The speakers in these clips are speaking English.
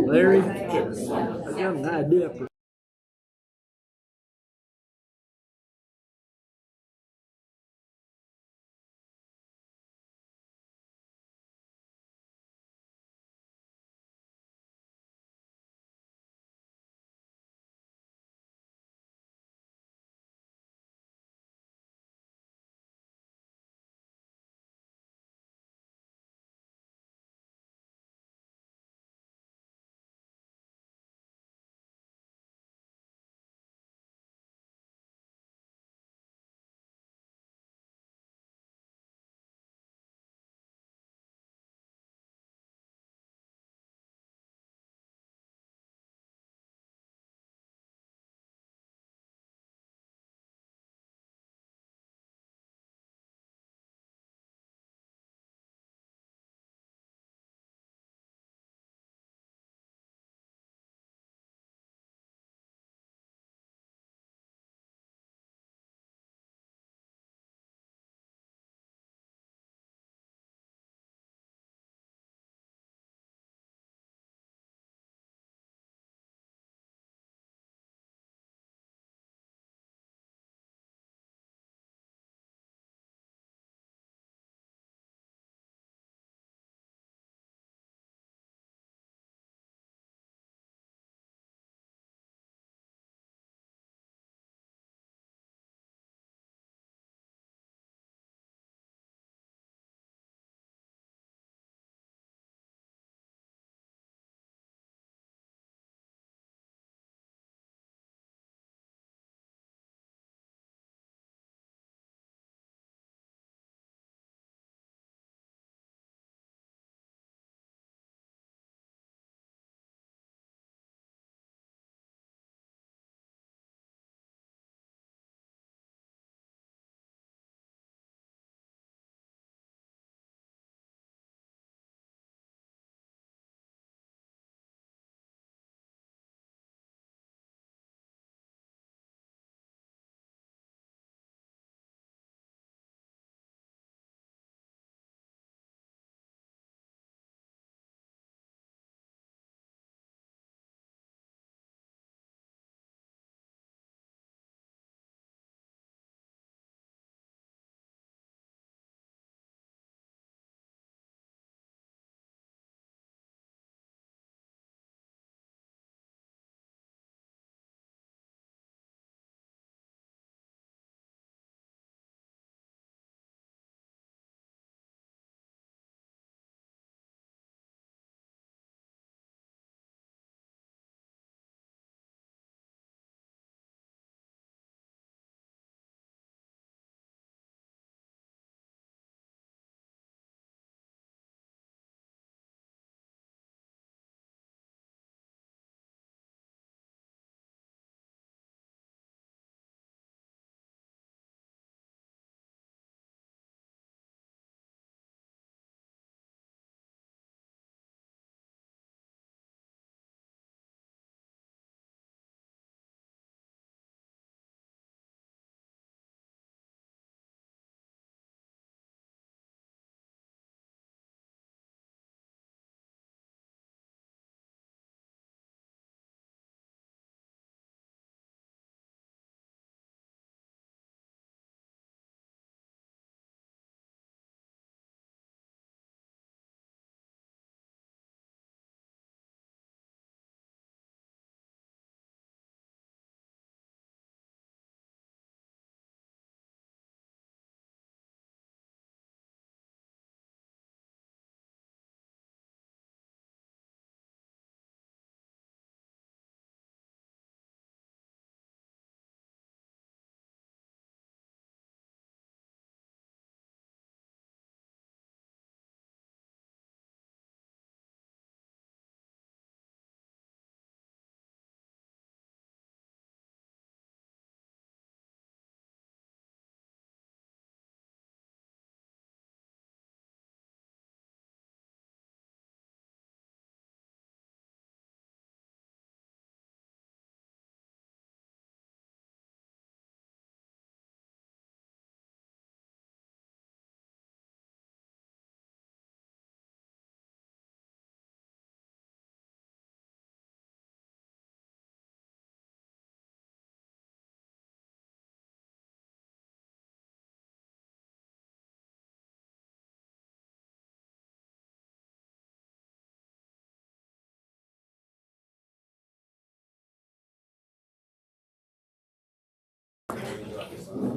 Larry, I got an idea for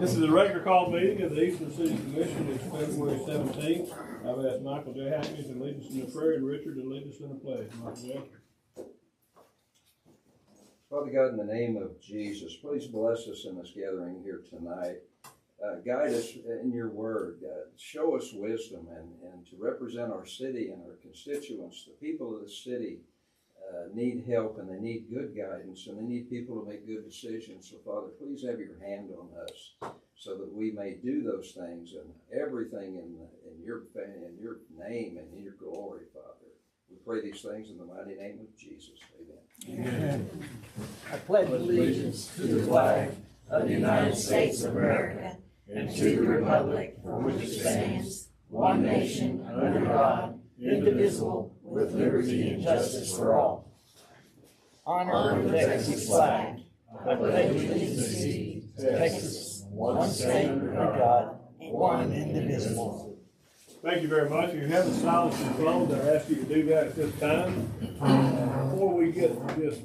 This is a regular call meeting of the Eastland City Commission. It's February 17th. I've asked Michael J. Hackney to lead us in the prayer and Richard to lead us in the pledge. Michael J. Father God, in the name of Jesus, please bless us in this gathering here tonight. Guide us in your word. Show us wisdom and to represent our city and our constituents. The people of the city need help, and they need good guidance, and they need people to make good decisions. So, Father, please have your hand on us so that we may do those things and everything in your name and in your glory, Father. We pray these things in the mighty name of Jesus. Amen. Amen. I pledge allegiance to the flag of the United States of America and to the republic for which it stands, one nation, under God, indivisible, with liberty and justice for all. Honor the Texas flag. I pledge allegiance to Texas, one state under God, one indivisible. Thank you very much. If you haven't silenced your phones, I ask you to do that at this time. Before we get this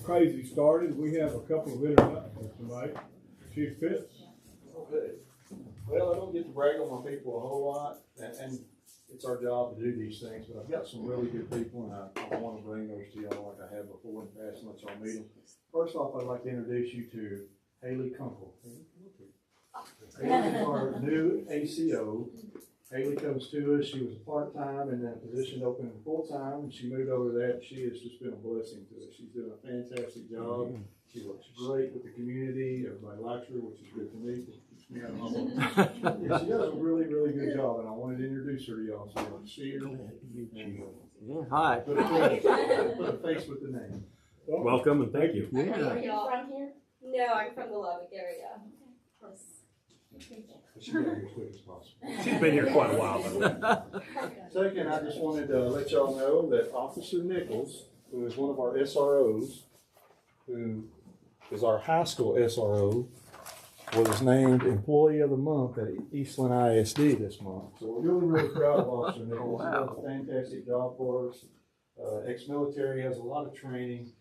crazy started, we have a couple of introductions tonight. Chief Pitts. Okay. Well, I don't get to brag on my people a whole lot, and it's our job to do these things, but I've got some really good people, and I want to bring those to y'all like I have before in past months our meeting. First off, I'd like to introduce you to Haley Kunkel. Haley is our new ACO. Haley comes to us. She was part-time and then a position open full-time, and she moved over to that. She has just been a blessing to us. She's doing a fantastic job. She works great with the community. Everybody likes her, which is good for me. Yeah, she does a really, really good job, and I wanted to introduce her to y'all so y'all see her. And, Hi. put a face with the name. Welcome and thank you. Yeah. Are you from here? No, I'm from the Lubbock area. She's got here as quick as possible. She's been here quite a while. Second, I just wanted to let y'all know that Officer Nichols, who is one of our SROs, who is our high school SRO, was named Employee of the Month at Eastland ISD this month. So we're really, really proud of Officer Nichols. He does a fantastic job for us. Ex-military, has a lot of training,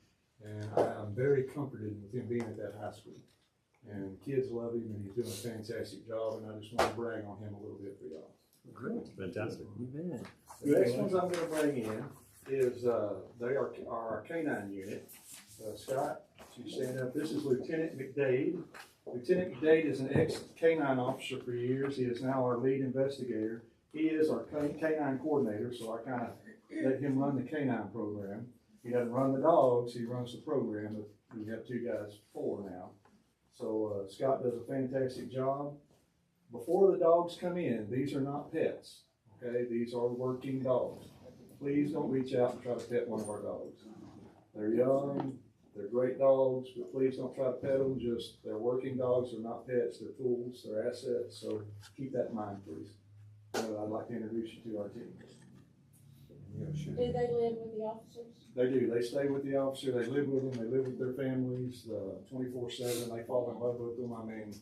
and I'm very comforted with him being at that high school. And kids love him, and he's doing a fantastic job, and I just want to brag on him a little bit for y'all. Great. Fantastic. The next ones I'm going to bring in is they are our K-9 unit. Scott, you stand up. This is Lieutenant McDade. Lieutenant McDade is an ex-K-9 officer for years. He is now our lead investigator. He is our K-9 coordinator, so I kind of let him run the K-9 program. He doesn't run the dogs, he runs the program, but we have 2 guys, 4 now. So Scott does a fantastic job. Before the dogs come in, these are not pets, okay? These are working dogs. Please don't reach out and try to pet one of our dogs. They're young, they're great dogs, but please don't try to pet them. Just, they're working dogs, they're not pets, they're tools, they're assets, so keep that in mind, please. I'd like to introduce you to our team. Do they live with the officers? They do. They stay with the officer. They live with them. They live with their families 24/7. They fall in love with them. I mean,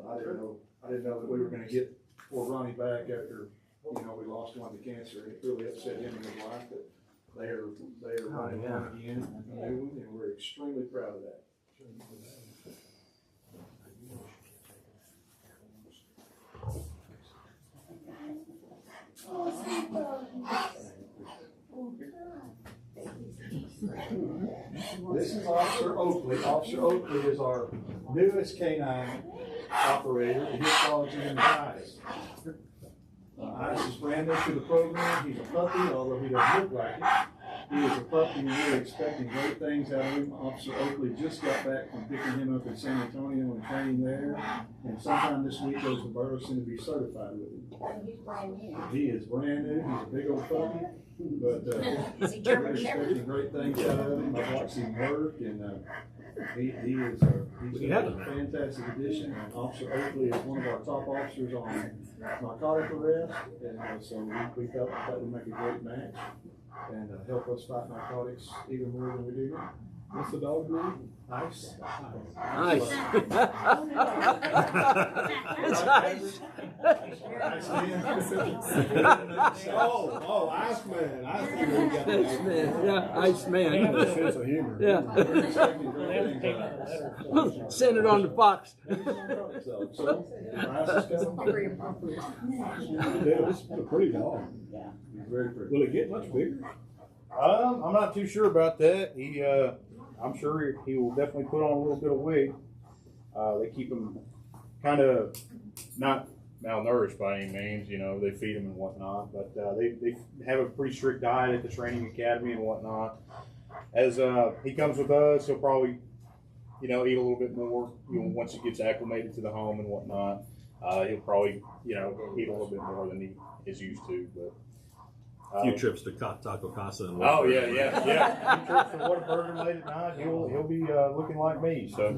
I didn't know that we were going to get poor Ronnie back after we lost one to cancer. It really upset him and his wife. But they are running one again, and we're extremely proud of that. This is Officer Oakley. Officer Oakley is our newest K-9 operator, and his dogs are in the Ice. Ice is brand new to the program. He's a puppy, although he doesn't look like it. He is a puppy, and we're expecting great things out of him. Officer Oakley just got back from picking him up in San Antonio and training there, and sometime this week goes to Burleson to be certified with him. He's brand new. He is brand new. He's a big old puppy. But we're expecting great things out of him. I've watched him work, and he's a fantastic addition. And Officer Oakley is one of our top officers on narcotic arrest, and so we felt like that would make a great match and help us fight narcotics even more than we do now. What's the dog's name? Nice. Nice. It's nice. Oh, Iceman. Iceman. Iceman, yeah, Iceman. Sense of humor. Yeah. Send it on to Fox. It's a pretty dog. Very pretty. Will it get much bigger? I'm not too sure about that. I'm sure he will definitely put on a little bit of weight. They keep him kind of not malnourished by any means, you know, they feed him and whatnot, but they have a pretty strict diet at the training academy and whatnot. As he comes with us, he'll probably, you know, eat a little bit more, you know, once he gets acclimated to the home and whatnot. He'll probably, you know, eat a little bit more than he is used to, but. A few trips to Taco Casa and Oh yeah. A few trips to Whataburger late at night. He'll be looking like me. So.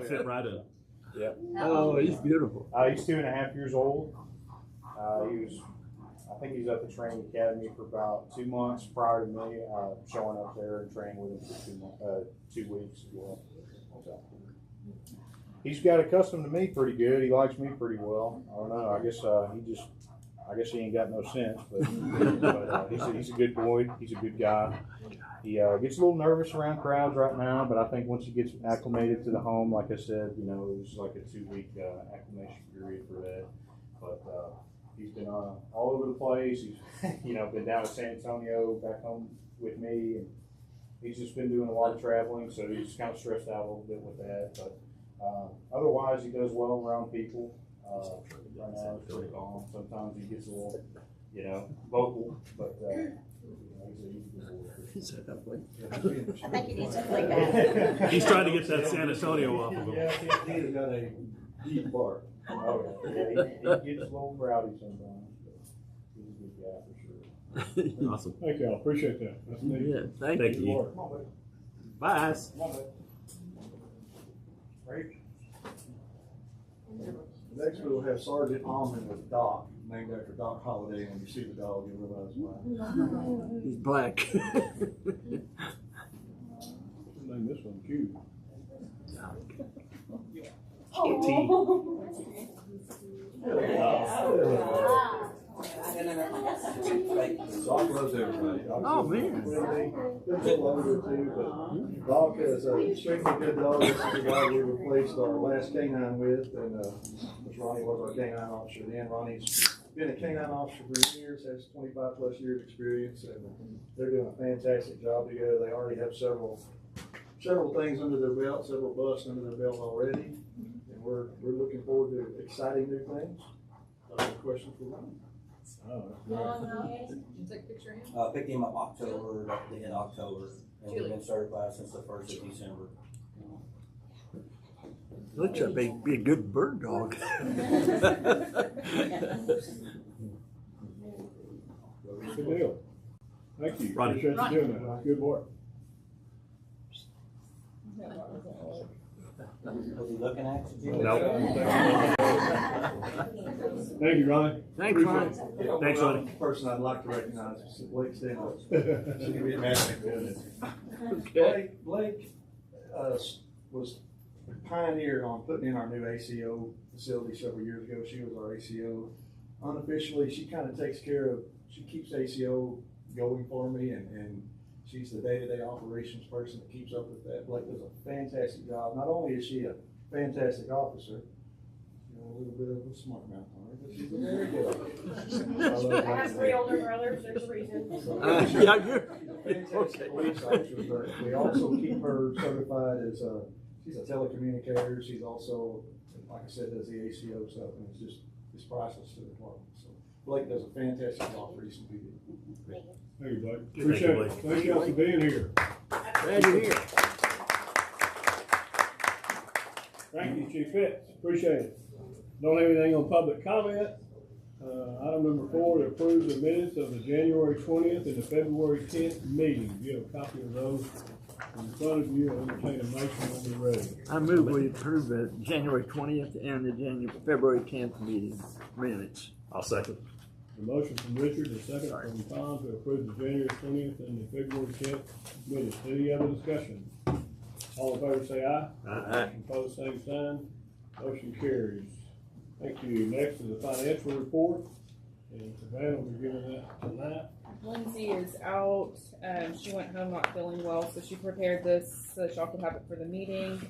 Fit right in. Yeah. Oh, he's beautiful. He's 2.5 years old. I think he's at the training academy for about 2 months prior to me showing up there and training with him for 2 weeks as well. So. He's got accustomed to me pretty good. He likes me pretty well. I don't know. I guess he ain't got no sense, but he's a good boy. He's a good guy. He gets a little nervous around crowds right now, but I think once he gets acclimated to the home, like I said, you know, it was like a 2-week acclimation period for that. But he's been all over the place. He's been down to San Antonio, back home with me, and he's just been doing a lot of traveling, so he's kind of stressed out a little bit with that. But otherwise, he does well around people. Right now, it's pretty calm. Sometimes he gets a little, vocal, but he's a good boy. I think he needs to play back. He's trying to get that San Antonio off of him. Yeah, he's got a deep bark. Oh, yeah. He gets a little rowdy sometimes, but he's a good guy for sure. Awesome. Thank y'all. Appreciate that. That's neat. Yeah, thank Thank you. you. Come on, buddy. Bye. Come on, buddy. Right. Next we'll have Sergeant Almond with Doc, named after Doc Holliday. When you see the dog, you'll realize why. He's black. Name this one Q. Doc loves everybody. Oh, man. He's a little older too, but Doc is an extremely good dog. This is the guy we replaced our last canine with, and Ronnie was our canine officer then. Ronnie's been a canine officer for years, has 25 plus years experience, and they're doing a fantastic job together. They already have several things under their belt, several busts under their belt already, and we're looking forward to exciting new things. Questions for Ronnie? Oh, that's great. Take a picture of him. Picked him up in October, and we've been certified since the 1st of December. Looks like be a good bird dog. Good deal. Thank you. Ronnie. Appreciate you doing that. Good work. Was he looking at you? No. Thank you, Ronnie. Thanks, Ron. Thanks, Ronnie. The person I'd like to recognize is Blake Stanley. She can be a man doing it. Blake was pioneered on putting in our new ACO facility several years ago. She was our ACO. Unofficially, she kind of she keeps ACO going for me, and she's the day-to-day operations person that keeps up with that. Blake does a fantastic job. Not only is she a fantastic officer, a little bit of a smart mouth on her, but she's a very good officer. I have 3 older brothers, there's a reason. Yeah, you're. She's a fantastic police officer, but we also keep her certified as she's a telecommunicator. She's also, like I said, does the ACO stuff, and it's priceless to the department. So Blake does a fantastic job for Eastland PD. Thank you, Blake. you, Appreciate it. Blake. Thank y'all for being here. Glad you're here. Thank you, Chief Fitz. Appreciate it. Don't have anything on public comment. Item number 4, to approve the minutes of the January 20th and the February 10th meeting. You have a copy of those in front of you. I'll entertain a motion when we're ready. I move we approve the January 20th and the February 10th meeting minutes. I'll second. A motion from Richard, a second from Tom to approve the January 20th and the February 10th minutes. Any other discussion? All in favor say aye. Aye. Opposed, same sign. Motion carries. Thank you. Next is the financial report. And Savannah will be giving that tonight. Lindsay is out. She went home not feeling well, so she prepared this so that y'all could have it for the meeting.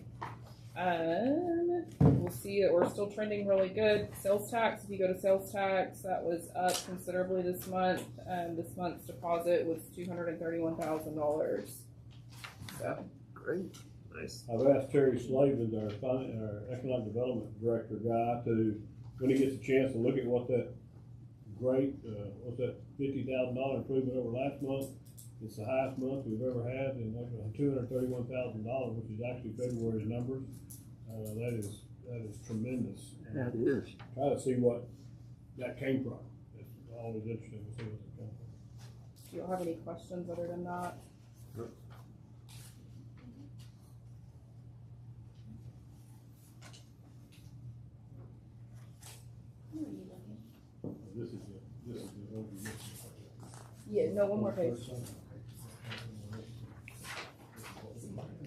We'll see that we're still trending really good. Sales tax, if you go to sales tax, that was up considerably this month. This month's deposit was $231,000. So Great. Nice. I've asked Terry Slavens, our economic development director guy, to, when he gets a chance, to look at what that great, what's that, $50,000 improvement over last month. It's the highest month we've ever had, and $231,000, which is actually February's numbers. That is tremendous. That is. Try to see what that came from. It's always interesting to see what it comes from. do you have any questions other than that? This is the overview. Yeah, no, one more page.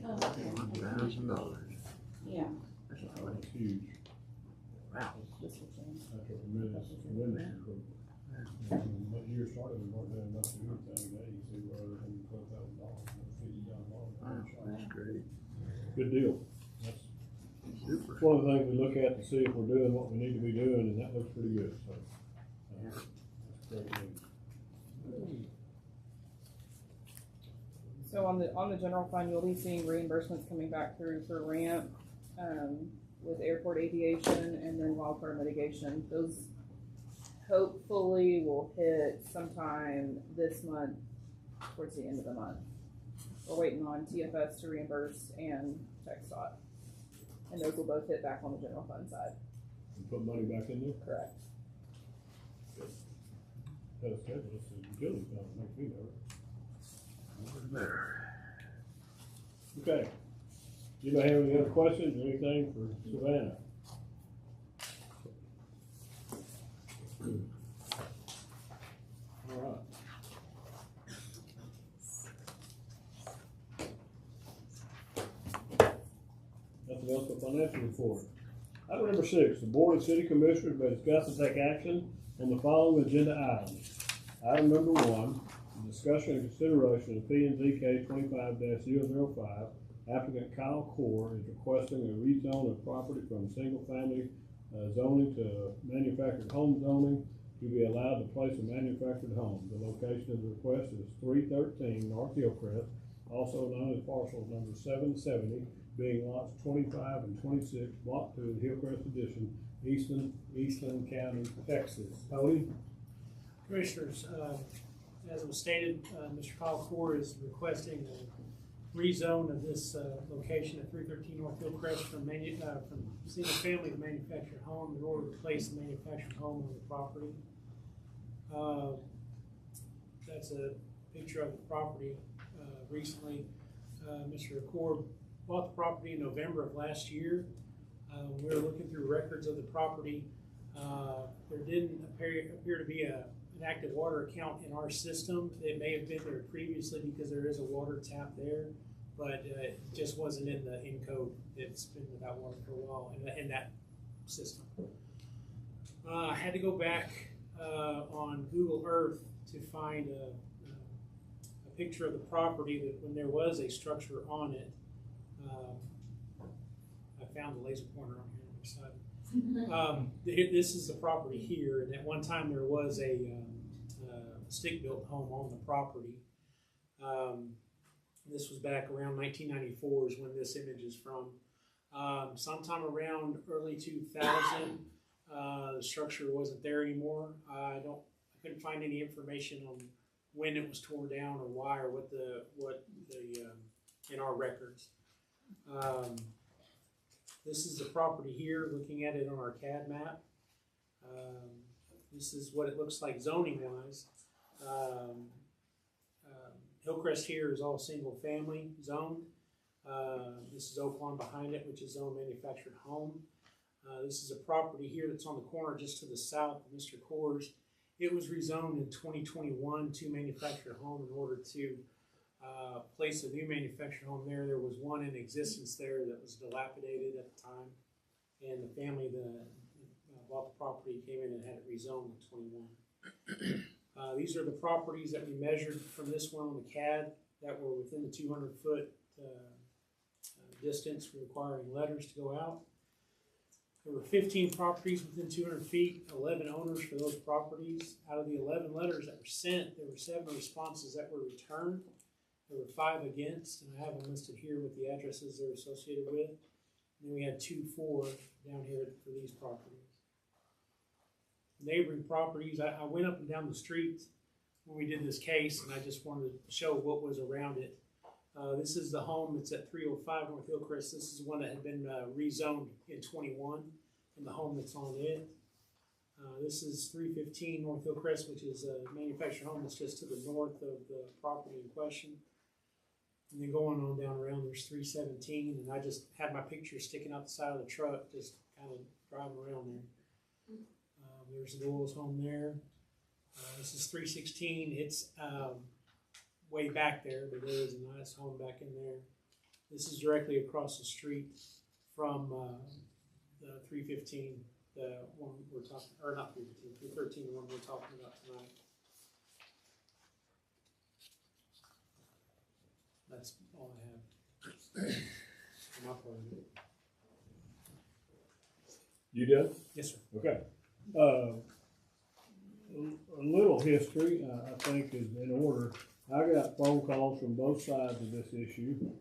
$1,000. Yeah. That's huge. Wow. This will change. That's a tremendous improvement. What year started, we weren't doing much of anything. Now you see where they're $112,000, $50,000. That's great. Good deal. That's Super. one of the things we look at to see if we're doing what we need to be doing, and that looks pretty good. So that's great news. So on the general fund, you'll be seeing reimbursements coming back through for ramp, with airport aviation and then wildfire mitigation. Those hopefully will hit sometime this month, towards the end of the month. We're waiting on TFS to reimburse and TxDOT. And those will both hit back on the general fund side. And put money back in there. Correct. That's good. That's the utility fund. Makes me nervous. Better. Okay. Anybody have any other questions or anything for Savannah? All right. Nothing else but financial report. Item number 6, the Board of City Commissioners may discuss and take action on the following agenda items. Item number 1, discussion and consideration of P&Z case 25-005. Applicant Encore is requesting a rezone of property from single-family zoning to manufactured home zoning to be allowed to place a manufactured home. The location of the request is 313 North Hillcrest, also known as parcel number 770, being lots 25 and 26, block 2 of the Hillcrest Edition, Eastland County, Texas. Tony? Commissioners, as was stated, Mr. Encore is requesting a rezone of this location at 313 North Hillcrest from single family to manufactured home in order to place the manufactured home on the property. That's a picture of the property. Recently, Mr. Encore bought the property in November of last year. We were looking through records of the property. There didn't appear to be an active water account in our system. It may have been there previously because there is a water tap there, but it just wasn't in the code. It's been without water for a while in that system. I had to go back on Google Earth to find a picture of the property that when there was a structure on it. I found the laser pointer on here. I'm excited. This is the property here, and at one time there was a stick-built home on the property. This was back around 1994 is when this image is from. Sometime around early 2000, the structure wasn't there anymore. I couldn't find any information on when it was torn down or why or what the in our records. This is the property here, looking at it on our CAD map. This is what it looks like zoning wise. Hillcrest here is all single family zoned. This is Oak Lawn behind it, which is zoned manufactured home. This is a property here that's on the corner just to the south of Mr. Coors. It was rezoned in 2021 to manufactured home in order to place a new manufactured home there. There was one in existence there that was dilapidated at the time, and the family that bought the property came in and had it rezoned in 21. These are the properties that we measured from this one on the CAD that were within the 200-foot distance requiring letters to go out. There were 15 properties within 200 feet, 11 owners for those properties. Out of the 11 letters that were sent, there were 7 responses that were returned. There were 5 against, and I have them listed here with the addresses they're associated with. And then we had 2 for down here for these properties. Neighboring properties, I went up and down the street when we did this case, and I just wanted to show what was around it. This is the home that's at 305 North Hillcrest. This is one that had been rezoned in 21, and the home that's on it. This is 315 North Hillcrest, which is a manufactured home that's just to the north of the property in question. And then going on down around, there's 317, and I just had my picture sticking out the side of the truck, just kind of driving around there. There's the Doyle's home there. This is 316. It's way back there, but there is a nice home back in there. This is directly across the street from the 315, the one we're talking, or not 315, 313, the one we're talking about tonight. That's all I have. My part of it. You done? Yes, sir. Okay. A little history, I think, is in order. I got phone calls from both sides of this issue,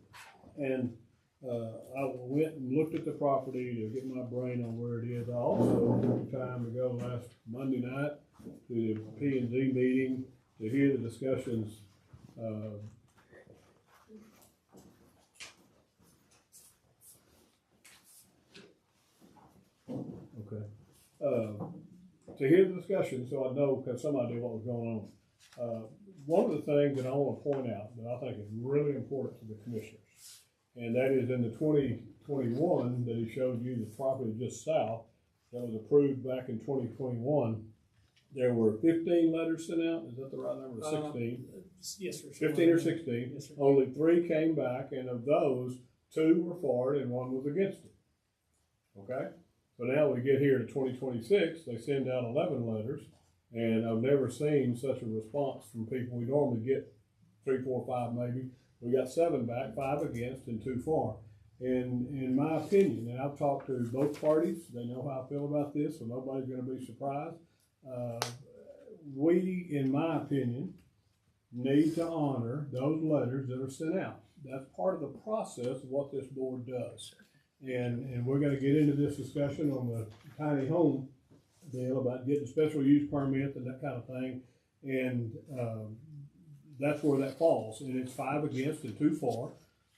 and I went and looked at the property to get my brain on where it is. I also took the time to go last Monday night to the P&Z meeting to hear the discussions. To hear the discussion, so I know, have some idea what was going on. One of the things that I want to point out that I think is really important to the commissioners, and that is in the 2021 that he showed you the property just south that was approved back in 2021. There were 15 letters sent out. Is that the right number? 16? Yes, sir. 15 or 16. Yes, sir. Only 3 came back, and of those, 2 were for it and 1 was against it. Okay? So now we get here to 2026, they send out 11 letters, and I've never seen such a response from people. We normally get 3, 4, 5 maybe. We got 7 back, 5 against, and 2 for. And in my opinion, and I've talked to both parties, they know how I feel about this, so nobody's going to be surprised. We, in my opinion, need to honor those letters that are sent out. That's part of the process of what this board does. And we're going to get into this discussion on the tiny home deal about getting special use permits and that kind of thing. And that's where that falls. And it's 5 against and 2 for.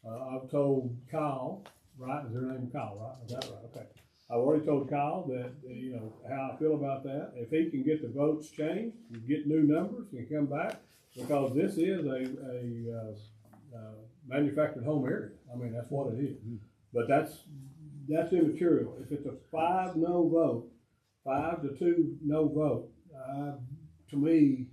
I've told Kyle, right? Is their name Kyle, right? Is that right? Okay. I've already told Kyle that, you know, how I feel about that. If he can get the votes changed, get new numbers and come back, because this is a manufactured home area. I mean, that's what it is. But that's immaterial. If it's a 5 no vote, 5 to 2 no vote, to me,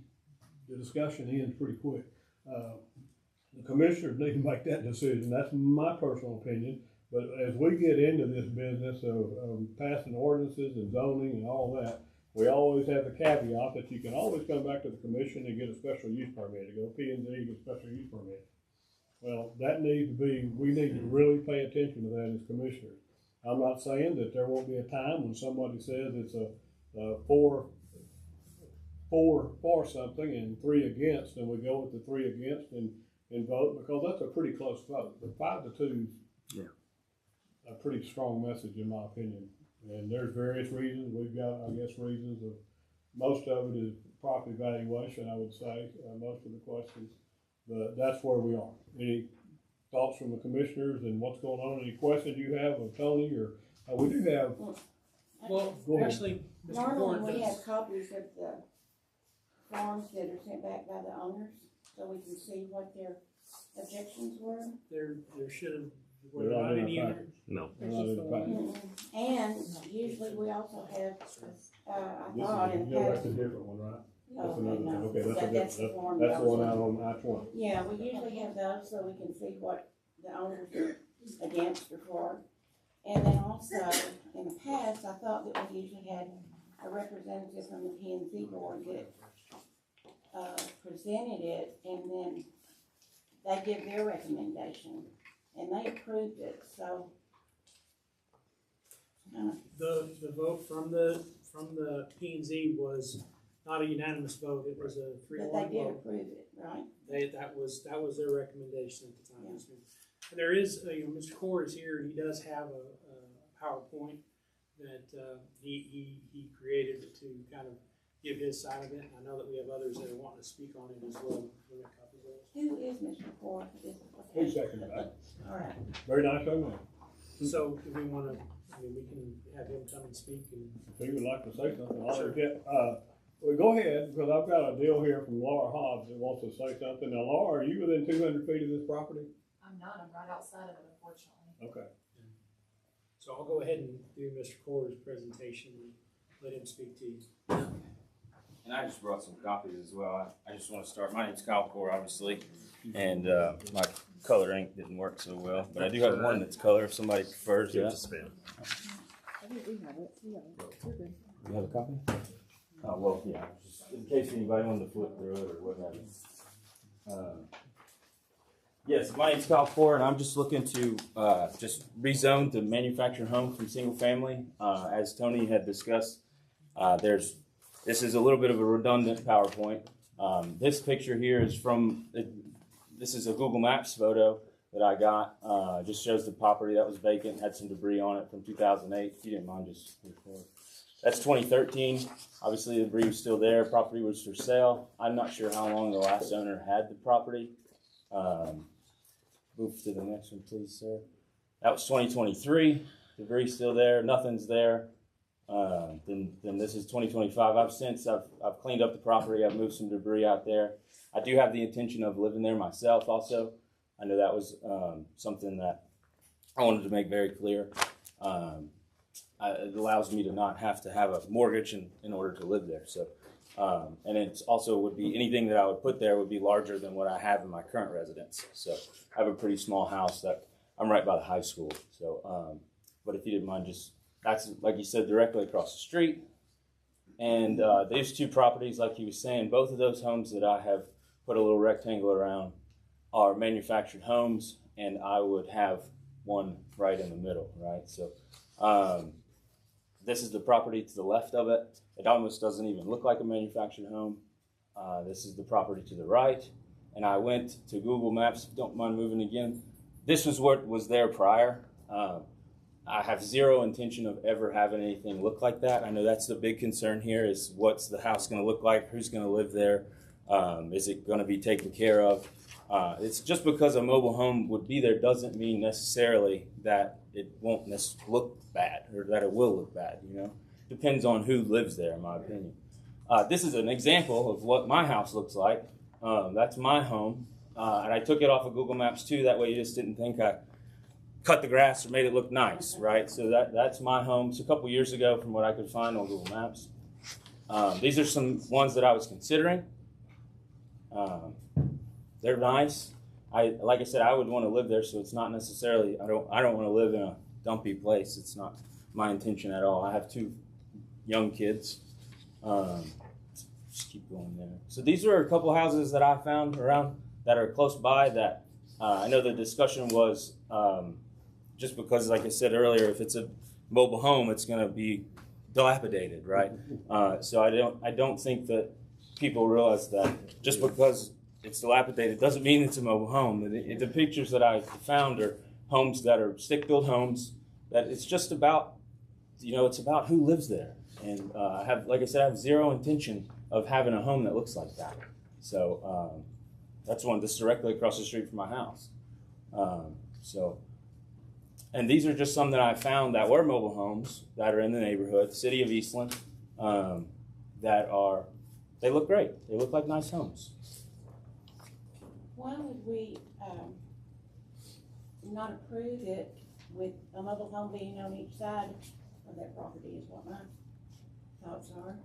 the discussion ends pretty quick. The commissioners need to make that decision. That's my personal opinion. But as we get into this business of passing ordinances and zoning and all that, we always have the caveat that you can always come back to the commission and get a special use permit, to go P&Z, get a special use permit. Well, that needs to be, we need to really pay attention to that as commissioners. I'm not saying that there won't be a time when somebody says it's a 4 for something and 3 against, and we go with the 3 against and vote, because that's a pretty close vote. The 5 to 2 is a pretty strong message in my opinion. And there's various reasons. We've got, I guess, reasons of, most of it is property valuation, I would say, most of the questions. But that's where we are. Any thoughts from the commissioners and what's going on? Any questions you have of Tony? Or we do have. Well, actually, Mr. Normally Gordon we does. have copies of the forms that are sent back by the owners, so we can see what their objections were. There should have. They're not in the package. No. They're not in the package. And usually we also have, I This thought is, in the yeah, past, that's a different one, right? That's another thing. Okay, that's a That's different, the form. that's the one out on I-20. Yeah, we usually have those so we can see what the owners are against or for. And then also, in the past, I thought that we usually had a representative from the P&Z board that presented it, and then they give their recommendation, and they approved it, so. The vote from the P&Z was not a unanimous vote, it was a 3-1 But they did vote. approve it, right? That was their recommendation at the time. Yes, ma'am. And there is, Mr. Core is here, and he does have a PowerPoint that he created to kind of give his side of it. I know that we have others that are wanting to speak on it as well. We have copies of those. Who is Mr. Ford for this? He's second back. All right. Very nice young man. So if we want to, we can have him come and speak. And If he would like to say something, I'll Sure. get, well, go ahead, because I've got a deal here from Laura Hobbs that wants to say something. Now, Laura, are you within 200 feet of this property? I'm not, I'm right outside of it, unfortunately. Okay. so I'll go ahead and do Mr. Core's presentation and let him speak to you. And I just brought some copies as well. I just want to start. My name's Encore, obviously, and my color ink didn't work so well, but I do have one that's color if somebody prefers it. I think we have it. We got it. We're good. You have a copy? Oh, well, yeah, just in case anybody wanted to flip through it or what have you. Yes, my name's Encore, and I'm just looking to just rezone to manufactured home from single family. As Tony had discussed, this is a little bit of a redundant PowerPoint. This picture here is this is a Google Maps photo that I got. Just shows the property that was vacant, had some debris on it from 2008. If you didn't mind just record. That's 2013. Obviously, the debris was still there. Property was for sale. I'm not sure how long the last owner had the property. Move to the next one, please, sir. That was 2023. Debris still there. Nothing's there. Then this is 2025. I've cleaned up the property. I've moved some debris out there. I do have the intention of living there myself also. I know that was something that I wanted to make very clear. It allows me to not have to have a mortgage in order to live there. So, and it also would be anything that I would put there would be larger than what I have in my current residence. So I have a pretty small house that I'm right by the high school. So, but if you didn't mind, that's, like you said, directly across the street. And these two properties, like he was saying, both of those homes that I have put a little rectangle around are manufactured homes, and I would have one right in the middle, right? So this is the property to the left of it. It almost doesn't even look like a manufactured home. This is the property to the right. And I went to Google Maps, if you don't mind moving again. This was what was there prior. I have zero intention of ever having anything look like that. I know that's the big concern here is what's the house going to look like? Who's going to live there? Is it going to be taken care of? It's just because a mobile home would be there doesn't mean necessarily that it won't look bad or that it will look bad, you know? Depends on who lives there, in my opinion. This is an example of what my house looks like. That's my home. And I took it off of Google Maps too. That way you just didn't think I cut the grass or made it look nice, right? So that's my home. It's a couple years ago from what I could find on Google Maps. These are some ones that I was considering. They're nice. Like I said, I would want to live there, so it's not necessarily, I don't want to live in a dumpy place. It's not my intention at all. I have two young kids. Just keep going there. So these are a couple houses that I found around that are close by that I know the discussion was just because, like I said earlier, if it's a mobile home, it's going to be dilapidated, right? So I don't think that people realize that just because it's dilapidated doesn't mean it's a mobile home. The pictures that I found are homes that are stick-built homes that it's just about, it's about who lives there. And like I said, I have zero intention of having a home that looks like that. So that's one that's directly across the street from my house. And these are just some that I found that were mobile homes that are in the neighborhood, city of Eastland, they look great. They look like nice homes. Why would we not approve it with a mobile home being on each side of that property is what my thoughts are.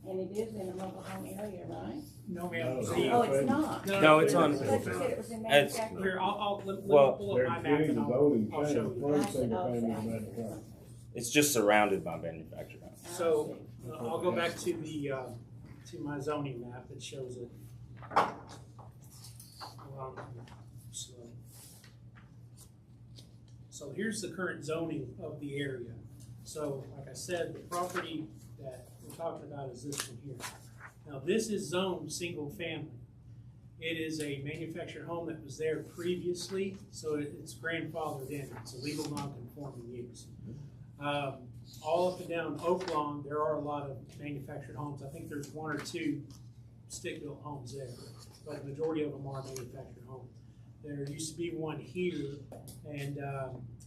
And it is in a mobile home area, right? No, ma'am. No. See, Oh, it's not? No, it's on. I thought you said it was in It's- manufacturing. Here, let me Well, pull up They're my map changing and the I'll zoning show change you. from single family to manufacturing. It's just surrounded by manufactured homes. So, I'll go back to the, to my zoning map that shows it. So here's the current zoning of the area. So, like I said, the property that we're talking about is this one here. Now, this is zoned single family. It is a manufactured home that was there previously, so it's grandfathered in. It's a legal non-conforming use. All up and down Oak Lawn, there are a lot of manufactured homes. I think there's one or two stick-built homes there, but the majority of them are manufactured homes. There used to be one here, and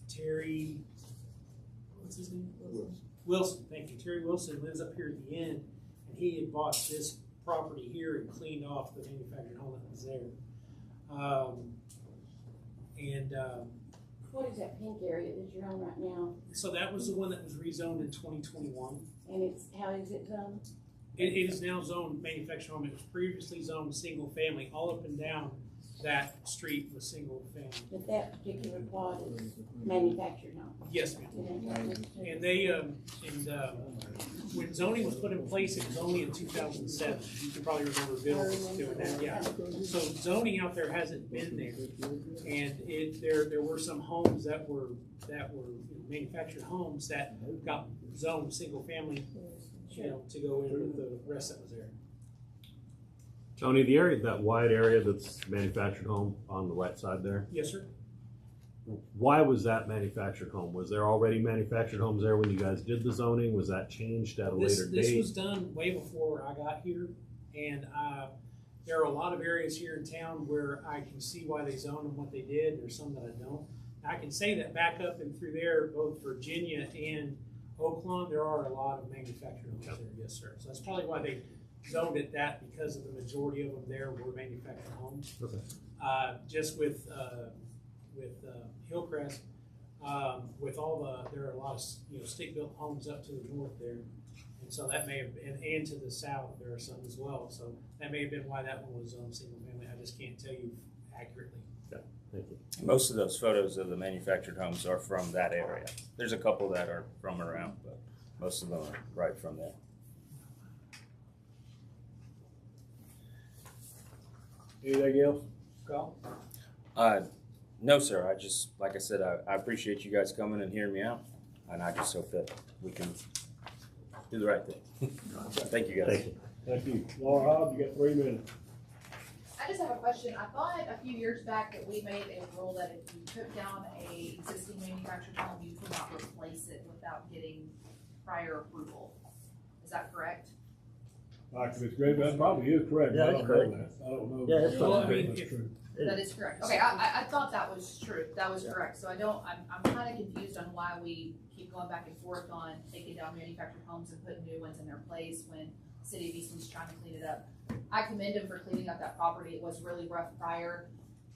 Terry, what's his name? Wilson, thank you. Terry Wilson lives up here at the end, and he had bought this property here and cleaned off the manufactured home that was there. What is that pink area that you're on right now? So that was the one that was rezoned in 2021. And it's, how is it zoned? It is now zoned manufactured home. It was previously zoned single family. All up and down that street was single family. But that particular plot is manufactured home. Yes, ma'am. And And they, when zoning was put in place, it was only in 2007. You can probably remember Bill doing that, yeah. So zoning out there hasn't been there. And there were some homes that were manufactured homes that got zoned single family, to go in with the rest that was there. Tony, the area, that wide area that's manufactured home on the right side there, Yes, sir. why was that manufactured home? Was there already manufactured homes there when you guys did the zoning? Was that changed at a later This date? was done way before I got here, and there are a lot of areas here in town where I can see why they zoned and what they did. There's some that I don't. I can say that back up and through there, both Virginia and Oak Lawn, there are a lot of manufactured homes there, yes, sir. So that's probably why they zoned it that, because of the majority of them there were manufactured homes. Okay. Just with Hillcrest, with all there are a lot of stick-built homes up to the north there, and so that may have been, and to the south there are some as well. So that may have been why that one was single family. I just can't tell you accurately. Okay. Thank you. Most of those photos of the manufactured homes are from that area. There's a couple that are from around, but most of them are right from there. Anything else, Scott? No, sir. I just, like I said, I appreciate you guys coming and hearing me out, and I just hope that we can do the right thing. Thank you, guys. Thank you. Thank you. Laura Hobbs, you got 3 minutes. I just have a question. I thought a few years back that we made a rule that if you took down a existing manufactured home, you could not replace it without getting prior approval. Is that correct? If it's great, that probably is correct. Yeah, I that's don't correct. know that. I don't know. Yeah, that's Well, I if mean, that's if- true. That is correct. Okay, I thought that was true. That was correct. So I'm kind of confused on why we keep going back and forth on taking down manufactured homes and putting new ones in their place when the city of Eastland's trying to clean it up. I commend them for cleaning up that property. It was really rough prior.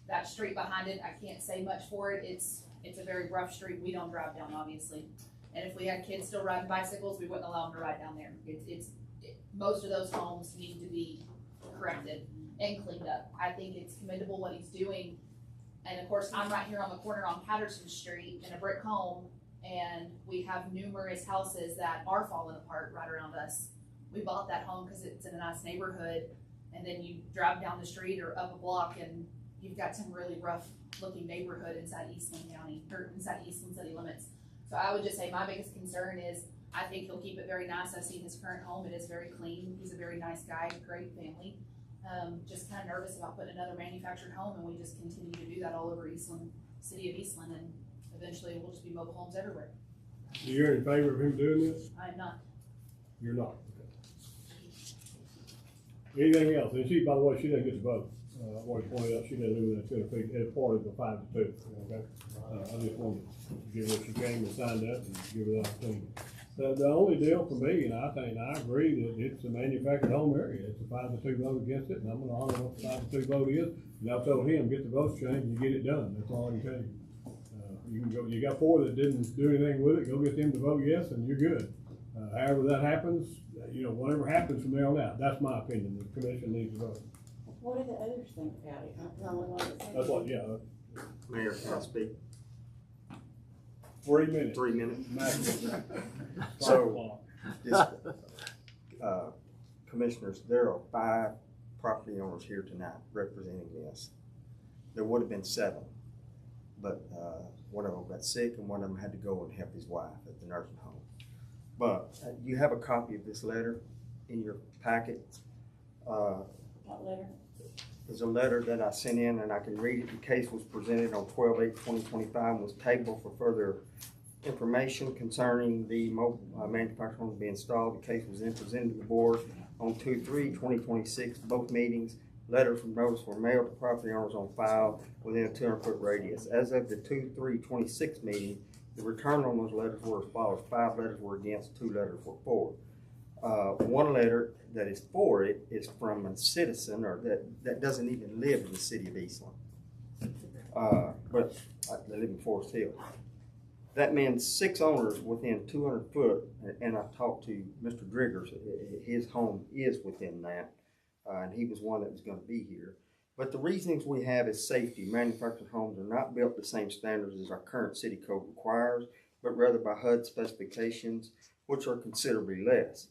That street behind it, I can't say much for it. It's a very rough street. We don't drive down, obviously. And if we had kids still riding bicycles, we wouldn't allow them to ride down there. Most of those homes need to be corrected and cleaned up. I think it's commendable what he's doing. And of course, I'm right here on the corner on Patterson Street in a brick home, and we have numerous houses that are falling apart right around us. We bought that home because it's in a nice neighborhood, and then you drive down the street or up a block and you've got some really rough looking neighborhood inside Eastland County, or inside Eastland city limits. So I would just say my biggest concern is I think he'll keep it very nice. I've seen his current home. It is very clean. He's a very nice guy, great family. Just kind of nervous about putting another manufactured home, and we just continue to do that all over Eastland, city of Eastland, and eventually it will just be mobile homes everywhere. So you're in favor of him doing this? I am not. You're not. Okay. Anything else? And she, by the way, she doesn't get to vote. I've already pointed out she doesn't do that it's part of the 5-2. Okay. I just wanted to give her, she came and signed up and give her the opportunity. The only deal for me, and I agree that it's a manufactured home area. It's a 5-2 vote against it, and I'm gonna honor what the 5-2 vote is. And I told him, get the votes changed and you get it done. That's all I can tell you. You can go, you got 4 that didn't do anything with it, go get them to vote yes and you're good. However that happens, you know, whatever happens from there on out, that's my opinion, the commission needs to vote. What do the others think about it? I'm the only one that's. That's what, yeah, Mayor, can I speak? 3 minutes. 3 minutes. Maximum. So, commissioners, there are 5 property owners here tonight representing this. There would have been 7, but one of them got sick and one of them had to go and help his wife at the nursing home. But you have a copy of this letter in your packet. What letter? There's a letter that I sent in, and I can read it. The case was presented on 12/8/2025 and was tabled for further information concerning the mobile manufactured home to be installed. The case was then presented to the board on 2/3/2026, both meetings. Letters from notice were mailed to property owners on file within a 200-foot radius. As of the 2/3/26 meeting, the return on those letters were as follows: 5 letters were against, 2 letters were for. One letter that is for it is from a citizen or that doesn't even live in the city of Eastland, but they live in Forest Hill. That means 6 owners within 200 foot, and I talked to Mr. Driggers, his home is within that, and he was one that was going to be here. But the reasonings we have is safety. Manufactured homes are not built to the same standards as our current city code requires, but rather by HUD specifications, which are considerably less.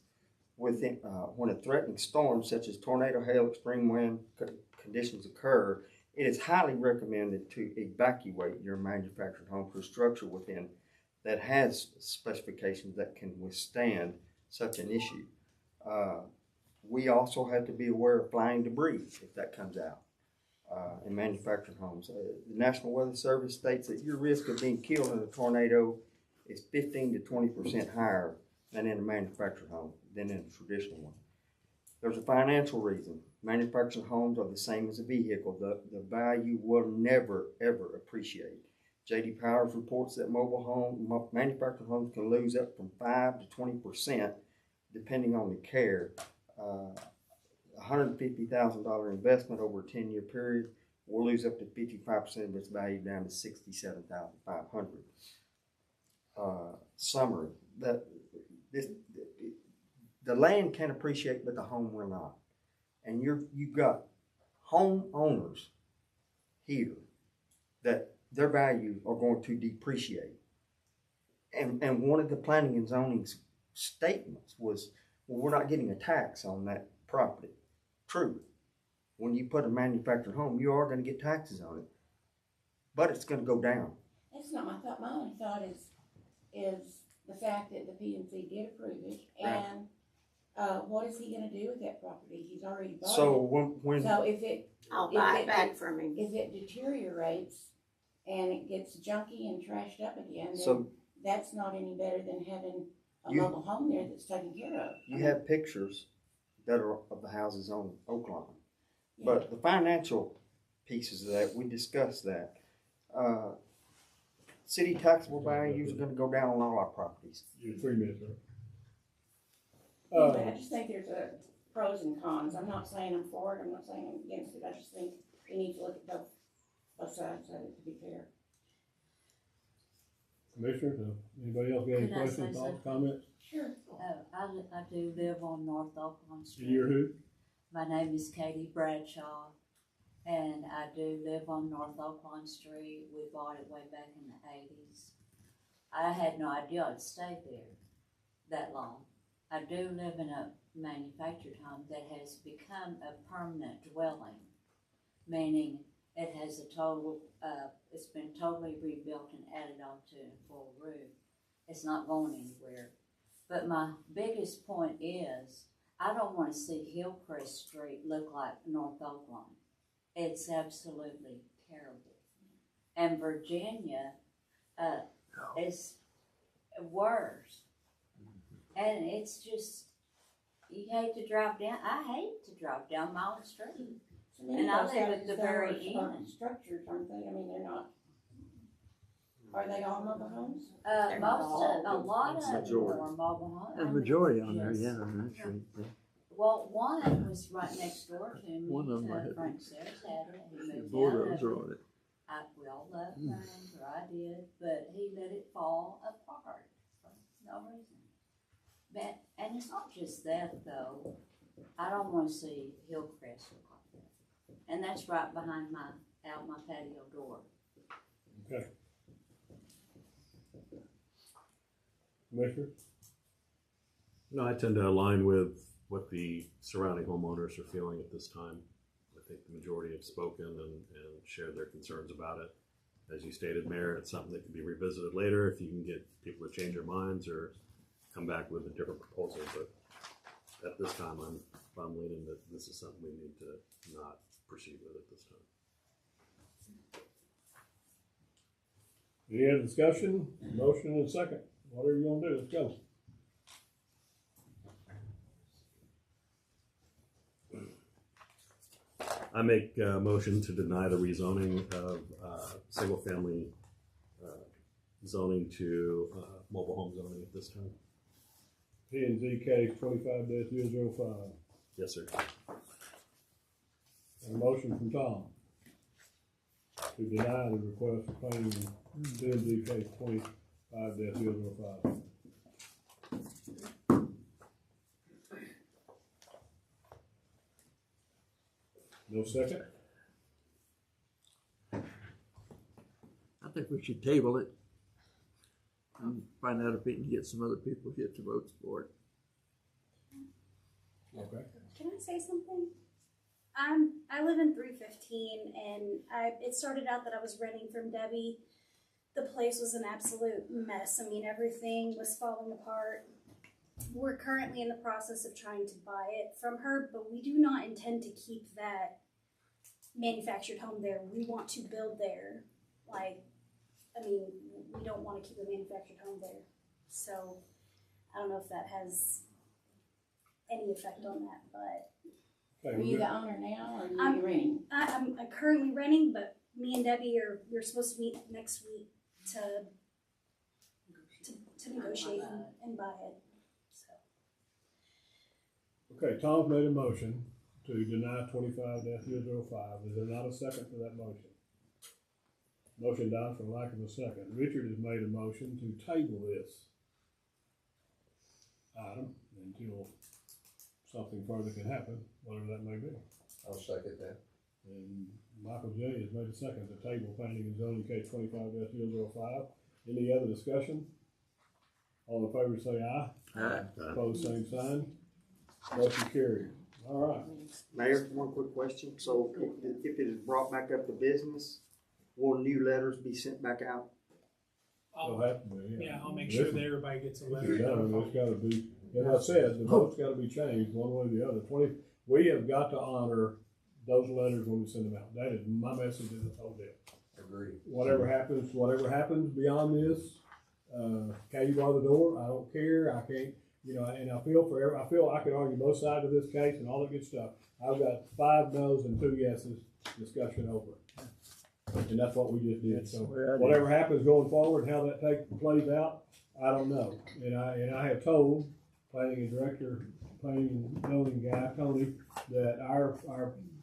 When a threatening storm such as tornado, hail, extreme wind conditions occur, it is highly recommended to evacuate your manufactured home to a structure within that has specifications that can withstand such an issue. We also have to be aware of flying debris if that comes out in manufactured homes. The National Weather Service states that your risk of being killed in a tornado is 15 to 20% higher than in a manufactured home than in a traditional one. There's a financial reason. Manufactured homes are the same as a vehicle. The value will never, ever appreciate. J.D. Powers reports that manufactured homes can lose up from 5 to 20% depending on the care. $150,000 investment over a 10-year period will lose up to 55% of its value down to $67,500. Summary: the land can appreciate, but the home will not. And you've got homeowners here that their values are going to depreciate. And one of the planning and zoning statements was, well, we're not getting a tax on that property. True. When you put a manufactured home, you are going to get taxes on it, but it's going to go down. That's not my thought. My only thought is the fact that the P&Z did approve it, Right. and what is he going to do with that property? He's already bought So it. when So if it I'll If buy it- it back from him. if it deteriorates and it gets junky and trashed up again, then so that's not any better than having a You- mobile home there that's taken care of. you have pictures that are of the houses on Oakland. Yeah. But the financial pieces of that, we discussed that. City taxable values are going to go down on all our properties. 3 minutes, sir. Anyway, I just think there's a pros and cons. I'm not saying I'm for it, I'm not saying I'm against it, I just think we need to look at both sides of it to be fair. Commissioners, anybody else got any Can I questions, say thoughts, something? comments? Sure. I do live on North Oakland And Street. you're who? My name is Katie Bradshaw, and I do live on North Oakland Street. We bought it way back in the 80s. I had no idea I'd stay there that long. I do live in a manufactured home that has become a permanent dwelling, meaning it has a total, it's been totally rebuilt and added onto a full roof. It's not going anywhere. But my biggest point is, I don't want to see Hillcrest Street look like North Oakland. It's absolutely terrible. And Virginia is worse. And it's just, you hate to drive down. I hate to drive down my own street. So many And of I those live at houses the though very are end. structures, aren't they? I mean, they're not, are they all mobile homes? A lot of them Majority. are mobile homes. A majority on there, Yes. yeah, on that street. Yeah. Well, one was right next door to me. One of 'em I had- Frank Sayers had it. He moved Both out of those of are it. on it. We all loved Frank, or I did, but he let it fall apart for no reason. But, and it's not just that though. I don't want to see Hillcrest look like that. And that's right behind out my patio door. Okay. Commissioner? No, I tend to align with what the surrounding homeowners are feeling at this time. I think the majority have spoken and shared their concerns about it. As you stated, Mayor, it's something that can be revisited later if you can get people to change their minds or come back with a different proposal. But at this time, I'm leaning that this is something we need to not proceed with at this time. Any other discussion? Motion and second. Whatever you want to do, let's go. I make a motion to deny the rezoning of single-family zoning to mobile home zoning at this time. P&Z case 25-005. Yes, sir. And a motion from Tom to deny the request for planning P&Z case 25-005. No second? I think we should table it and find out if we can get some other people here to vote for it. Okay. Can I say something? I live in 315, and it started out that I was renting from Debbie. The place was an absolute mess. I mean, everything was falling apart. We're currently in the process of trying to buy it from her, but we do not intend to keep that manufactured home there. We want to build there. We don't want to keep a manufactured home there. So I don't know if that has any effect on that, but. Are you the owner now, or are you renting? I'm currently renting, but me and Debbie we're supposed to meet next week to negotiate and buy it. So. Okay, Tom's made a motion to deny 25-005. Is there not a second to that motion? Motion died for lack of a second. Richard has made a motion to table this item until something further can happen, whatever that may be. I'll second that. And Michael J. has made a second to table planning and zoning case 25-005. Any other discussion? All in favor say aye. Aye. Opposed, same sign. Motion carried. All right. Mayor, one quick question. So if it is brought back up to business, will new letters be sent back out? They'll have to be, Yeah, I'll make sure that everybody gets a letter. It's gotta be, as I said, the vote's gotta be changed one way or the other. We have got to honor those letters when we send them out. That is my message in this whole deal. Agreed. Whatever happens beyond this, can you bar the door? I don't care. I can't, and I feel I can argue both sides of this case and all that good stuff. I've got 5 no's and 2 yeses, discussion over. And that's what we just did. So whatever happens going forward, how that plays out, I don't know. And I have told planning and zoning guy, Tony, that our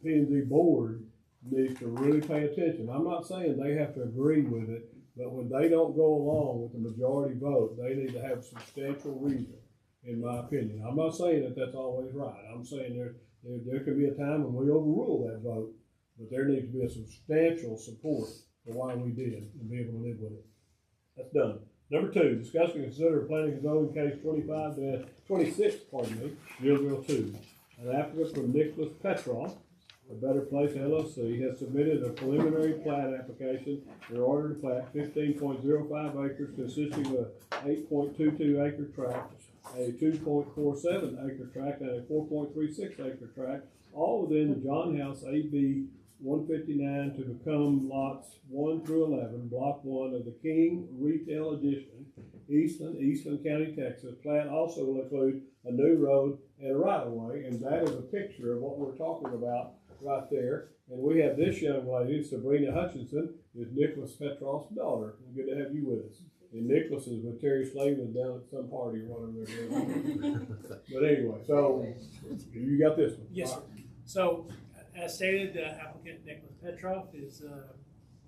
P&Z board needs to really pay attention. I'm not saying they have to agree with it, but when they don't go along with the majority vote, they need to have substantial reason, in my opinion. I'm not saying that that's always right. I'm saying there could be a time when we overrule that vote, but there needs to be a substantial support for why we did and be able to live with it. That's done. Number 2, discuss and consider planning and zoning case 26-002. An applicant from Nicholas Petroff, A Better Place LLC, has submitted a preliminary plat application in order to plat 15.05 acres consisting of an 8.22 acre tract, a 2.47 acre tract, and a 4.36 acre tract, all within the John House AB 159 to become lots 1 through 11, block 1 of the King Retail Edition, Eastland County, Texas. Plat also will include a new road and a right-of-way, and that is a picture of what we're talking about right there. And we have this young lady, Sabrina Hutchinson, is Nicholas Petroff's daughter. Good to have you with us. And Nicholas is with Terry Slavin down at some party or whatever they're doing. But anyway, so you got this one. Yes, sir. So, as stated, the applicant Nicholas Petroff is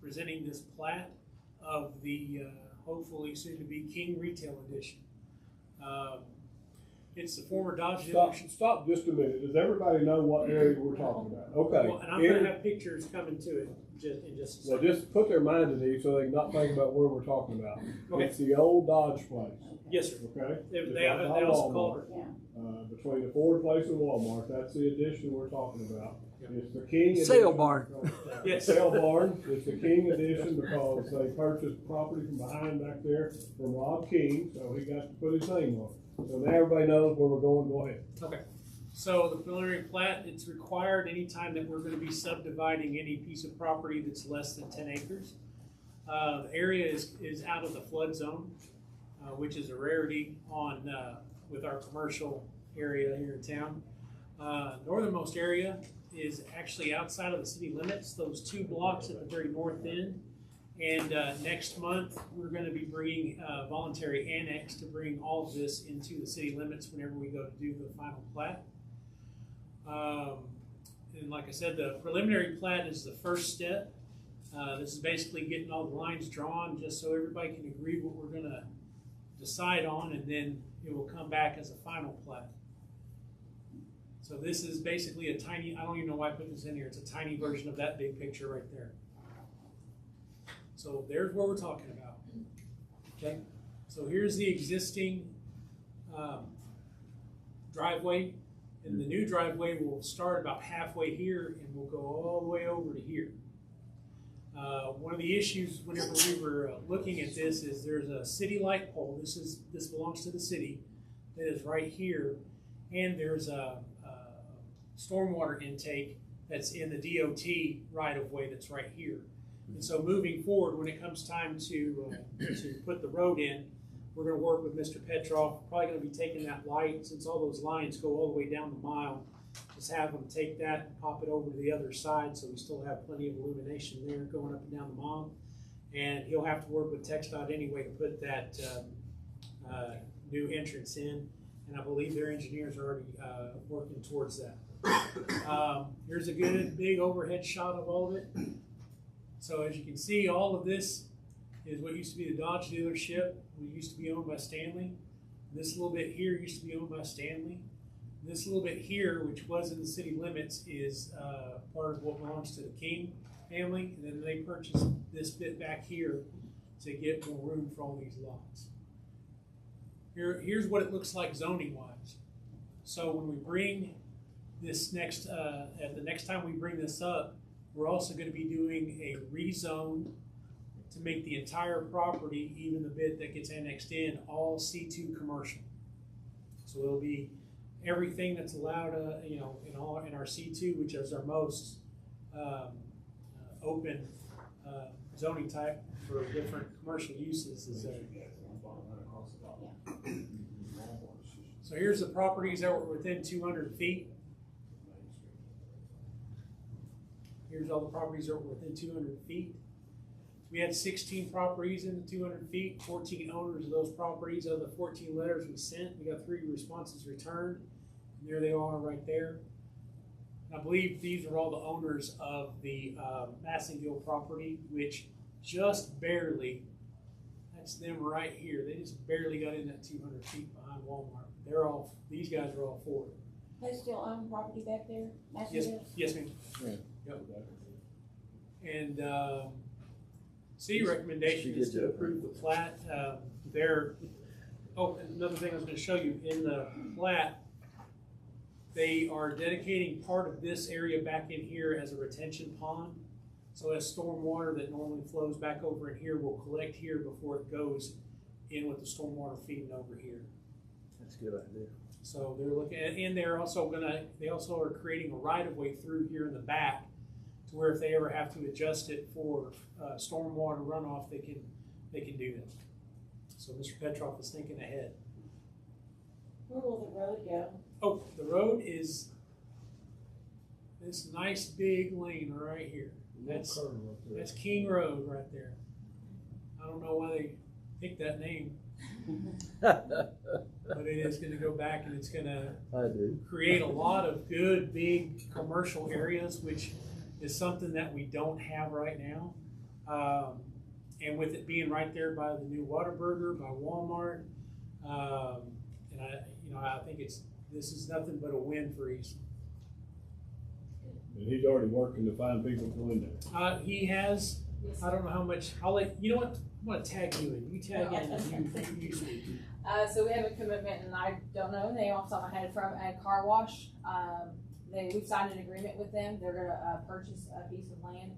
presenting this plat of the hopefully soon-to-be King Retail Edition. It's the former Dodge Stop, dealership. stop just a minute. Does everybody know what area we're talking about? Okay. Well, and I'm going to have pictures coming to it in just a Well, second. just put their mind at ease so they can not think about where we're talking about. Okay. It's the old Dodge place. Yes, sir. Okay? They also called it. Between the Ford place and Walmart, that's the addition we're talking about. It's the King Sale edition. barn. Yes. Sale barn. It's the King edition because they purchased property from behind back there from Rob King, so he got to put his name on it. So now everybody knows where we're going. Go ahead. Okay. So the preliminary plat, it's required anytime that we're going to be subdividing any piece of property that's less than 10 acres. The area is out of the flood zone, which is a rarity on with our commercial area here in town. Northernmost area is actually outside of the city limits, those 2 blocks at the very north end. And next month, we're going to be bringing a voluntary annex to bring all of this into the city limits whenever we go to do the final plat. And like I said, the preliminary plat is the first step. This is basically getting all the lines drawn just so everybody can agree what we're going to decide on, and then it will come back as a final plat. So this is basically a tiny, I don't even know why I put this in here, it's a tiny version of that big picture right there. So there's what we're talking about. Okay, so here's the existing driveway, and the new driveway will start about halfway here and will go all the way over to here. One of the issues whenever we were looking at this is there's a city light pole. This belongs to the city that is right here, and there's a stormwater intake that's in the DOT right of way that's right here. And so moving forward, when it comes time to put the road in, we're going to work with Mr. Petroff. Probably going to be taking that light, since all those lines go all the way down the mile, just have them take that and pop it over to the other side so we still have plenty of illumination there going up and down the mile. And he'll have to work with TxDOT anyway to put that new entrance in. And I believe their engineers are already working towards that. Here's a good big overhead shot of all of it. So as you can see, all of this is what used to be the Dodge dealership. We used to be owned by Stanley. This little bit here used to be owned by Stanley. This little bit here, which was in the city limits, is part of what belongs to the King family. And then they purchased this bit back here to get more room for all these lots. Here's what it looks like zoning-wise. So when we bring this next, the next time we bring this up, we're also going to be doing a rezone to make the entire property, even the bit that gets annexed in, all C2 commercial. So it'll be everything that's allowed, in our C2, which is our most open zoning type for different commercial uses. So here's the properties that were within 200 feet. Here's all the properties that were within 200 feet. We had 16 properties in the 200 feet, 14 owners of those properties. Of the 14 letters we sent, we got 3 responses returned. And there they are right there. And I believe these are all the owners of the Massingville property, which just barely, that's them right here. They just barely got in that 200 feet behind Walmart. These guys are all for it. They still own property back there? Yes, ma'am. Yeah. Yep. And city recommendation is to approve the plat. Another thing I was going to show you, in the plat, they are dedicating part of this area back in here as a retention pond. So as storm water that normally flows back over in here will collect here before it goes in with the storm water feeding over here. That's a good idea. So they're looking at, and they also are creating a right of way through here in the back, to where if they ever have to adjust it for stormwater runoff, they can do that. So Mr. Petroff is thinking ahead. Where will the road go? Oh, the road is this nice big lane right here. That's King Road right there. I don't know why they picked that name. But it is going to go back, and it's going to create a lot of good big commercial areas, which is something that we don't have right now. And with it being right there by the new Whataburger, by Walmart, and know, I think this is nothing but a win for Eastland. And he's already working to find people to go in there. He has, I don't know how much, you know what, I'm gonna tag you in, you tag in, and you speak. So we have a commitment, and I don't know the name off the top of my head, from a car wash. We've signed an agreement with them. They're gonna purchase a piece of land.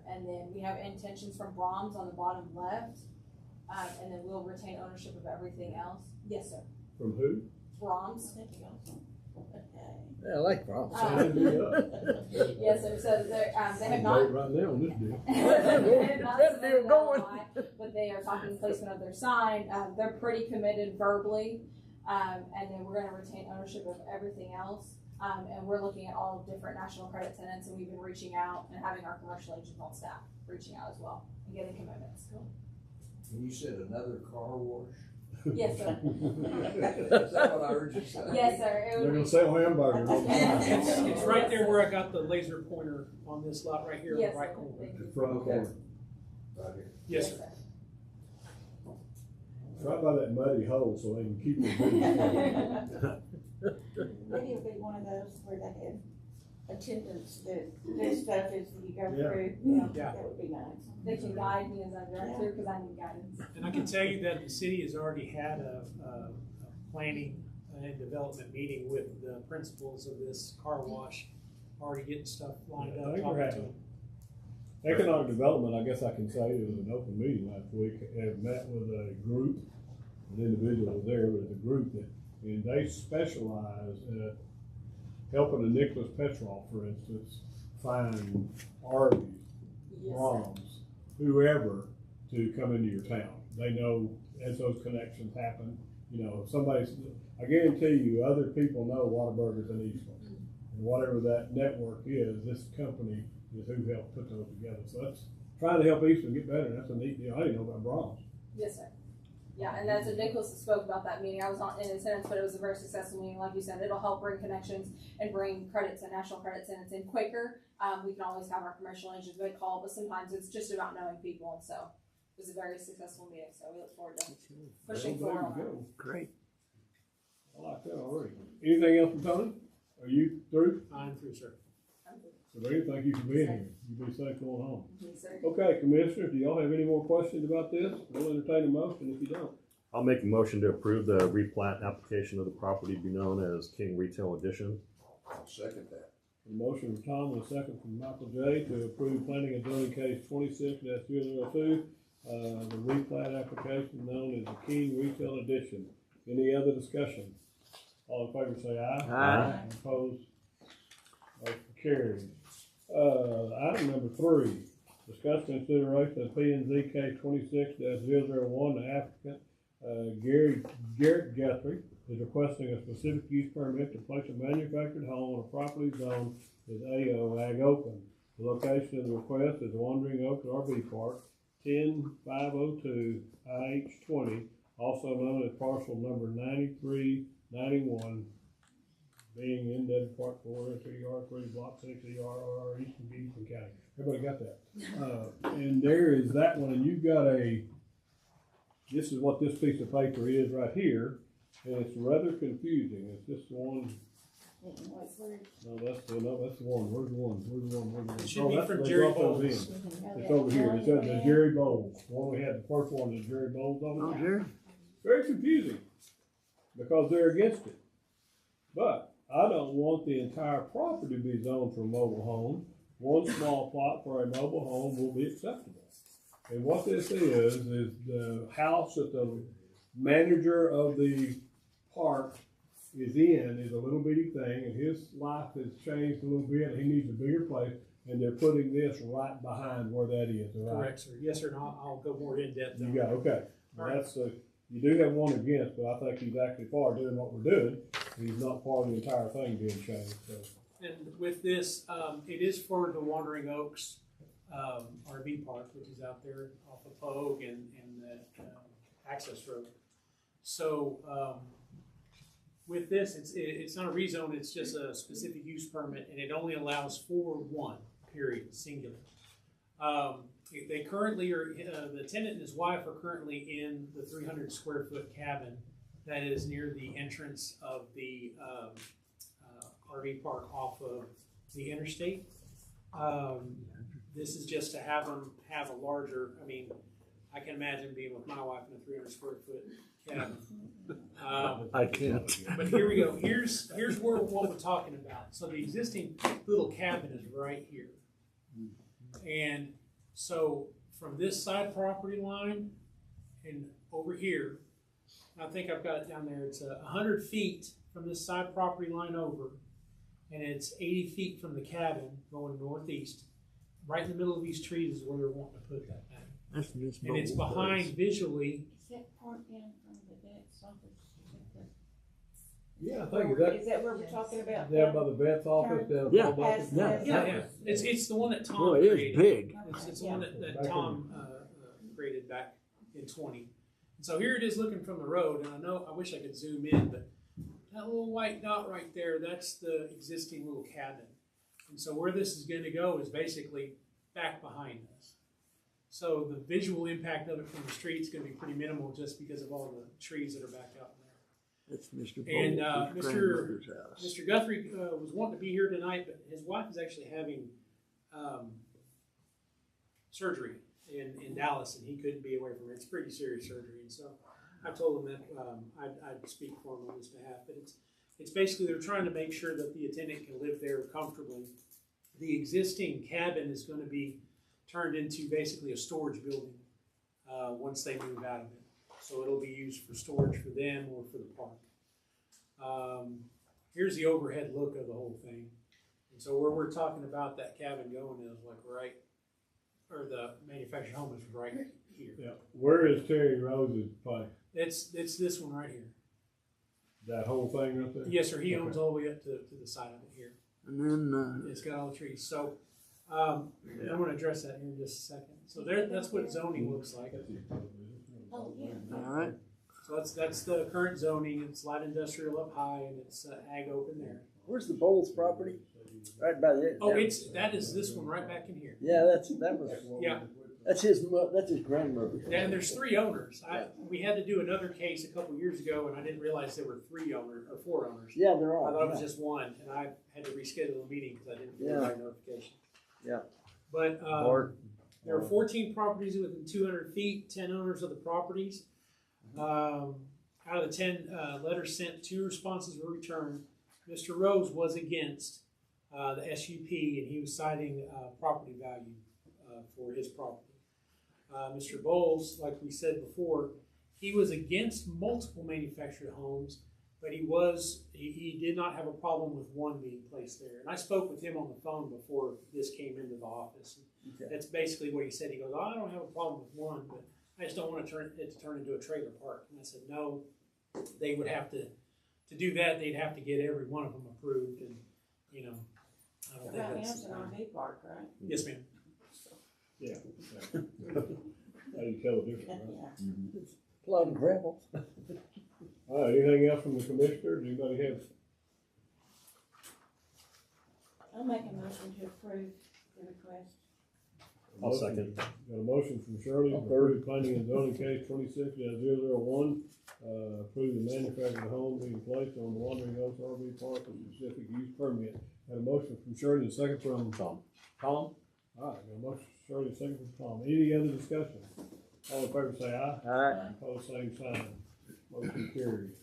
And then we have intentions from Brahms on the bottom left. And then we'll retain ownership of everything else. Yes, sir. From who? Brahms. Yeah, I like Bronx. Yes, sir. So they have not. Right now on this deal. They have not That submitted deal going. LOI, but they are talking placement of their sign. They're pretty committed verbally. And then we're going to retain ownership of everything else. And we're looking at all different national credit tenants, and we've been reaching out and having our commercial agents on staff reaching out as well and getting commitments. And you said another car wash? Yes, sir. Is that what I heard you say? Yes, sir. They're gonna sell hamburgers. It's right there where I got the laser pointer on this lot right here, Yes, on the right sir. corner. Thank you. Front corner. Right here. Yes, sir. It's right by that muddy hole so they can keep it moving. Maybe it'll be one of those where they have attendants that this stuff as you go Yeah. through. Yeah. That would be nice. They can guide me as I drive through because I need guidance. And I can tell you that the city has already had a planning and development meeting with the principals of this car wash, already getting stuff lined I up, think talking we're to having- them. Economic Development, I guess I can say, it was an open meeting last week, have met with a group, an individual was there, but it's a group that, and they specialize at helping the Nicholas Petrol, for instance, find Arby's, Brahms, whoever, to come into your town. They know as those connections happen, you know, if somebody's, I guarantee you, other people know Whataburger's in Eastland. And whatever that network is, this company is who helped put those together. So that's trying to help Eastland get better. That's a neat deal. I didn't know about Brahms. Yes, sir. Yeah, and that's what Nicholas spoke about that meeting. I was not in attendance, but it was a very successful meeting. Like you said, it'll help bring connections and bring credits and national credit tenants in quicker. We can always have our commercial agents make call, but sometimes it's just about knowing people. And so it was a very successful meeting. So we look forward to pushing Well, forward there on you that. go. Great. I like that already. Anything else from Tony? Are you through? I'm through, sir. Sabrina, thank you for being here. You be safe going home. Yes, sir. Okay, Commissioners, do y'all have any more questions about this? We'll entertain a motion if you don't. I'll make a motion to approve the replat application of the property to be known as King Retail Edition. I'll second that. A motion from Tom and a second from Michael J. to approve planning and zoning case 26-002, the replat application known as the King Retail Edition. Any other discussion? All in favor say aye. Aye. Opposed? Motion carries. Item number 3, discuss consideration of P and Z case 26-001, the applicant, Garrett Guthrie, is requesting a specific use permit to place a manufactured home on a property zone as AO Ag Open. The location of the request is Wandering Oaks RV Park, 10502 IH20, also known as parcel number 9391, being in Denver Park 4, TR3, Block 6, ERR, Eastern County. Everybody got that? And there is that one, and you've got this is what this piece of paper is right here, and it's rather confusing. It's just the one. No, that's the one. Where's the one? It should be that's from they Jerry brought those Bowles. in. It's over here. It says the Jerry Bowles. The one we had, the first one is Jerry Bowles on it. Jerry? Very confusing because they're against it. But I don't want the entire property to be zoned for a mobile home. One small plot for a mobile home will be acceptable. And what this is the house that the manager of the park is in is a little bitty thing, and his life has changed a little bit. He needs a bigger place, and they're putting this right behind where that is. Right? Correct, sir. Yes, sir, and I'll go more in depth. You got okay. Well, that's you do have one against, but I think he's actually for doing what we're doing. He's not part of the entire thing being changed. So. And with this, it is for the Wandering Oaks RV Park, which is out there off of Pogue and the access road. So with this, it's not a rezone, it's just a specific use permit, and it only allows for one, period, singular. They currently are, the tenant and his wife are currently in the 300 square foot cabin that is near the entrance of the RV park off of the interstate. This is just to have them have a larger, I mean, I can imagine being with my wife in a 300 square foot cabin. I can't. But here we go. Here's where what we're talking about. So the existing little cabin is right here. And so from this side property line and over here, I think I've got it down there, it's 100 feet from this side property line over, and it's 80 feet from the cabin going northeast. Right in the middle of these trees is where they're wanting to put that thing. That's Miss And it's Bowles' behind place. visually. Is that part in from the vet's office? Yeah, I think that. Is that where we're talking about? Down by the vet's office, down. Yeah. by the- Yeah. It's the one that Tom Boy, it is created. big. It's the one that Tom created back in 20. And so here it is looking from the road, and I wish I could zoom in, but that little white dot right there, that's the existing little cabin. And so where this is going to go is basically back behind us. So the visual impact of it from the street is going to be pretty minimal just because of all the trees that are back out there. That's Mr. And Bowles' grandmother's house. Mr. Guthrie was wanting to be here tonight, but his wife is actually having surgery in Dallas, and he couldn't be away from it. It's pretty serious surgery, and so I told him that I'd speak for him on his behalf. But it's basically they're trying to make sure that the attendant can live there comfortably. The existing cabin is going to be turned into basically a storage building once they move out of it. So it'll be used for storage for them or for the park. Here's the overhead look of the whole thing. And so where we're talking about that cabin going is like right, or the manufactured home is right here. Yeah, where is Terry Rose's place? It's this one right here. That whole thing right there? Yes, sir. He owns all the way up to the side of it here. And then It's got all the trees. So I'm going to address that here in just a second. So that's what zoning looks like. Oh, yeah. all right. So that's the current zoning. It's light industrial up high, and it's ag open there. Where's the Bowles property? Right by the. Oh, that is this one right back in here. Yeah, that was. Yeah. That's his grandmother's. Yeah, and there's 3 owners. We had to do another case a couple years ago, and I didn't realize there were 3 owners or 4 owners. Yeah, there are. I thought it was just one, and I had to reschedule a meeting because I didn't get the right notification. Yeah. But there are 14 properties within 200 feet, 10 owners of the properties. Out of the 10 letters sent, 2 responses were returned. Mr. Rose was against the SUP, and he was citing property value for his property. Mr. Bowles, like we said before, he was against multiple manufactured homes, but he did not have a problem with one being placed there. And I spoke with him on the phone before this came into the office. Okay. That's basically what he said. He goes, I don't have a problem with one, but I just don't want it to turn into a trailer park. And I said, no, they would have to do that. They'd have to get every one of them approved. And, I don't think Right now that's. it's an RV park, right? Yes, ma'am. Yeah. How do you tell the difference, right? Yeah. A lot of gravel. All right, anything else from the commissioner? Does anybody have? I'll make a motion to approve the request. I'll second. Got a motion from Shirley to approve planning and zoning case 26-001. Approve the manufactured home being placed on the Wandering Oaks RV Park with specific use permit. Got a motion from Shirley, a second from Tom. All right, got a motion from Shirley, a second from Tom. Any other discussion? All in favor say aye. Aye. Opposed, same sign. Motion carries.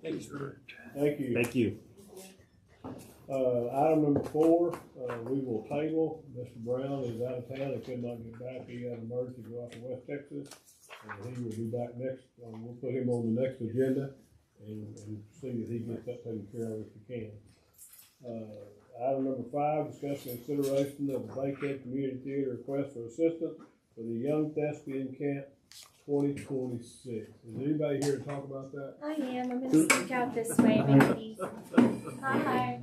Thank you, sir. Thank you. Thank you. Item number 4, we will table. Mr. Brown is out of town. He could not get back. He had an emergency to go out to West Texas. He will be back next. We'll put him on the next agenda and see that he gets that taken care of if he can. Item number 5, discussion and consideration of the vacant community theater request for assistance for the Young Thespian Camp 2026. Is anybody here to talk about that? I am. I'm going to sneak out this way, maybe. Hi.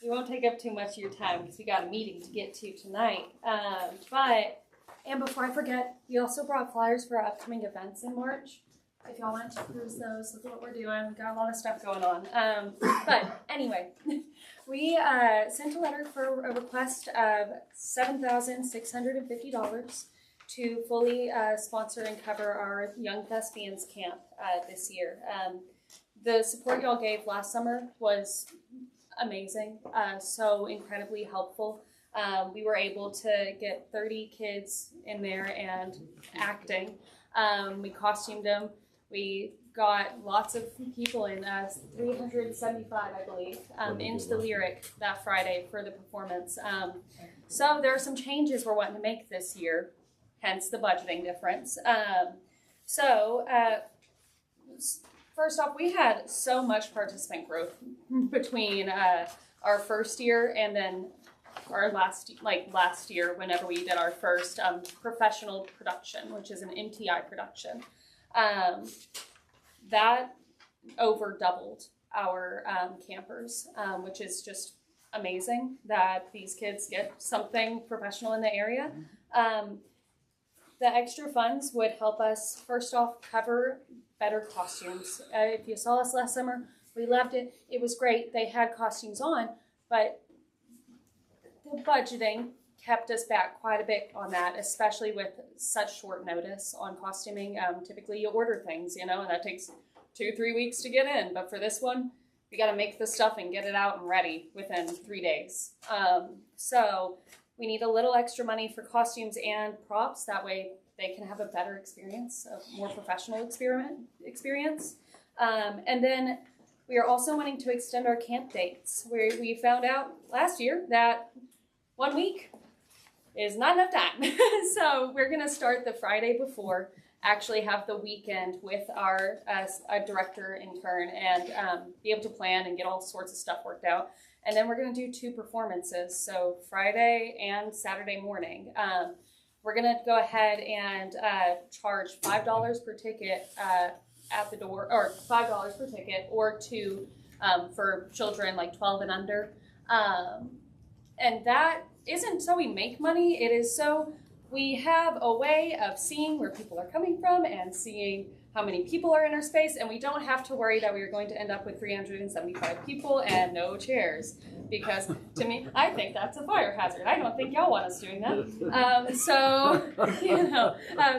We won't take up too much of your time because we got a meeting to get to tonight. And before I forget, we also brought flyers for our upcoming events in March. If y'all want to peruse those, look at what we're doing. We've got a lot of stuff going on. But anyway, we sent a letter for a request of $7,650 to fully sponsor and cover our Young Thespians Camp this year. The support y'all gave last summer was amazing, so incredibly helpful. We were able to get 30 kids in there and acting. We costumed them. We got lots of people in, 375, I believe, into the Lyric that Friday for the performance. So there are some changes we're wanting to make this year, hence the budgeting difference. First off, we had so much participant growth between our first year and then our last year, whenever we did our first professional production, which is an MTI production. That over doubled our campers, which is just amazing that these kids get something professional in the area. The extra funds would help us, first off, cover better costumes. If you saw us last summer, we loved it. It was great. They had costumes on, but the budgeting kept us back quite a bit on that, especially with such short notice on costuming. Typically you order things, and that takes 2-3 weeks to get in. But for this one, we got to make the stuff and get it out and ready within 3 days. So we need a little extra money for costumes and props. That way they can have a better experience, a more professional experience. And then we are also wanting to extend our camp dates. We found out last year that 1 week is not enough time. So we're going to start the Friday before, actually have the weekend with our director intern and be able to plan and get all sorts of stuff worked out. And then we're going to do 2 performances, so Friday and Saturday morning. We're going to go ahead and charge $5 per ticket at the door, or $5 per ticket, or $2 for children like 12 and under. And that isn't so we make money, it is so we have a way of seeing where people are coming from and seeing how many people are in our space, and we don't have to worry that we are going to end up with 375 people and no chairs. Because to me, I think that's a fire hazard. I don't think y'all want us doing that.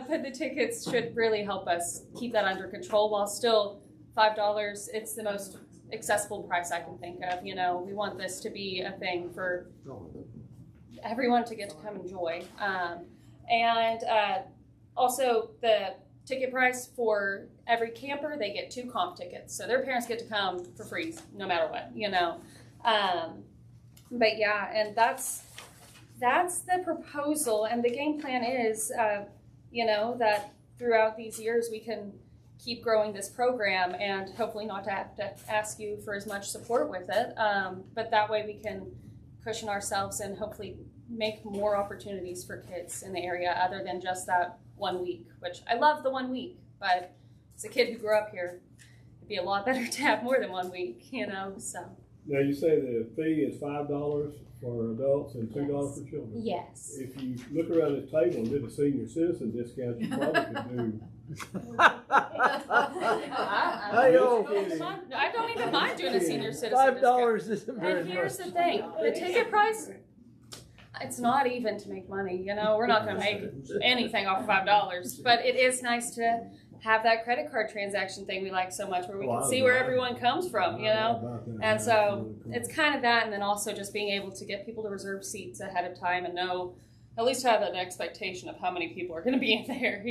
But the tickets should really help us keep that under control while still $5. It's the most accessible price I can think of. We want this to be a thing for everyone to get to come enjoy. Also the ticket price for every camper, they get 2 comp tickets. So their parents get to come for free no matter what, But yeah, and that's the proposal. And the game plan is, that throughout these years we can keep growing this program and hopefully not to have to ask you for as much support with it. But that way we can cushion ourselves and hopefully make more opportunities for kids in the area other than just that 1 week, which I love the 1 week, but as a kid who grew up here, it'd be a lot better to have more than 1 week, so. Now you say the fee is $5 for adults and $2 for children? Yes. If you look around this table and did a senior citizen discount, you probably could do. I don't even mind doing a senior citizen $5 discount. isn't very much. And here's the thing, the ticket price, it's not even to make money, we're not going to make anything off of $5, but it is nice to have that credit card transaction thing we like so much where we can see where everyone comes from, and so it's kind of that, and then also just being able to get people to reserve seats ahead of time and know, at least have an expectation of how many people are going to be in there,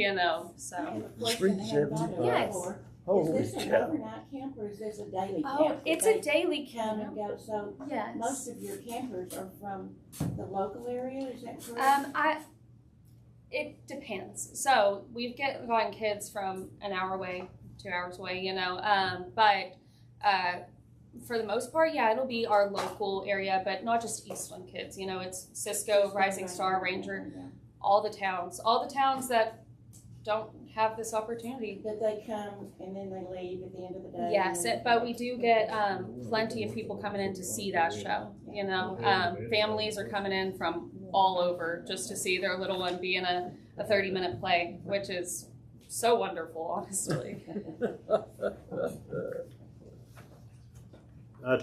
so. Yes. Is this an overnight camp or is this a daily camp? Oh, it's a daily Come camp. and go. So Yes. most of your campers are from the local area, is that correct? It depends. So we've gotten kids from an hour away, 2 hours away, but for the most part, yeah, it'll be our local area, but not just Eastland kids. It's Cisco, Rising Star, Ranger, all the towns that don't have this opportunity. That they come and then they leave at the end of the day. Yes, but we do get plenty of people coming in to see that show. Families are coming in from all over just to see their little one be in a 30-minute play, which is so wonderful, honestly.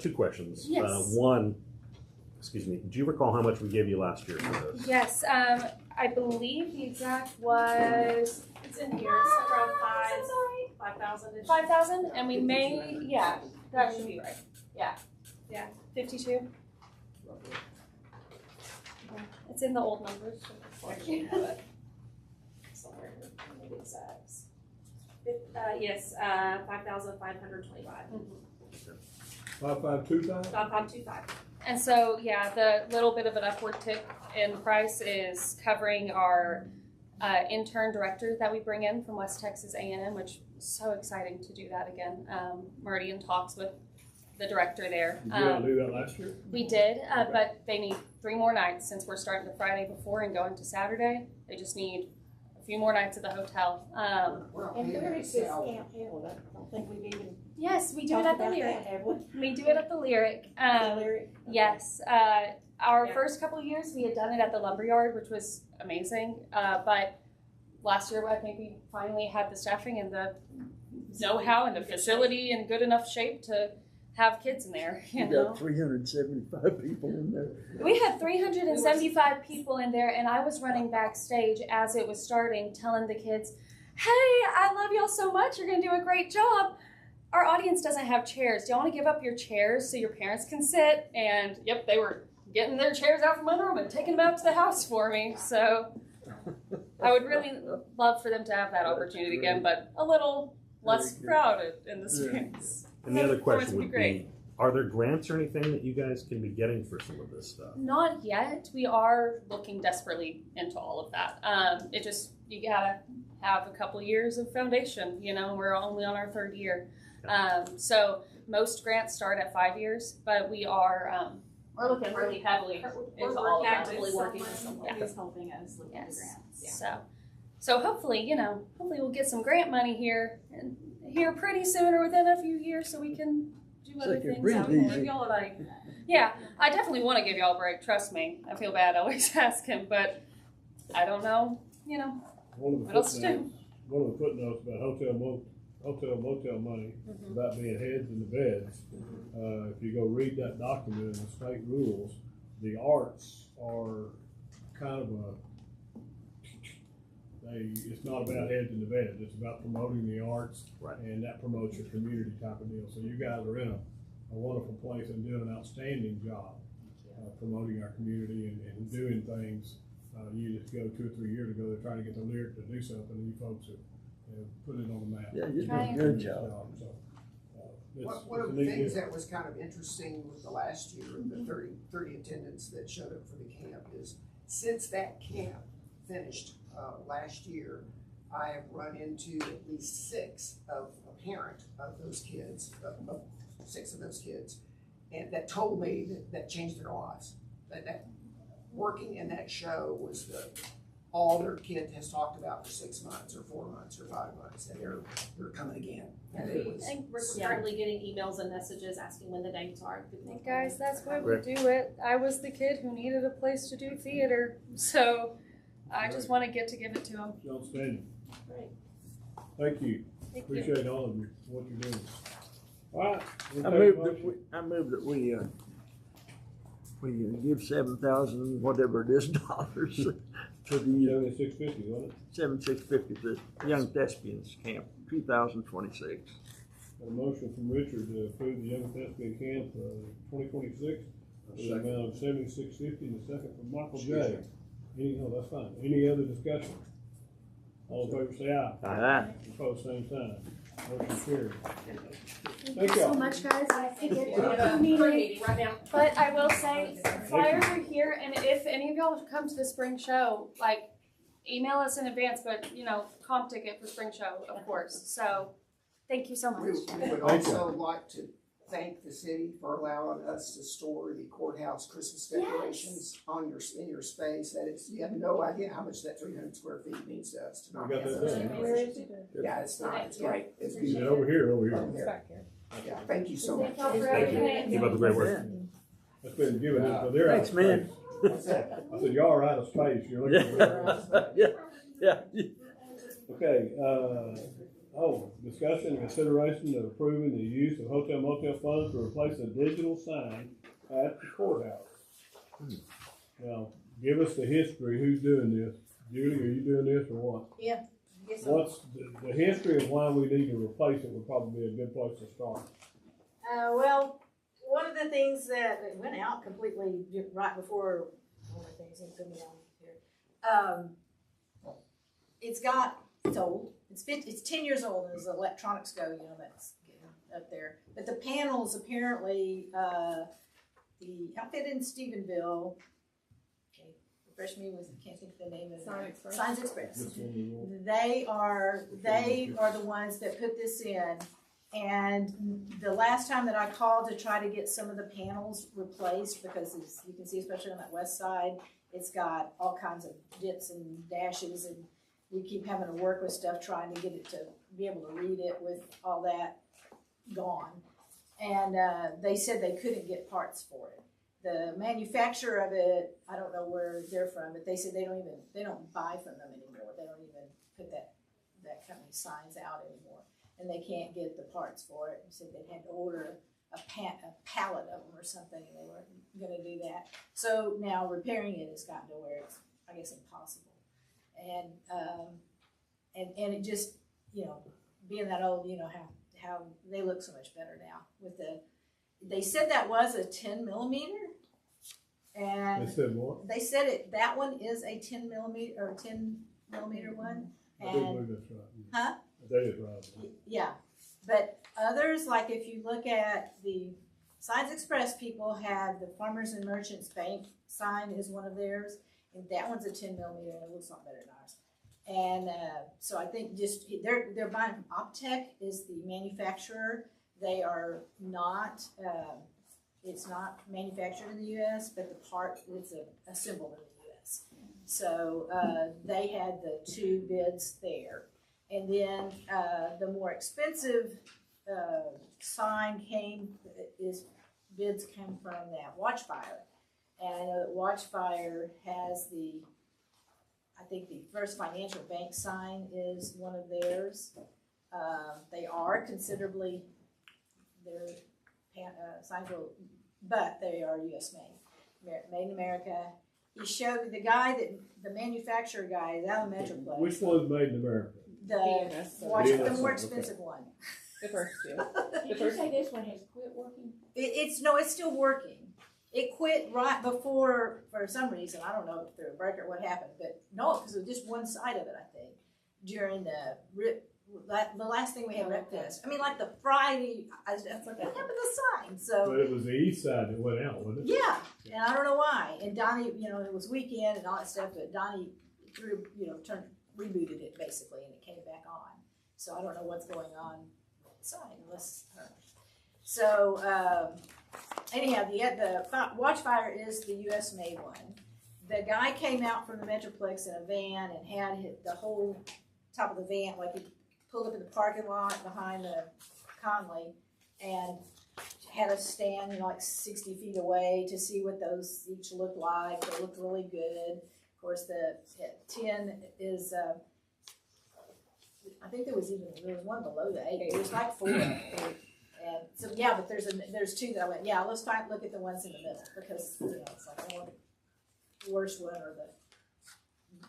2 questions. Yes. One, do you recall how much we gave you last year for this? Yes, I believe the exact was, It's in here, it's around 5,000. 5,000, and we may, yeah, that should be right. Yeah, 52. It's in the old numbers. Somewhere here, maybe it's yes, 5,525. 5525? 5,525. And so, yeah, the little bit of an upward tick in price is covering our intern director that we bring in from West Texas A&M, which is so exciting to do that again. We're already in talks with the director there. Did you not do that last year? We did, but they need 3 more nights since we're starting the Friday before and going to Saturday. They just need a few more nights at the hotel. And Lyric's is Camp Hill. I don't think we've even. Yes, we do it at the Lyric. Have we? We do it at the Lyric. Lyric? Yes. Our first couple of years, we had done it at the Lumberyard, which was amazing. But last year, I think we finally had the staffing and the know-how and the facility in good enough shape to have kids in there. You know? got 375 people in there. We had 375 people in there, and I was running backstage as it was starting, telling the kids, "Hey, I love y'all so much. You're going to do a great job. Our audience doesn't have chairs. Do y'all want to give up your chairs so your parents can sit?" And yep, they were getting their chairs out from under them and taking them out to the house for me. So I would really love for them to have that opportunity again, but a little less crowded in the space. And the other So question it would be, are there grants or anything that you guys can be getting for some of this stuff? Not yet. We are looking desperately into all of that. It just, you gotta have a couple years of foundation, you know, we're only on our 3rd year. So most grants start at 5 years, but we are, we're looking really heavily into all of that. Actively working with someone who's helping us look at the grants. Yeah. So hopefully, you know, we'll get some grant money here pretty soon or within a few years so we can do other things out here. Y'all like, yeah, I definitely want to give y'all a break. Trust me. I feel bad always asking, but I don't know, you know, what else to do. One of the footnotes about motel money, about being heads in the beds. If you go read that document in the state rules, the arts are kind of it's not about heads in the bed. It's about promoting the arts, and that promotes your community type of deal. So you guys are in a wonderful place and doing an outstanding job promoting our community and doing things. You just go 2 or 3 years ago, they're trying to get the Lyric to do something, and you folks have put it on the map. Yeah, you're doing a good job. One of the things that was kind of interesting with the last year, the 30 attendants that showed up for the camp, is since that camp finished last year, I have run into at least 6 of a parent of those kids, of 6 of those kids, and that told me that changed their lives. That working in that show was all their kid has talked about for 6 months or 4 months or 5 months, and they're coming again. And it was, We're currently getting emails and messages asking when the dates are. Hey guys, that's why we do it. I was the kid who needed a place to do theater, so I just want to get to give it to them. Outstanding. Right. Thank you. Thank Appreciate all of you, what you're doing. All right. I move that we give 7,000 whatever it is dollars to the 7,650, wasn't it? 7,650 to the Young Thespians Camp 2026. Got a motion from Richard to approve the Young Thespian Camp 2026. The amount of 7,650, and a second from Michael J. That's fine. Any other discussion? All in favor say aye. Aye. Opposed, same sign. Motion carried. Thank you so much, guys. I have to get to a meeting right now. But I will say, flyers are here, and if any of y'all come to the spring show, like, email us in advance, but, you know, comp ticket for spring show, of course. So, thank you so much. We would also like to thank the city for allowing us to store the courthouse Christmas decorations in your space. That is, you have no idea how much that 300 square feet means to us. To not have those decorations. Yeah, it's not. It's great. It's beautiful. Yeah, over here. It's back here. Yeah, thank you so much. Thank you. Keep up the great work. That's been given it, so they're out of Thanks, man. space. I said, y'all are out of space. You're looking for Yeah. Okay, discussion and consideration of approving the use of hotel motel funds to replace a digital sign at the courthouse. Now, give us the history, who's doing this? Judy, are you doing this or what? Yeah. Yes, sir. What's the history of why we need to replace it would probably be a good place to start. Well, one of the things that it went out completely right before one of the things that put me on here. It's old. It's 10 years old as electronics go, that's getting up there. But the panels apparently, the outfit in Stephenville, okay, refresh me with, I can't think of the name of it. Signs Express. They are the ones that put this in. And the last time that I called to try to get some of the panels replaced, because as you can see, especially on that west side, it's got all kinds of dips and dashes, and we keep having to work with stuff trying to get it to be able to read it with all that gone. And they said they couldn't get parts for it. The manufacturer of it, I don't know where they're from, but they said they don't buy from them anymore. They don't even put that company signs out anymore. And they can't get the parts for it. They said they had to order a pallet of them or something, and they weren't going to do that. So now repairing it has gotten to where it's, I guess, impossible. And it just, being that old, how they look so much better now. They said that was a 10 millimeter, and they said what? They said that one is a 10 millimeter one. I do believe that's right. Huh? That is right. Yeah, but others, like if you look at the Signs Express people have the Farmers and Merchants Bank sign is one of theirs, and that one's a 10 millimeter, and it looks a lot better than ours. And so I think just they're buying from Optech is the manufacturer. They are not. It's not manufactured in the U.S., but the part is assembled in the U.S. So they had the two bids there. And then the more expensive sign bids came from that Watchfire. And I know that Watchfire has I think the First Financial Bank sign is one of theirs. They are considerably, their signs will, but they are U.S. made in America. He showed the manufacturer guy is out of Metroplex. Which one's made in America? The more expensive one. The first two. Did you say this one has quit working? It's still working. It quit right before, for some reason, I don't know if through a break or what happened, but no, because it was just one side of it, I think, during the last thing we had rep test. I mean, like the Friday, I was like, what happened to the sign? So, but it was the east side that went out, wasn't it? Yeah, and I don't know why. And Donnie, it was weekend and all that stuff, but Donnie rebooted it basically, and it came back on. So I don't know what's going on with the sign, unless her. So anyhow, the Watchfire is the U.S. made one. The guy came out from the Metroplex in a van and had the whole top of the van, like he pulled up in the parking lot behind the Conley, and had us stand like 60 feet away to see what those each looked like. They looked really good. Of course, the 10 is, I think there was one below the 8. It was like 4. And so, yeah, but there's 2 that I went, yeah, let's look at the ones in the middle, because, it's like, I want the worst one or the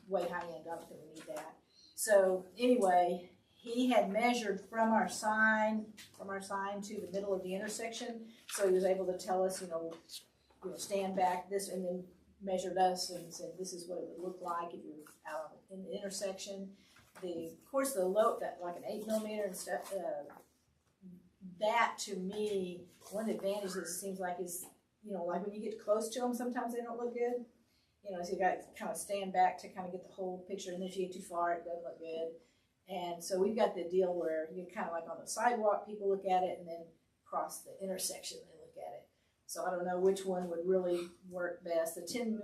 way high end. I don't think we need that. So, anyway, he had measured from our sign to the middle of the intersection, so he was able to tell us, stand back this, and then measured us and said this is what it would look like if you're out in the intersection. Of course, like an 8 millimeter and stuff. That to me, one advantage that it seems like is, like when you get close to them, sometimes they don't look good. So you got to kind of stand back to kind of get the whole picture, and if you get too far, it doesn't look good. And so we've got the deal where you kind of like on the sidewalk, people look at it, and then across the intersection, they look at it. So I don't know which one would really work best. The 10,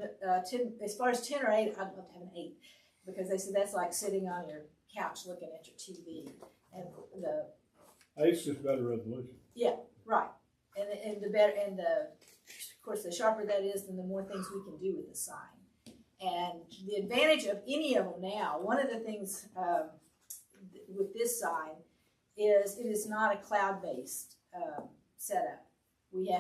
as far as 10 or 8, I'd love to have an 8, because they said that's like sitting on your couch looking at your TV. And the 8's just better resolution. Yeah, right. And the better, and of course, the sharper that is, then the more things we can do with the sign. And the advantage of any of them now, one of the things with this sign is it is not a cloud-based setup. We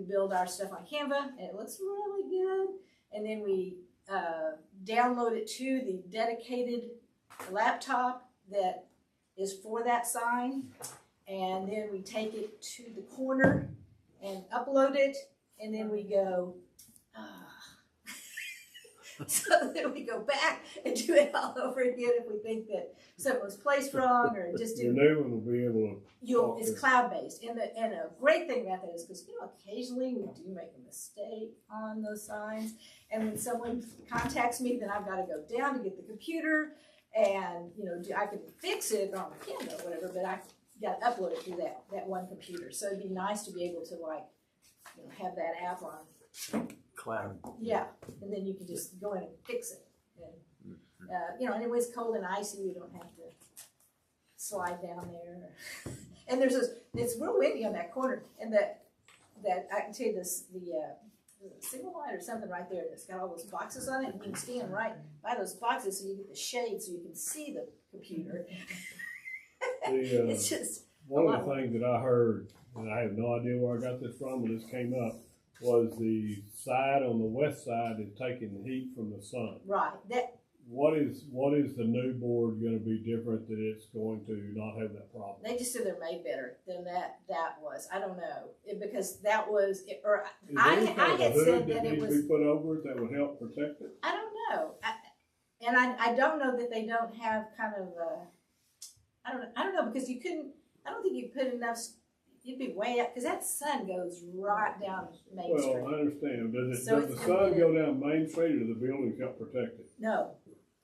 build our stuff on Canva, and it looks really good. And then we download it to the dedicated laptop that is for that sign, and then we take it to the corner and upload it, and then we go, so then we go back and do it all over again if we think that something was placed wrong or just The didn't. new one will be able to. It's cloud-based, and a great thing about that is because occasionally we do make a mistake on those signs, and when someone contacts me, then I've got to go down to get the computer, and I can fix it on the Kindle or whatever, but I got to upload it through that one computer. So it'd be nice to be able to have that app on cloud. Yeah, and then you can just go in and fix it. And, and it was cold and icy, we don't have to slide down there. And it's real windy on that corner, and that I can tell you this, the signal light or something right there that's got all those boxes on it, and you can stand right by those boxes so you get the shade so you can see the computer. It's just one of the things that I heard, and I have no idea where I got this from, but this came up, was the side on the west side is taking the heat from the sun. Right. What is the new board going to be different that it's going to not have that problem? They just said they're made better than that was. I don't know because that was I had said that it was to be put over it that would help protect it. I don't know, and I don't know that they don't have kind of I don't know because you couldn't. I don't think you put enough. You'd be way up because that sun goes right down Main Street. Well, I understand. Does So the sun go down Main Street or the buildings got protected? No,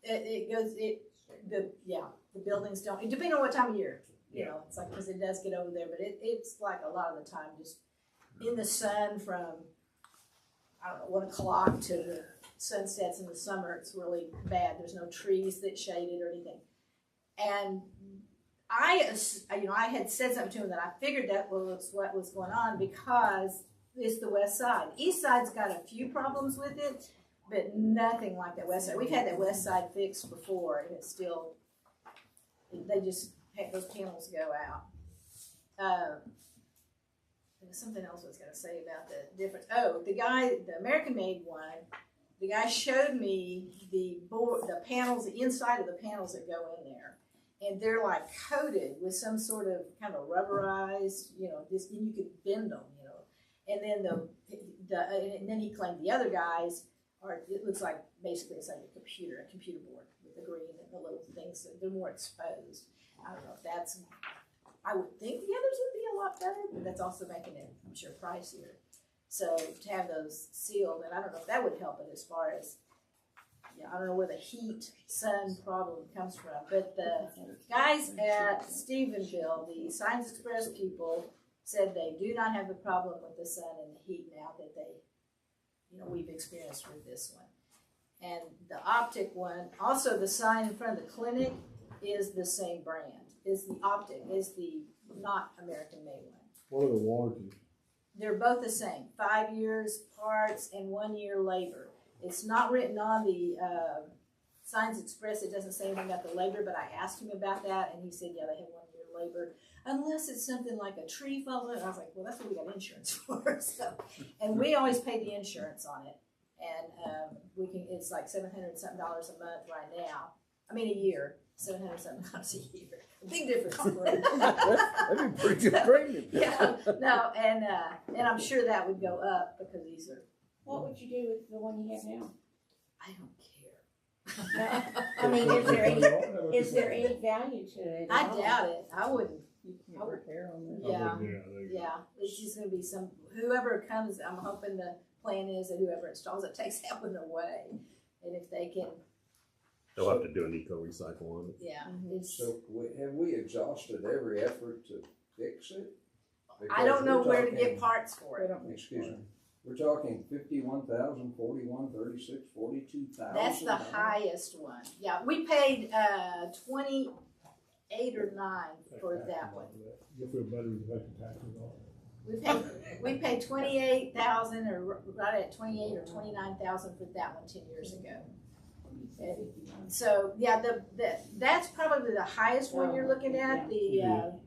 it goes. The buildings don't. It depends on what time of year. It's like because it does get over there, but it's like a lot of the time just in the sun from 1 o'clock to the sun sets in the summer. It's really bad. There's no trees that shade it or anything, and I had said something to him that I figured that was what was going on because it's the west side. East side's got a few problems with it, but nothing like that west side. We've had that west side fixed before, and it's still, they just had those panels go out. There was something else I was going to say about the difference. Oh, the American-made one, the guy showed me the panels, the inside of the panels that go in there. And they're like coated with some sort of kind of rubberized, and you could bend them, And then and then he claimed the other guys it looks like basically it's like a computer board with the green and the little things. They're more exposed. I don't know if that's. I would think the others would be a lot better, but that's also making it, I'm sure, pricier. So to have those sealed, and I don't know if that would help it as far as. I don't know where the heat sun problem comes from, but the guys at Stephenville, the Signs Express people, said they do not have a problem with the sun and the heat now that we've experienced with this one. And the optic one, also the sign in front of the clinic is the same brand. Is the optic, is the not American made one. What are the warranties? They're both the same, 5 years parts and 1 year labor. It's not written on the Signs Express. It doesn't say anything about the labor, but I asked him about that, and he said, yeah, they have 1 year labor, unless it's something like a tree falling. And I was like, well, that's what we got insurance for. So, and we always pay the insurance on it, and it's like $700 something a month right now. I mean, a year, $700 something a year. Big difference. That'd be pretty good premium. Yeah, no, and I'm sure that would go up because these are. What would you do with the one you have now? I don't care. I mean, is there any value to it? I doubt it. I wouldn't. You can't repair on it. Yeah. It's just going to be whoever comes. I'm hoping the plan is that whoever installs it takes that one away, and if they can. They'll have to do an eco-recycle on it. Yeah. So have we exhausted every effort to fix it? I don't know where to get parts for it. Excuse me. We're talking 51,000, 41, 36, 42,000. That's the highest one. Yeah, we paid 28 or 9 for that one. You'll feel better with the taxes on. We paid 28,000 or right at 28 or 29,000 for that one 10 years ago. And so yeah, that's probably the highest one you're looking at. The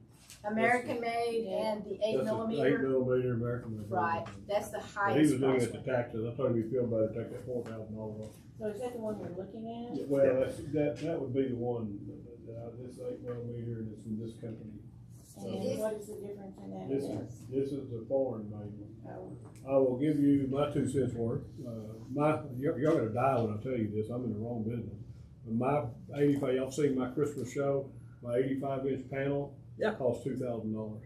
American made and the 8 millimeter. 8 millimeter American made. Right, that's the highest. But he was looking at the taxes. I told him he'd feel better take that $4,000 off. So is that the one we're looking at? Yeah, well, that would be the one, this 8mm, and it's from this company. And what is the difference in that? This is the foreign made one. Oh. I will give you my 2 cents worth. You're gonna die when I tell you this. I'm in the wrong business. But my 85, y'all seen my Christmas show? My 85-inch panel cost $2,000.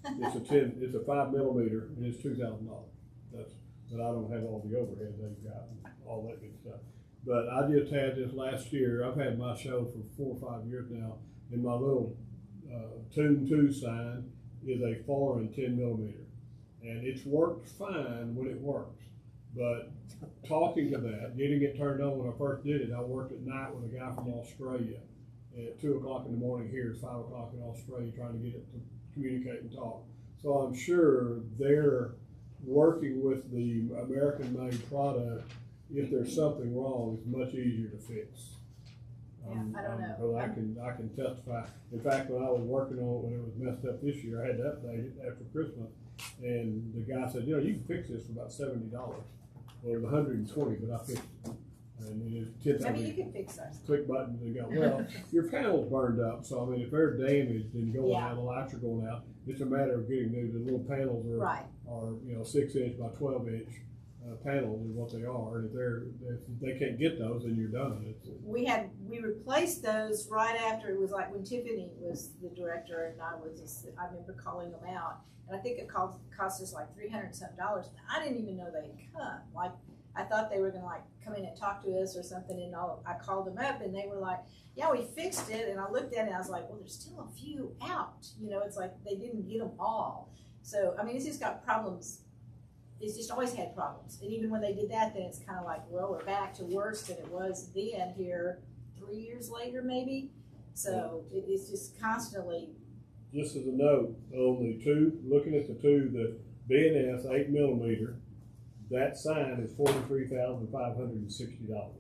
It's a 5mm, and it's $2,000. But I don't have all the overhead they've got, and all that good stuff. But I just had this last year. I've had my show for 4 or 5 years now, and my little Tune 2 sign is a foreign 10mm, and it's worked fine when it works. But talking to that, getting it turned on when I first did it, I worked at night with a guy from Australia. At 2 o'clock in the morning here, it's 5 o'clock in Australia, trying to get it to communicate and talk. So I'm sure they're working with the American-made product. If there's something wrong, it's much easier to fix. I don't know. I can testify. In fact, when I was working on it, when it was messed up this year, I had to update it after Christmas, and the guy said, you can fix this for about $70. Well, it was $120, but I fixed it. And it's 10,000. I mean, you can fix ours. Click buttons and go. Well, your panel's burned up, so I mean, if they're damaged and going out, the lights are going out, it's a matter of getting new. The little panels are 6-inch by 12-inch. Panels is what they are, and if they can't get those, then you're done. We replaced those right after, it was like when Tiffany was the director, and I remember calling them out, and I think it cost us like $300 and something. I didn't even know they'd come. Like, I thought they were gonna like come in and talk to us or something, and I called them up, and they were like, yeah, we fixed it. And I looked at it, and I was like, well, there's still a few out. It's like they didn't get them all. So I mean, it's just got problems. It's just always had problems. And even when they did that, then it's kind of like, well, we're back to worse than it was then here 3 years later, maybe. So it's just constantly. Just as a note, on the 2, looking at the 2, the B&S 8mm, that sign is $43,560.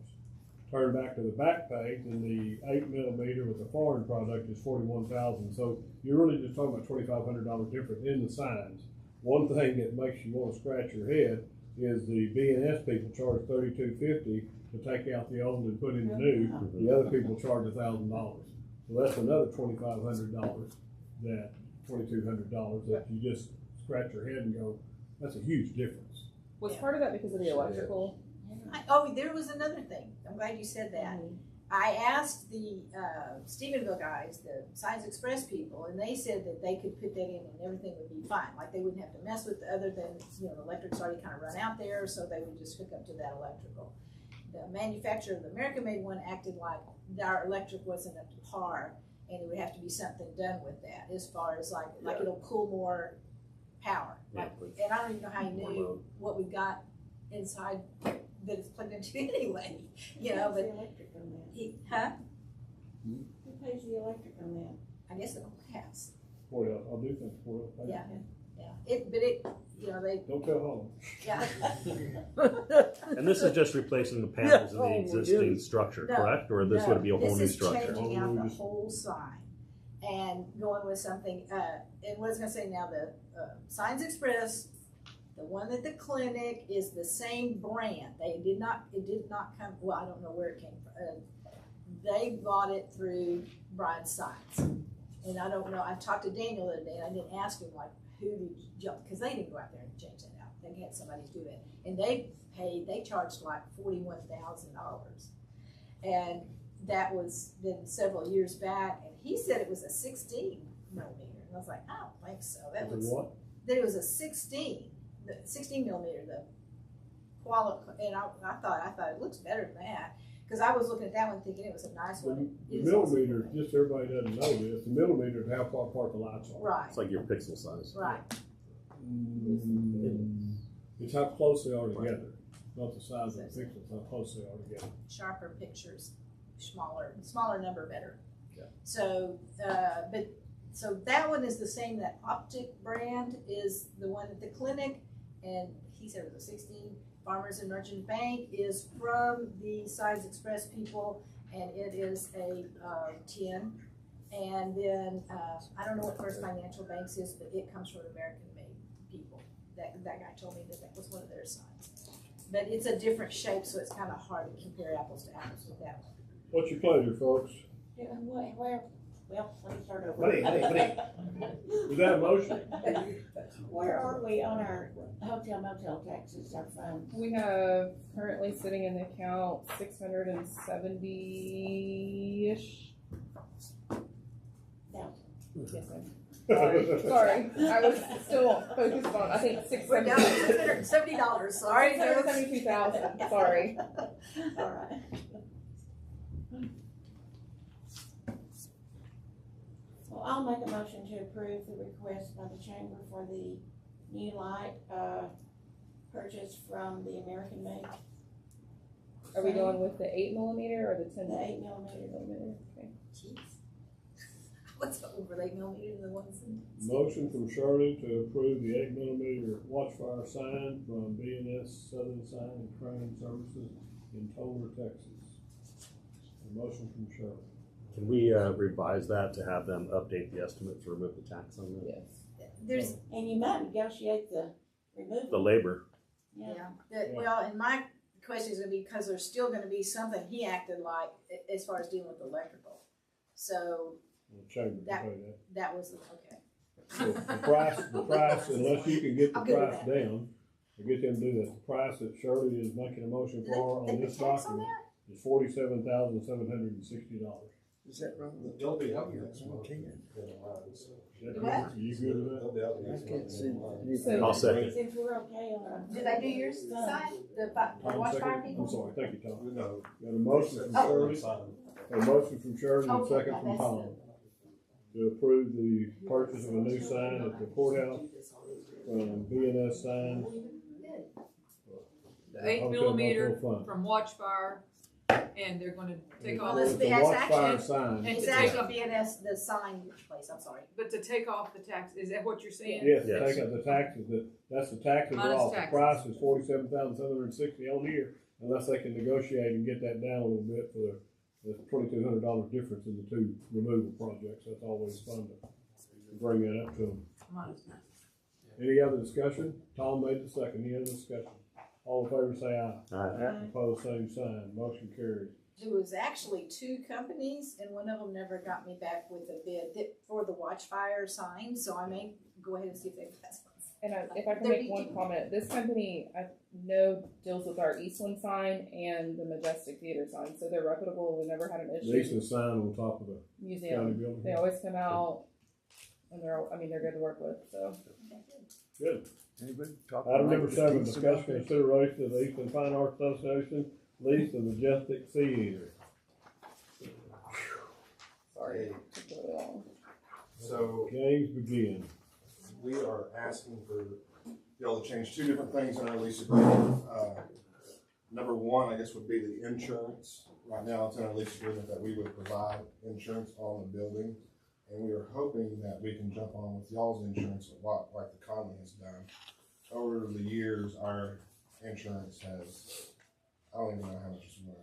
Turn back to the back page, and the 8mm with the foreign product is $41,000. So you're really just talking about $2,500 difference in the signs. One thing that makes you want to scratch your head is the B&S people charge $32.50 to take out the old and put in the new. The other people charge $1,000. So that's another $2,500 $2,200 that you just scratch your head and go, that's a huge difference. Was part of that because of the electrical? There was another thing. I'm glad you said that. I asked the Stephenville guys, the Signs Express people, and they said that they could put that in and everything would be fine. Like, they wouldn't have to mess with it, other than, the electric's already kind of run out there, so they would just hook up to that electrical. The manufacturer of the American-made one acted like our electric wasn't up to par, and it would have to be something done with that, as far as like it'll pull more power. And I don't even know how you knew what we got inside that it's plugged into anyway. Who pays the electric on that? Who pays the electric on that? I guess the Courthouse. Courthouse, I'll do things for it. Yeah. They don't tell home. Yeah. And this is just replacing the panels in the existing structure, correct? Or this would be a whole new structure? This is changing out the whole sign and going with something. And what I was going to say now, the Signs Express, the one at the clinic, is the same brand. It did not come. Well, I don't know where it came from. They bought it through Bride's Signs, and I don't know. I talked to Daniel the other day, and I didn't ask him like, who did you jump, because they didn't go out there and change that out. They had somebody do it, and they charged like $41,000, and that was then several years back. And he said it was a 16mm, and I was like, I don't think so. That was what? That it was a 16mm. The quality, and I thought it looks better than that, because I was looking at that one thinking it was a nice one. The millimeter, just so everybody doesn't know this, the millimeter is how far apart the lights are. Right. It's like your pixel size. Right. It's how close they are together, not the size of the pixels, how close they are together. Sharper pictures, smaller number better. Yeah. So, so that one is the same. That Optic brand is the one at the clinic, and he said it was a 16. Farmers and Merchant Bank is from the Signs Express people, and it is a 10. And then I don't know what First Financial Banks is, but it comes from American-made people. That guy told me that was one of their signs. but it's a different shape, so it's kind of hard to compare apples to apples with that one. What's your pleasure, folks? Yeah, well, let me start over. Wait. Is that a motion? Where are we on our hotel motel taxes, our funds? We have currently sitting in the account 670-ish. Yes, ma'am. Sorry. I was still focused on, I think, We're down to $670, sorry. $672,000, sorry. All right. Well, I'll make a motion to approve the request by the chamber for the new light, purchased from the American Make. Are we going with the 8mm or the 10? The 8mm. Okay. Jeez. What's over the 8mm, the ones in? Motion from Shirley to approve the 8mm watchfire sign from B&S Southern Sign and Crane Services in Toller, Texas. A motion from Shirley. Can we revise that to have them update the estimate to remove the tax on that? Yes. And you might negotiate the removal. The labor. Yeah. Well, and my question is going to be, because there's still going to be something he acted like as far as dealing with electrical. So that was the, okay. So the price, unless you can get the price down, or get them to do that, the price that Shirley is making a motion for on this document is $47,760. Is that wrong? They'll be out here. You good with that? I can't see. I'll second. Since we're okay on our. Did I do yours side? The watchfire people? I'm sorry, thank you, Tom. No. Got a motion from Shirley, a motion from Shirley and a second from Tom to approve the purchase of a new sign at the courthouse from B&S Sign. The 8mm from Watchfire, and they're gonna take off. It's a watchfire sign. It's actually BNS, the sign place, I'm sorry. But to take off the tax, is that what you're saying? Yes, take out the taxes, that's the taxes Minus off. The taxes. price is $47,760 on here, unless they can negotiate and get that down a little bit for the $2,200 difference in the two removal projects. That's always fun to bring that up to them. Any other discussion? Tom made the second. Any other discussion? All in favor say aye. Aye. Opposed, same sign. Motion carries. There was actually two companies, and one of them never got me back with a bid for the watchfire sign, so I may go ahead and see if they pass one. And if I can make one comment, this company I know deals with our Eastland sign and the Majestic Theater sign, so they're reputable. We never had an issue. The Eastland sign on top of the museum. county building. They always come out, and they're good to work with. So good. Anybody talk Item about number the 7, piece discuss about that? consideration of the Eastland Fine Arts Association lease the Majestic Theater. sorry, it took a little long. So Games begin. we are asking for y'all to change two different things in our lease agreement. Number one, I guess, would be the insurance. Right now, it's in our lease agreement that we would provide insurance on the building. And we are hoping that we can jump on with y'all's insurance a lot like the Conley has done. Over the years, our insurance has, I don't even know how much it's been.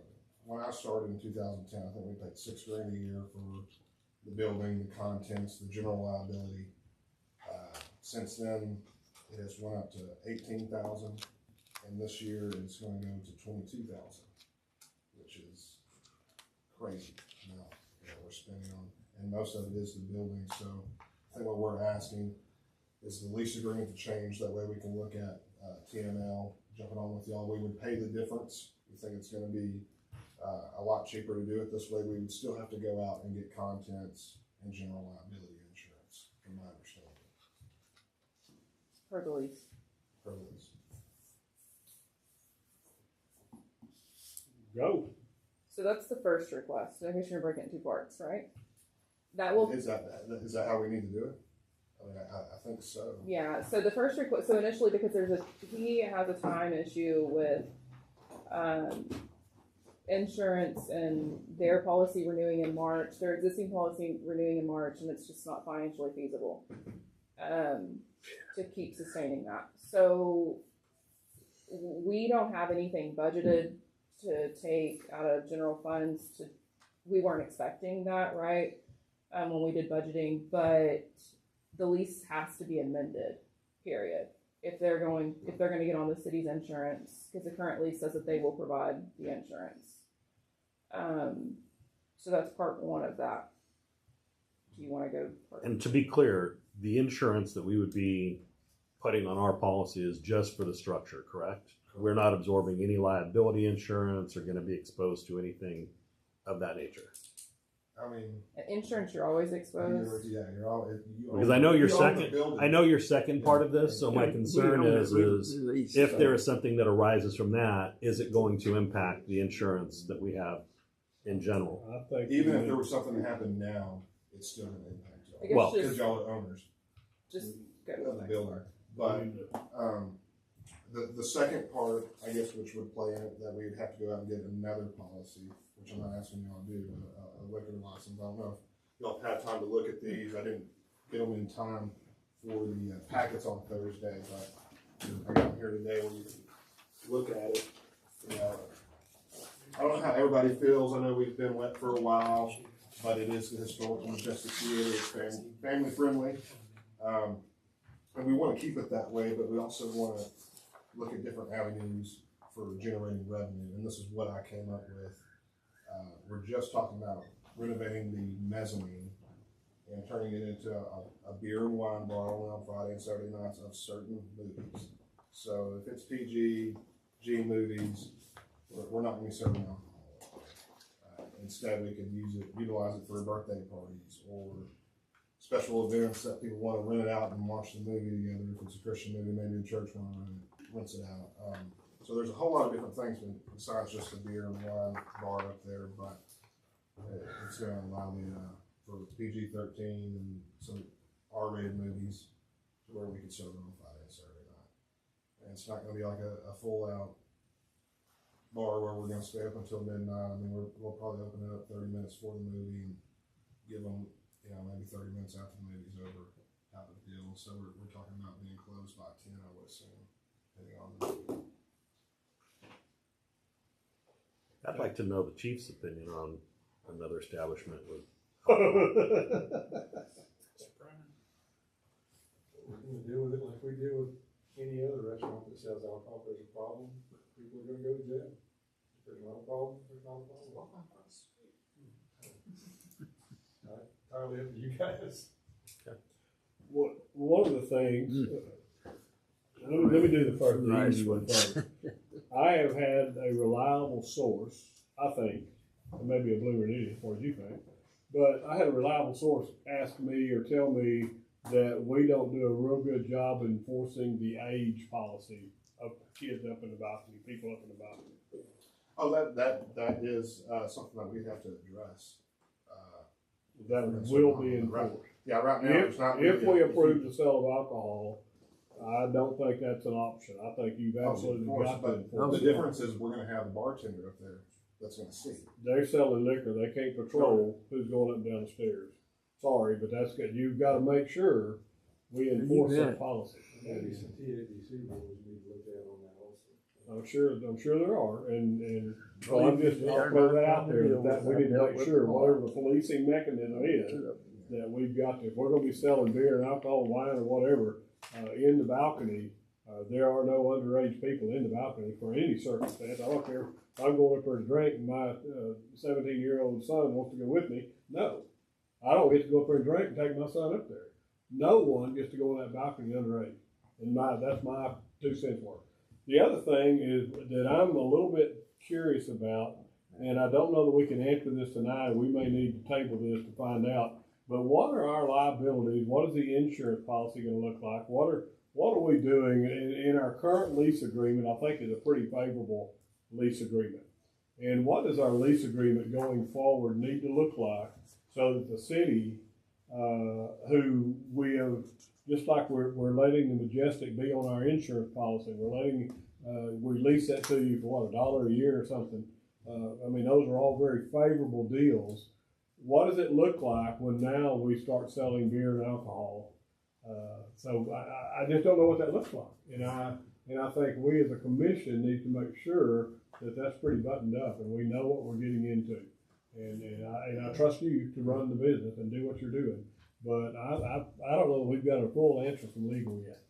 When I started in 2010, I think we paid $6,000 a year for the building, the contents, the general liability. Since then, it has went up to $18,000, and this year it's going to go to $22,000, which is crazy amount that we're spending on. And most of it is the building. So I think what we're asking is the lease agreement to change. That way we can look at TML jumping on with y'all. We would pay the difference. We think it's going to be a lot cheaper to do it this way. We would still have to go out and get contents and general liability insurance, from my understanding. Per the lease. Per lease. Go. So that's the first request. So I guess you're gonna break it in two parts, right? That will. Is that how we need to do it? I mean, I think so. Yeah. So the first request. So initially, because he has a time issue with insurance and their policy renewing in March, their existing policy renewing in March, and it's just not financially feasible to keep sustaining that. So we don't have anything budgeted to take out of general funds. We weren't expecting that, right? When we did budgeting, but the lease has to be amended, period. if they're going to get on the city's insurance, because the current lease says that they will provide the insurance. So that's part one of that. Do you want to go? And to be clear, the insurance that we would be putting on our policy is just for the structure, correct? We're not absorbing any liability insurance or going to be exposed to anything of that nature. I mean, insurance, you're always exposed. You're always. Because I know your second. I know your second part of this. So my concern is if there is something that arises from that, is it going to impact the insurance that we have in general? I think even if there was something that happened now, it's still going to impact y'all. Well, because y'all are owners. Just go of the builder. But the second part, I guess, which would play in it, that we would have to go out and get another policy, which I'm not asking y'all to do, a liquor license. I don't know if y'all have had time to look at these. I didn't get them in time for the packets on Thursday, but I got them here today where you can look at it. I don't know how everybody feels. I know we've been wet for a while, but it is the historical majestic theater. It's family friendly. And we want to keep it that way, but we also want to look at different avenues for generating revenue. And this is what I came up with. We're just talking about renovating the mezzanine and turning it into a beer and wine bar only on Friday and Saturday nights of certain movies. So if it's PG movies, we're not going to be serving alcohol. Instead, we could utilize it for birthday parties or special events that people want to rent it out and watch the movie together. If it's a Christian movie, maybe the church want to rent it out. So there's a whole lot of different things besides just the beer and wine bar up there, but it's going to allow me for PG-13 and some R-rated movies to where we can serve them on Friday and Saturday night. And it's not going to be like a full-out bar where we're going to stay up until midnight. I mean, we'll probably open it up 30 minutes for the movie and give them, maybe 30 minutes after the movie's over, out of the deal. So we're talking about being closed by 10, I would assume, depending on the movie. I'd like to know the chief's opinion on another establishment with. We're going to deal with it like we deal with any other restaurant that sells alcohol. If there's a problem, people are going to go to jail. If there's not a problem, there's not a problem. Walk on across the street. Entirely up to you guys. Okay. One of the things, let me do the first, the easy one first. I have had a reliable source, I think, and maybe a bloomer idiot as far as you think, but I had a reliable source ask me or tell me that we don't do a real good job enforcing the age policy of kids up in the balcony, people up in the balcony. Oh, that is something that we have to address. That will be enforced. Yeah, right now it's not. If we approve the sale of alcohol, I don't think that's an option. I think you've absolutely got to enforce the difference is we're going to have a bartender up there that's going to see. They're selling liquor. They can't patrol who's going up and down the stairs. Sorry, but that's good. You've got to make sure we enforce that policy. Maybe some TABC rules need to look at on that also. I'm sure there are, and so I'll throw that out there that we need to make sure whatever the policing mechanism is that we've got to. If we're going to be selling beer and alcohol, wine, or whatever in the balcony, there are no underage people in the balcony for any circumstance. I don't care if I'm going up there to drink and my 17-year-old son wants to go with me. No, I don't get to go up there and drink and take my son up there. No one gets to go on that balcony underage. And that's my 2 cents worth. The other thing is that I'm a little bit curious about, and I don't know that we can answer this tonight. We may need to table this to find out. But what are our liabilities? What is the insurance policy going to look like? What are we doing in our current lease agreement? I think is a pretty favorable lease agreement. And what does our lease agreement going forward need to look like so that the city, who we have, just like we're letting the Majestic be on our insurance policy, we lease that to you for what, $1 a year or something. I mean, those are all very favorable deals. What does it look like when now we start selling beer and alcohol? So I just don't know what that looks like. And I think we as a commission need to make sure that that's pretty buttoned up and we know what we're getting into. And I trust you to run the business and do what you're doing. But I don't know that we've got a full answer from legal yet.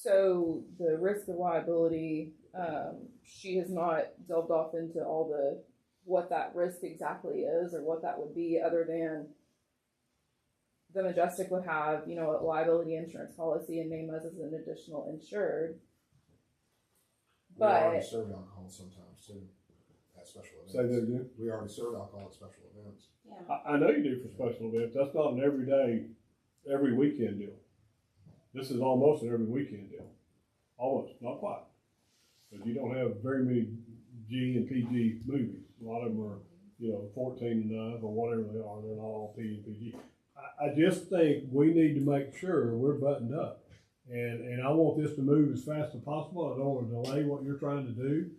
So the risk of liability, she has not delved off into all what that risk exactly is or what that would be, other than the Majestic would have, a liability insurance policy and name us as an additional insured. We already serve alcohol sometimes too, at special events. Say that again? We already serve alcohol at special events. Yeah. I know you do for special events. That's not an everyday, every weekend deal. This is almost an every weekend deal. Almost, not quite. Because you don't have very many G and PG movies. A lot of them are, 14 and up or whatever they are. They're not all P and PG. I just think we need to make sure we're buttoned up. And I want this to move as fast as possible. I don't want to delay what you're trying to do.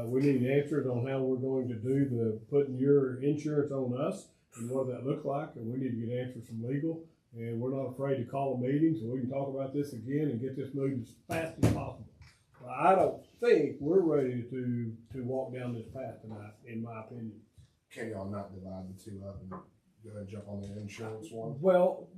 We need answers on how we're going to do the putting your insurance on us and what that looks like. And we need to get answers from legal. And we're not afraid to call a meeting so we can talk about this again and get this moved as fast as possible. But I don't think we're ready to walk down this path tonight, in my opinion. Can y'all not divide the two up and go ahead and jump on the insurance one? Well,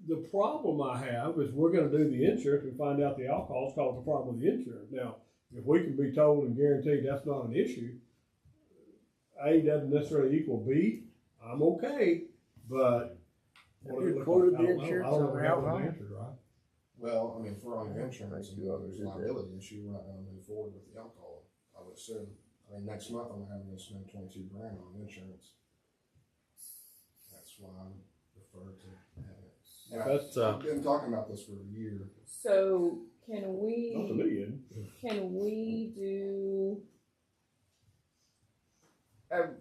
the problem I have is we're going to do the insurance and find out the alcohol's caused the problem with the insurance. Now, if we can be told and guaranteed that's not an issue, A doesn't necessarily equal B. I'm okay, but Have you quoted the insurance on the alcohol? Well, I mean, if we're on the insurance and there's a liability issue, we're not going to move forward with the alcohol, I would assume. I mean, next month I'm having to spend $22,000 on insurance. That's why I refer to having it. And I've been talking about this for a year. So can we? Not to me, Ed. Can we do?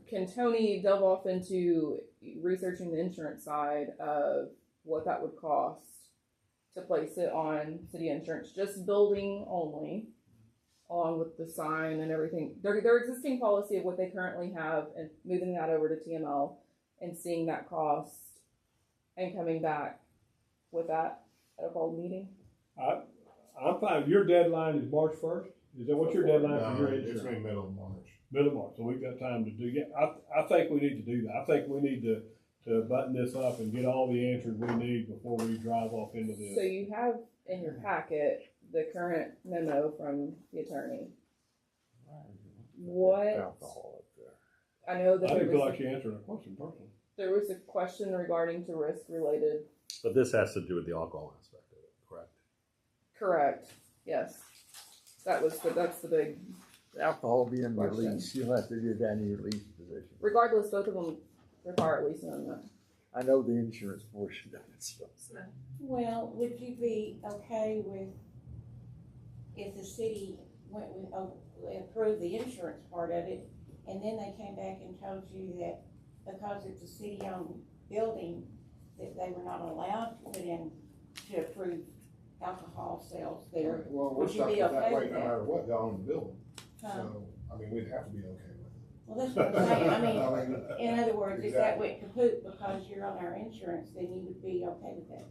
Can Tony delve off into researching the insurance side of what that would cost to place it on city insurance, just building only, along with the sign and everything, their existing policy of what they currently have, and moving that over to TML and seeing that cost and coming back with that at a bold meeting? I'm fine. Your deadline is March 1st? Is that what your deadline for your insurance? It's going to be middle of March. Middle of March, so we've got time to do. Yeah, I think we need to do that. I think we need to button this up and get all the answers we need before we drive off into this. So you have in your packet the current memo from the attorney. What? I know that I didn't feel like she answered a question personally. There was a question regarding to risk related. But this has to do with the alcohol aspect of it, correct? Correct. Yes. That's the big. The alcohol will be in your question. lease. You'll have to do that in your lease position. Regardless, both of them require at least an amendment. I know the insurance portion of it. So. Well, would you be okay with if the city went with, approved the insurance part of it, and then they came back and told you that because it's a city-owned building, that they were not allowed to put in to approve alcohol sales there? Well, we're Would you stuck be with that okay way with no that? matter what, y'all own the building. Huh? So, I mean, we'd have to be okay with it. Well, that's what I'm saying. I mean, I mean, in other words, if that exactly. went kaput because you're on our insurance, then you would be okay with that.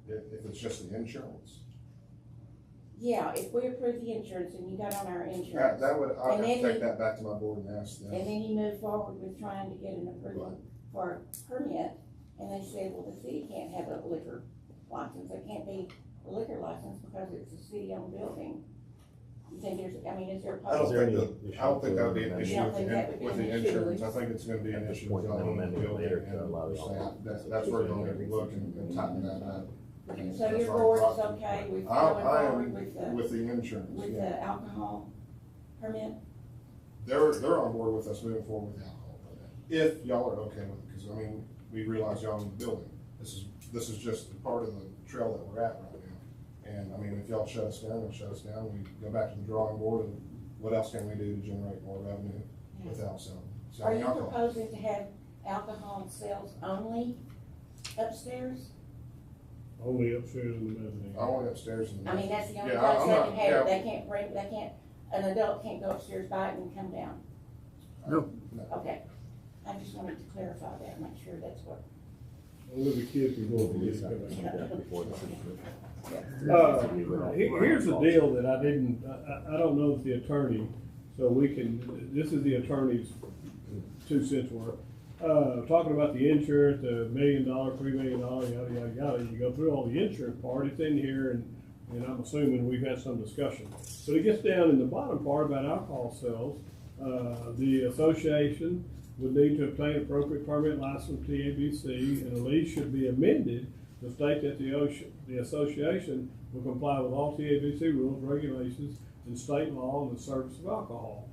If it's just the insurance. Yeah, if we approve the insurance and you got on our insurance. That would, I'd and have to then take that back to my board and ask them. And then you move forward with trying to get an approval for a permit, and they say, well, the city can't have a liquor license, it can't be a liquor license because it's a city-owned building. You think there's, I mean, is there a I don't possibility? think that would be an issue You don't think that would be with an the issue? insurance. I think it's gonna be an issue with y'all owning the building, and that's where you're gonna look and tighten that up. So your board is okay with going forward with the insurance, with the alcohol permit? They're on board with us moving forward with the alcohol permit. If y'all are okay with it, because I mean, we realize y'all own the building. This is just a part of the trail that we're at right now. And I mean, if y'all shut us down, then shut us down. We go back to the drawing board and what else can we do to generate more revenue without Are you alcohol? proposing to have alcohol sales only upstairs? Only upstairs in the mezzanine. Only upstairs in the I mean, that's the only Yeah, place I'm they not- can have yeah. it, they can't, an adult can't go upstairs, buy it and come down. No. Okay, I just wanted to clarify that, make sure that's what. Only the kids can go to Yeah. Here's the deal that I don't know if the attorney, so we can, this is the attorney's 2 cents worth. talking about the insurance, the $1 million, $3 million, yada, yada, yada. You go through all the insurance part, it's in here, and I'm assuming we've had some discussion. But it gets down in the bottom part about alcohol sales. The association would need to obtain appropriate permit license from TABC, and the lease should be amended to state that the association will comply with all TABC rules, regulations, and state law on the service of alcohol.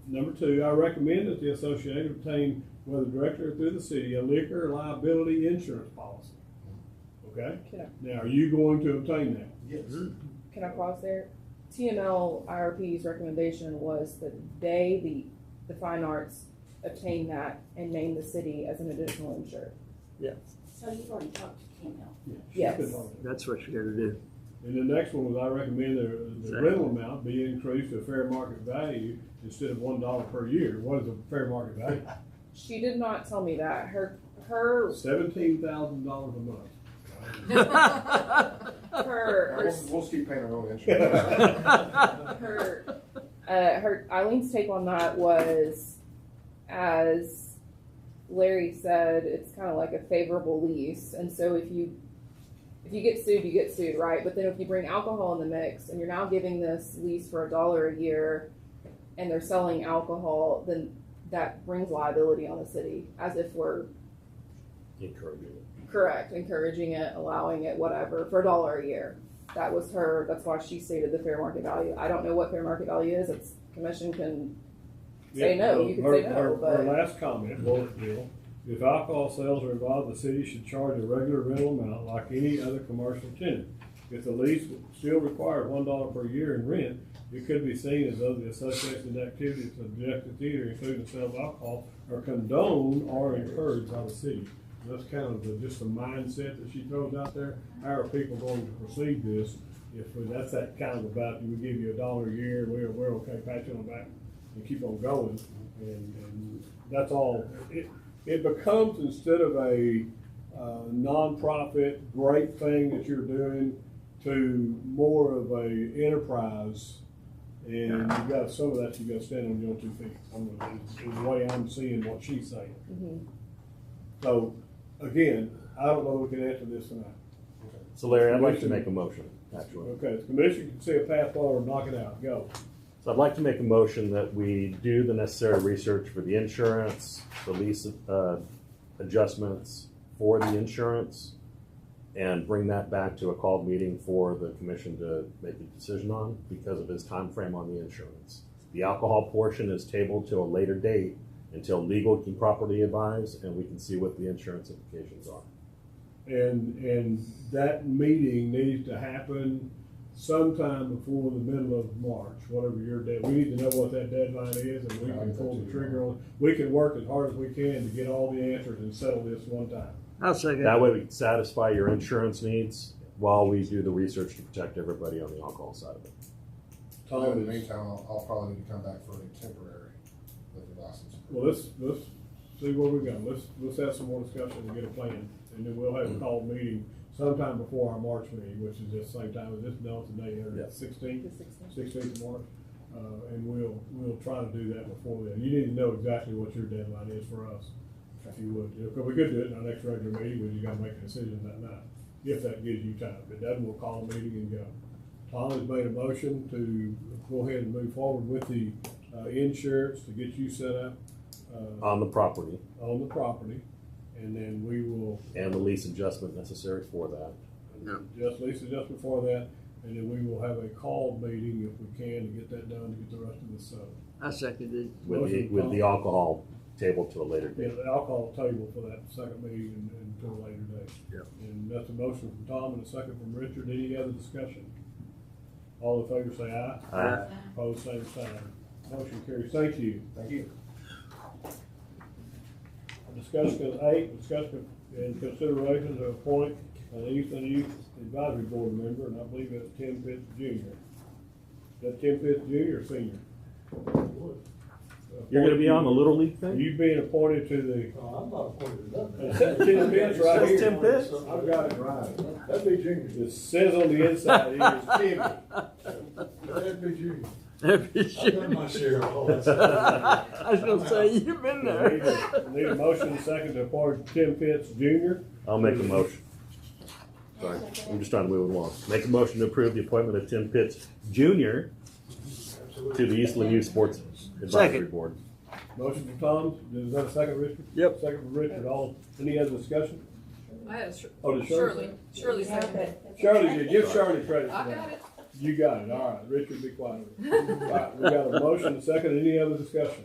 Number 2, I recommend that the association obtain, whether directly or through the city, a liquor liability insurance policy. Okay? Now, are you going to obtain that? Yes. Can I pause there? TML IRP's recommendation was that the fine arts, obtain that and name the city as an additional insured. Yeah. So you've already talked to TML? Yes. That's what you gotta do. And the next one was I recommend the rental amount be increased to a fair market value instead of $1 per year. What is a fair market value? She did not tell me that. Her $17,000 a month. We'll keep paying our own insurance. her Eileen's take on that was, as Larry said, it's kind of like a favorable lease, and so if you get sued, you get sued, right? But then if you bring alcohol in the mix, and you're now giving this lease for $1 a year, and they're selling alcohol, then that brings liability on the city, as if we're encouraging it. Correct, encouraging it, allowing it, whatever, for $1 a year. That's why she stated the fair market value. I don't know what fair market value is. It's commission can say no. You can say no. Her last comment, bullet deal. If alcohol sales are involved, the city should charge a regular rental amount like any other commercial tenant. If the lease still requires $1 per year in rent, it could be seen as though the association's activities subject to theater, including the sale of alcohol, are condoned or encouraged by the city. That's kind of just the mindset that she throws out there. How are people going to perceive this? If that's that kind of about, we give you $1 a year, we're okay, pat you on the back and keep on going. And that's all. It becomes, instead of a non-profit, great thing that you're doing, to more of a enterprise. And you got some of that, you got to stand on your own 2 feet. Is the way I'm seeing what she's saying. Mm-hmm. So, again, I don't know if we can answer this tonight. So Larry, I'd like to make a motion, actually. Okay, the commission can see a path forward, knock it out, go. So I'd like to make a motion that we do the necessary research for the insurance, the lease adjustments for the insurance, and bring that back to a called meeting for the commission to make a decision on because of his time frame on the insurance. The alcohol portion is tabled to a later date until legal can properly advise and we can see what the insurance implications are. And that meeting needs to happen sometime before the middle of March, whatever your deadline. We need to know what that deadline is, and we can pull the trigger on it. We can work as hard as we can to get all the answers and settle this one time. I'll second that way we can satisfy your insurance needs while we do the research to protect everybody on the alcohol side of it. In the meantime, I'll probably need to come back for a temporary liquor license. Well, let's see where we go. Let's have some more discussion and get a plan, and then we'll have a called meeting sometime before our March meeting, which is the same time as this. No, today, 16th of March, and we'll try to do that before then. You need to know exactly what your deadline is for us, if you would. Because we could do it in our next regular meeting, but you got to make a decision that night, if that gives you time. If it doesn't, we'll call a meeting and go. Tom has made a motion to go ahead and move forward with the insurance to get you set up on the property. On the property, and then we will. And the lease adjustment necessary for that. Just lease adjustment for that, and then we will have a called meeting if we can to get that done to get the rest of this settled. I seconded. With the alcohol table to a later date. Yeah, the alcohol table for that second meeting and to a later date. Yeah. And that's a motion from Tom and a second from Richard. Any other discussion? All in favor say aye. Aye. Opposed, same sign. Motion carries. Thank you. Thank you. Discussion 8, discussion and consideration to appoint an Eastland Youth Advisory Board member, and I believe that's Tim Pitts Jr. Is that Tim Pitts Jr. or Senior? You're going to be on the Little League thing? You being appointed to the. I'm not appointed to nothing. It says Tim Pitts right here. Tim Pitts? I've got it right. That'd be Junior. It says on the inside, it is Timmy. That'd be Junior. I've done my share of all that I was gonna say, you've been there. Need a motion and a second to appoint Tim Pitts Jr. I'll make a motion. Sorry, I'm just trying to move along. Make a motion to approve the appointment of Tim Pitts Jr. to the Eastland Youth Sports Advisory Board. Motion for Tom, is that a second, Richard? Yep. Second for Richard, any other discussion? I had Oh, did Shirley? Shirley seconded. Shirley did, give Shirley credit for I that. got it. You got it, all right, Richard, be quiet. All right, we got a motion, a second, any other discussion?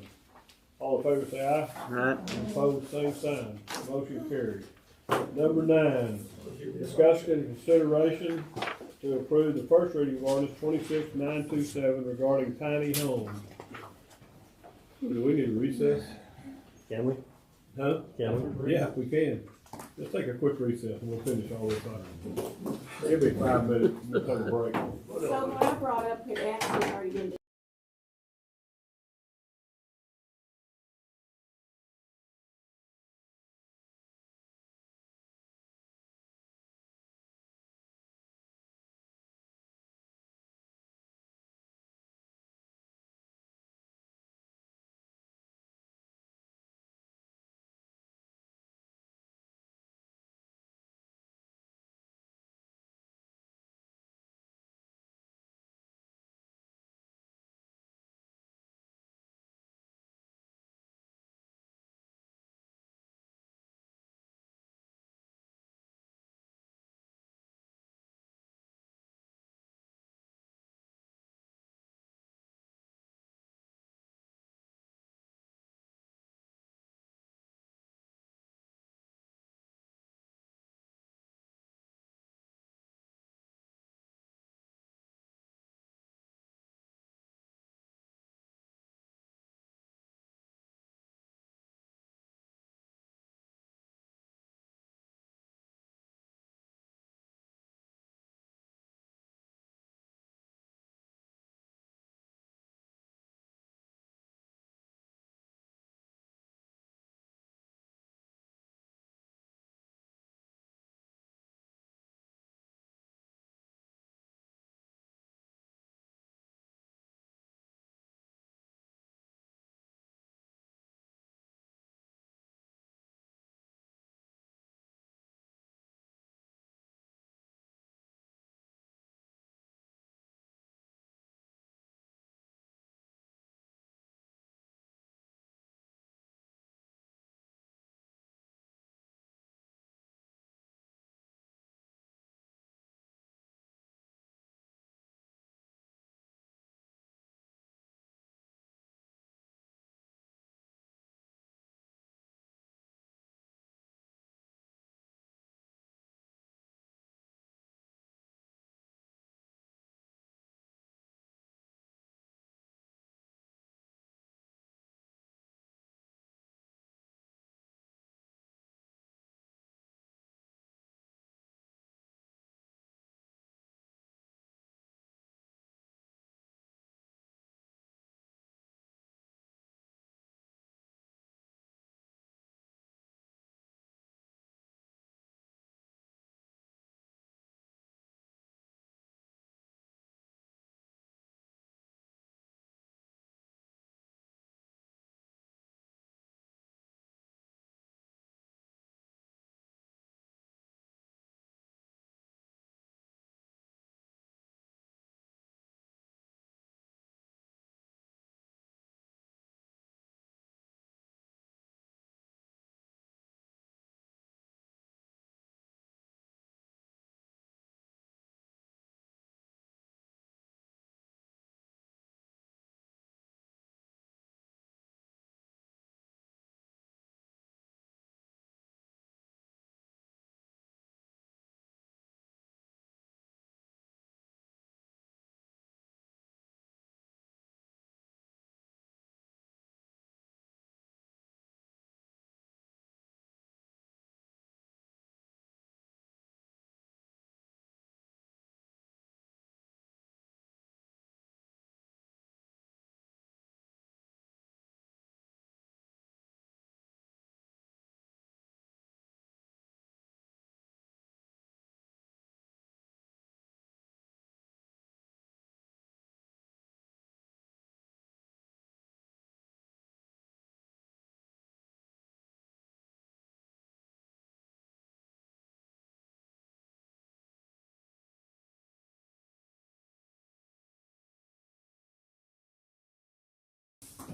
All in favor say aye. Right. Opposed, same sign, motion carried. Number 9, discussion and consideration to approve the first reading of ordinance 26927 regarding tiny homes. Do we need a recess? Can we? Huh? Can we? Yeah, we can. Let's take a quick recess and we'll finish all this up. Give me 5 minutes, we'll take a break. So what I brought up had actually already been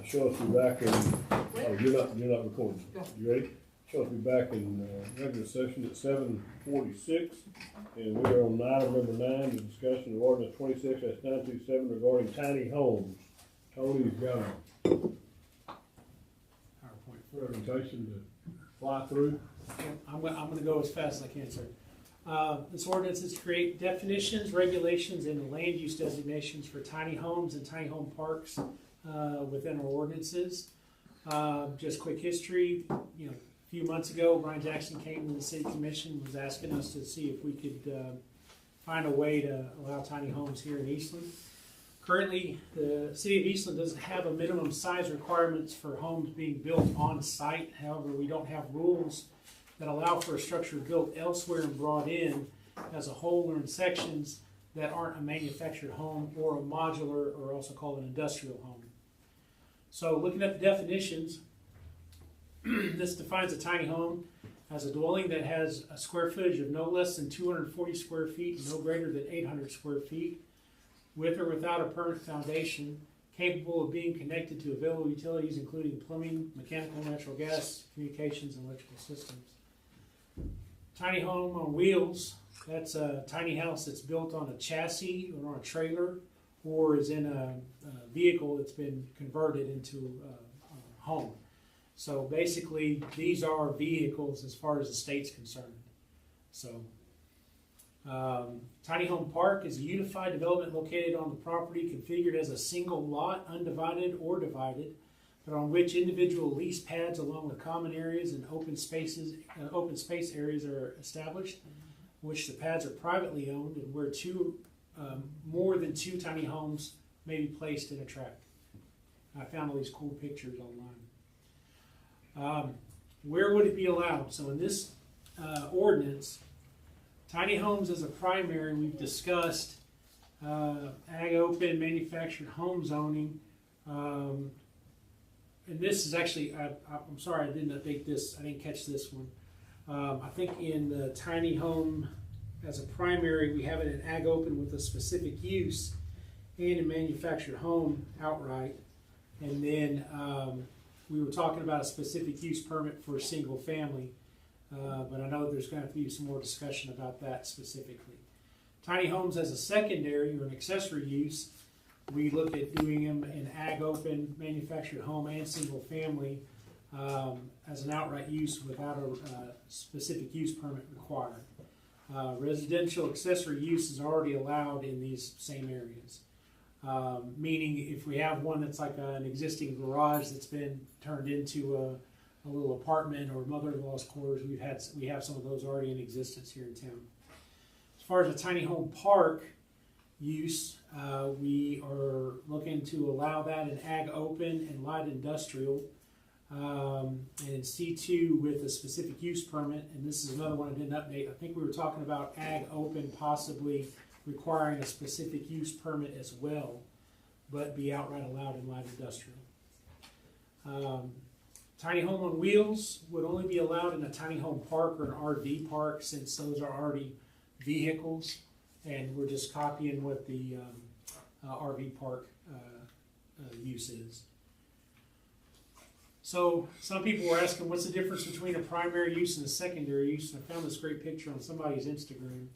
Show us you back in, oh, you're not recording. You ready? Show us you back in, regular session at 7:46. And we are on item number 9, the discussion of ordinance 26/927 regarding tiny homes. Tony's got a PowerPoint presentation to fly through. I'm gonna go as fast as I can, sir. This ordinance is to create definitions, regulations, and land use designations for tiny homes and tiny home parks within our ordinances. Just quick history, a few months ago, Brian Jackson came to the City Commission, was asking us to see if we could find a way to allow tiny homes here in Eastland. Currently, the City of Eastland doesn't have a minimum size requirements for homes being built on site. However, we don't have rules that allow for a structure built elsewhere and brought in as a whole or in sections that aren't a manufactured home or a modular, or also called an industrial home. So looking at the definitions, this defines a tiny home as a dwelling that has a square footage of no less than 240 square feet and no greater than 800 square feet, with or without a permanent foundation, capable of being connected to available utilities including plumbing, mechanical, natural gas, communications, and electrical systems. Tiny home on wheels, that's a tiny house that's built on a chassis or on a trailer, or is in a vehicle that's been converted into a home. So basically, these are vehicles as far as the state's concerned. So, tiny home park is a unified development located on the property, configured as a single lot, undivided or divided, but on which individual lease pads along with common areas and open space areas are established, which the pads are privately owned, and where more than two tiny homes may be placed in a tract. I found all these cool pictures online. Where would it be allowed? So in this ordinance, tiny homes as a primary, we've discussed ag open, manufactured home zoning. And this is actually, I'm sorry I didn't update this, I didn't catch this one. I think in the tiny home as a primary, we have it in ag open with a specific use, and in manufactured home outright. And then we were talking about a specific use permit for a single family, but I know there's going to be some more discussion about that specifically. Tiny homes as a secondary or an accessory use, we look at doing them in ag open, manufactured home, and single family as an outright use without a specific use permit required. Residential accessory use is already allowed in these same areas. Meaning if we have one that's like an existing garage that's been turned into a little apartment or mother-in-law's quarters, we have some of those already in existence here in town. As far as a tiny home park use, we are looking to allow that in ag open and light industrial, and in C2 with a specific use permit. And this is another one I didn't update. I think we were talking about ag open possibly requiring a specific use permit as well, but be outright allowed in light industrial. Tiny home on wheels would only be allowed in a tiny home park or an RV park, since those are already vehicles, and we're just copying what the RV park use is. So some people were asking, what's the difference between a primary use and a secondary use? And I found this great picture on somebody's Instagram.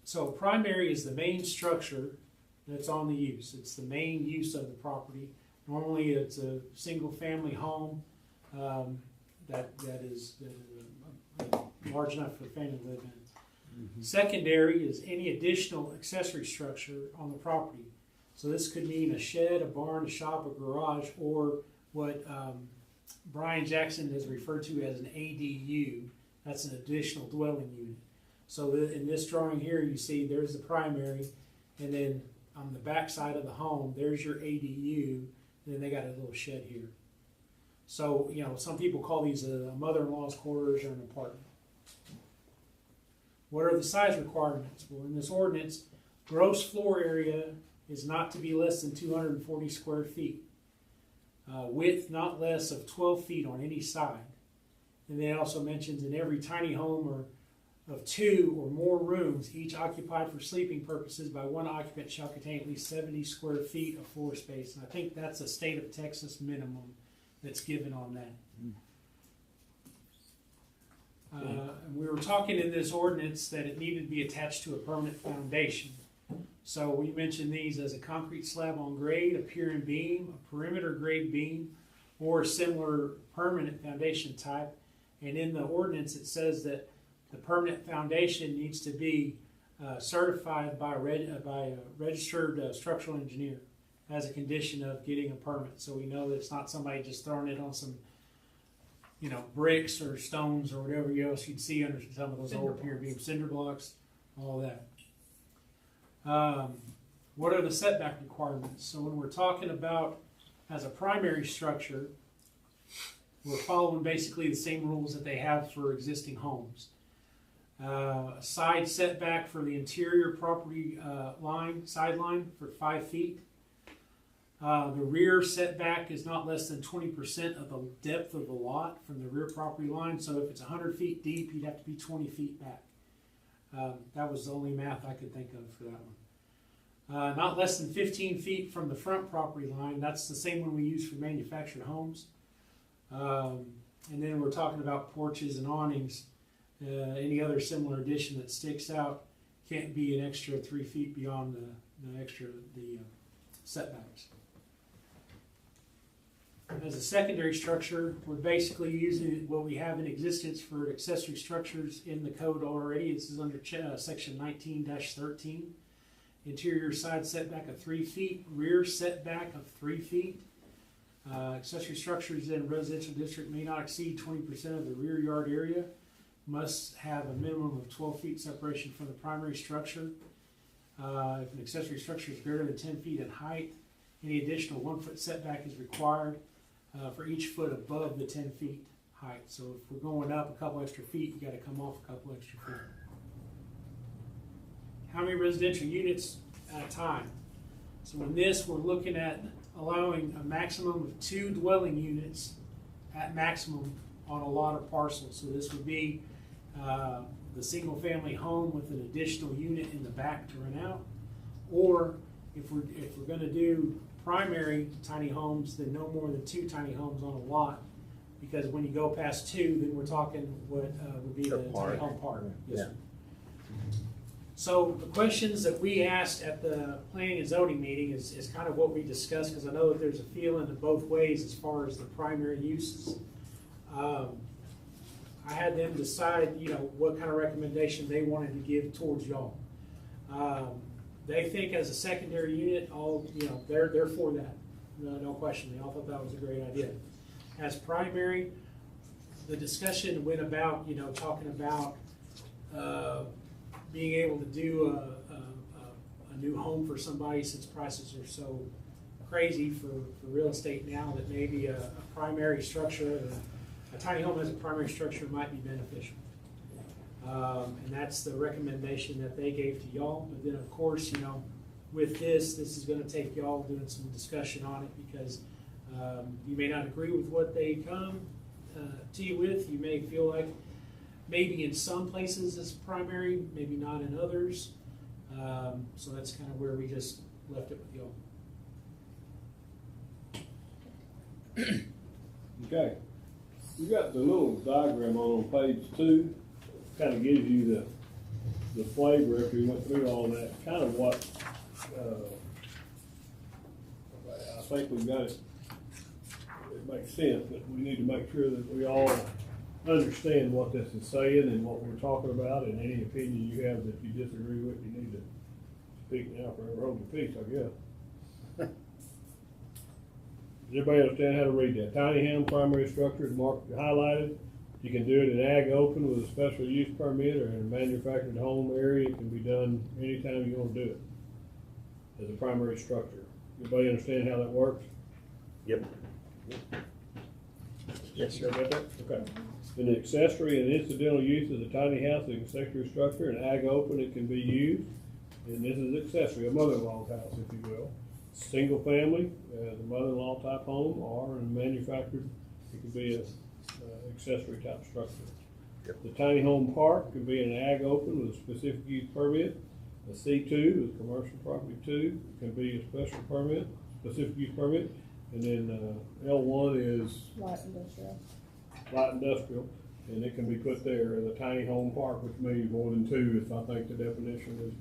So primary is the main structure that's on the use. It's the main use of the property. Normally it's a single family home that is large enough for a family to live in. Mm-hmm. Secondary is any additional accessory structure on the property. So this could mean a shed, a barn, a shop, a garage, or what Brian Jackson has referred to as an ADU. That's an additional dwelling unit. So in this drawing here, you see there's the primary, and then on the back side of the home, there's your ADU, and then they got a little shed here. So, some people call these a mother-in-law's quarters or an apartment. What are the size requirements? Well, in this ordinance, gross floor area is not to be less than 240 square feet. Width not less of 12 feet on any side. And then it also mentions in every tiny home or of 2 or more rooms, each occupied for sleeping purposes by one occupant, shall contain at least 70 square feet of floor space. And I think that's a state of Texas minimum that's given on that. And we were talking in this ordinance that it needed to be attached to a permanent foundation. So we mentioned these as a concrete slab on grade, a pier and beam, a perimeter grade beam, or a similar permanent foundation type. And in the ordinance, it says that the permanent foundation needs to be certified by a registered structural engineer as a condition of getting a permit. So we know that it's not somebody just throwing it on some, bricks or stones or whatever else you'd see under some of those old pier beams, cinder blocks, all that. What are the setback requirements? So when we're talking about as a primary structure, we're following basically the same rules that they have for existing homes. Side setback for the interior property sideline for 5 feet. The rear setback is not less than 20% of the depth of the lot from the rear property line. So if it's 100 feet deep, you'd have to be 20 feet back. That was the only math I could think of for that one. Not less than 15 feet from the front property line. That's the same one we use for manufactured homes. And then we're talking about porches and awnings. Any other similar addition that sticks out can't be an extra 3 feet beyond the setbacks. As a secondary structure, we're basically using what we have in existence for accessory structures in the code already. This is under section 19-13. Interior side setback of 3 feet, rear setback of 3 feet. Accessory structures in a residential district may not exceed 20% of the rear yard area. Must have a minimum of 12 feet separation from the primary structure. If an accessory structure is greater than 10 feet in height, any additional 1 foot setback is required for each foot above the 10 feet height. So if we're going up a couple extra feet, you got to come off a couple extra feet. How many residential units at a time? So in this, we're looking at allowing a maximum of 2 dwelling units at maximum on a lot of parcels. So this would be the single family home with an additional unit in the back to rent out. Or if we're going to do primary tiny homes, then no more than 2 tiny homes on a lot. Because when you go past 2, then we're talking what would be the tiny home park. Yes, Yeah. sir. So the questions that we asked at the planning and zoning meeting is kind of what we discussed, because I know that there's a feeling in both ways as far as the primary uses. I had them decide, what kind of recommendation they wanted to give towards y'all. They think as a secondary unit, they're for that. No question. They all thought that was a great idea. As primary, the discussion went about, talking about being able to do a new home for somebody, since prices are so crazy for real estate now, that maybe a primary structure, a tiny home as a primary structure might be beneficial. And that's the recommendation that they gave to y'all. But then, of course, with this is going to take y'all doing some discussion on it, because you may not agree with what they come to you with. You may feel like maybe in some places it's primary, maybe not in others. So that's kind of where we just left it with y'all. Okay. You got the little diagram on page 2. Kind of gives you the flavor, if you went through all that, kind of what I think we've got it. It makes sense, but we need to make sure that we all understand what this is saying and what we're talking about, and any opinion you have that you disagree with, you need to speak now, forever hold your peace, I guess. Does everybody understand how to read that? Tiny home primary structure is marked, highlighted. You can do it in ag open with a special use permit, or in a manufactured home area. It can be done anytime you want to do it as a primary structure. Everybody understand how that works? Yep. Yes, sir. Okay. In the accessory and incidental use of the tiny house, the accessory structure, in ag open, it can be used. And this is accessory, a mother-in-law's house, if you will. Single family, the mother-in-law type home, or in manufactured, it could be a accessory type structure. The tiny home park could be an ag open with a specific use permit. A C2 is commercial property 2, can be a special permit, specific use permit. And then L1 is Light industrial. light industrial, and it can be put there as a tiny home park, which means more than 2, if I think the definition is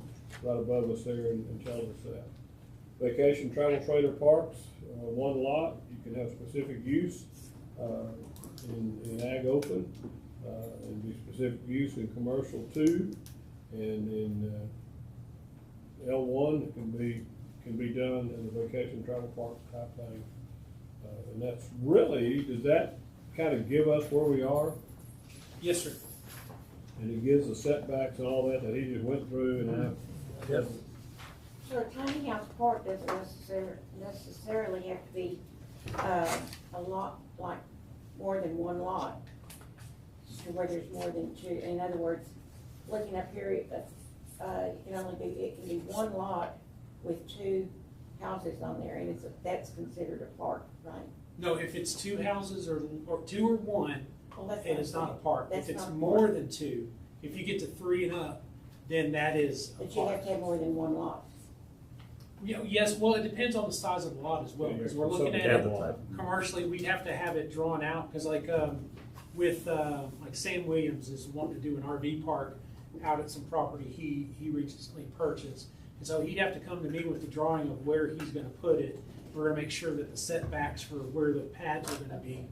right above us there and tells us that. Vacation travel trailer parks, 1 lot, you can have specific use in ag open, and be specific use in commercial 2, and in L1 can be done in a vacation travel park type thing. And that's really, does that kind of give us where we are? Yes, sir. And it gives the setbacks and all that he just went through and So a tiny house park doesn't necessarily have to be a lot, like more than 1 lot, to where there's more than 2. In other words, looking up here, it can be 1 lot with 2 houses on there, and that's considered a park, right? No, if it's 2 houses or 2 or 1, and it's not a park. If it's not a more park. than 2, if you get to 3 and up, then that is a But you park. have to have more than 1 lot. Yeah, yes, well, it depends on the size of the lot as well, because we're looking at it commercially, we'd have to have it drawn out, because like, with, like Sam Williams is wanting to do an RV park out at some property he recently purchased. And so he'd have to come to me with the drawing of where he's gonna put it. We're gonna make sure that the setbacks for where the pads are gonna be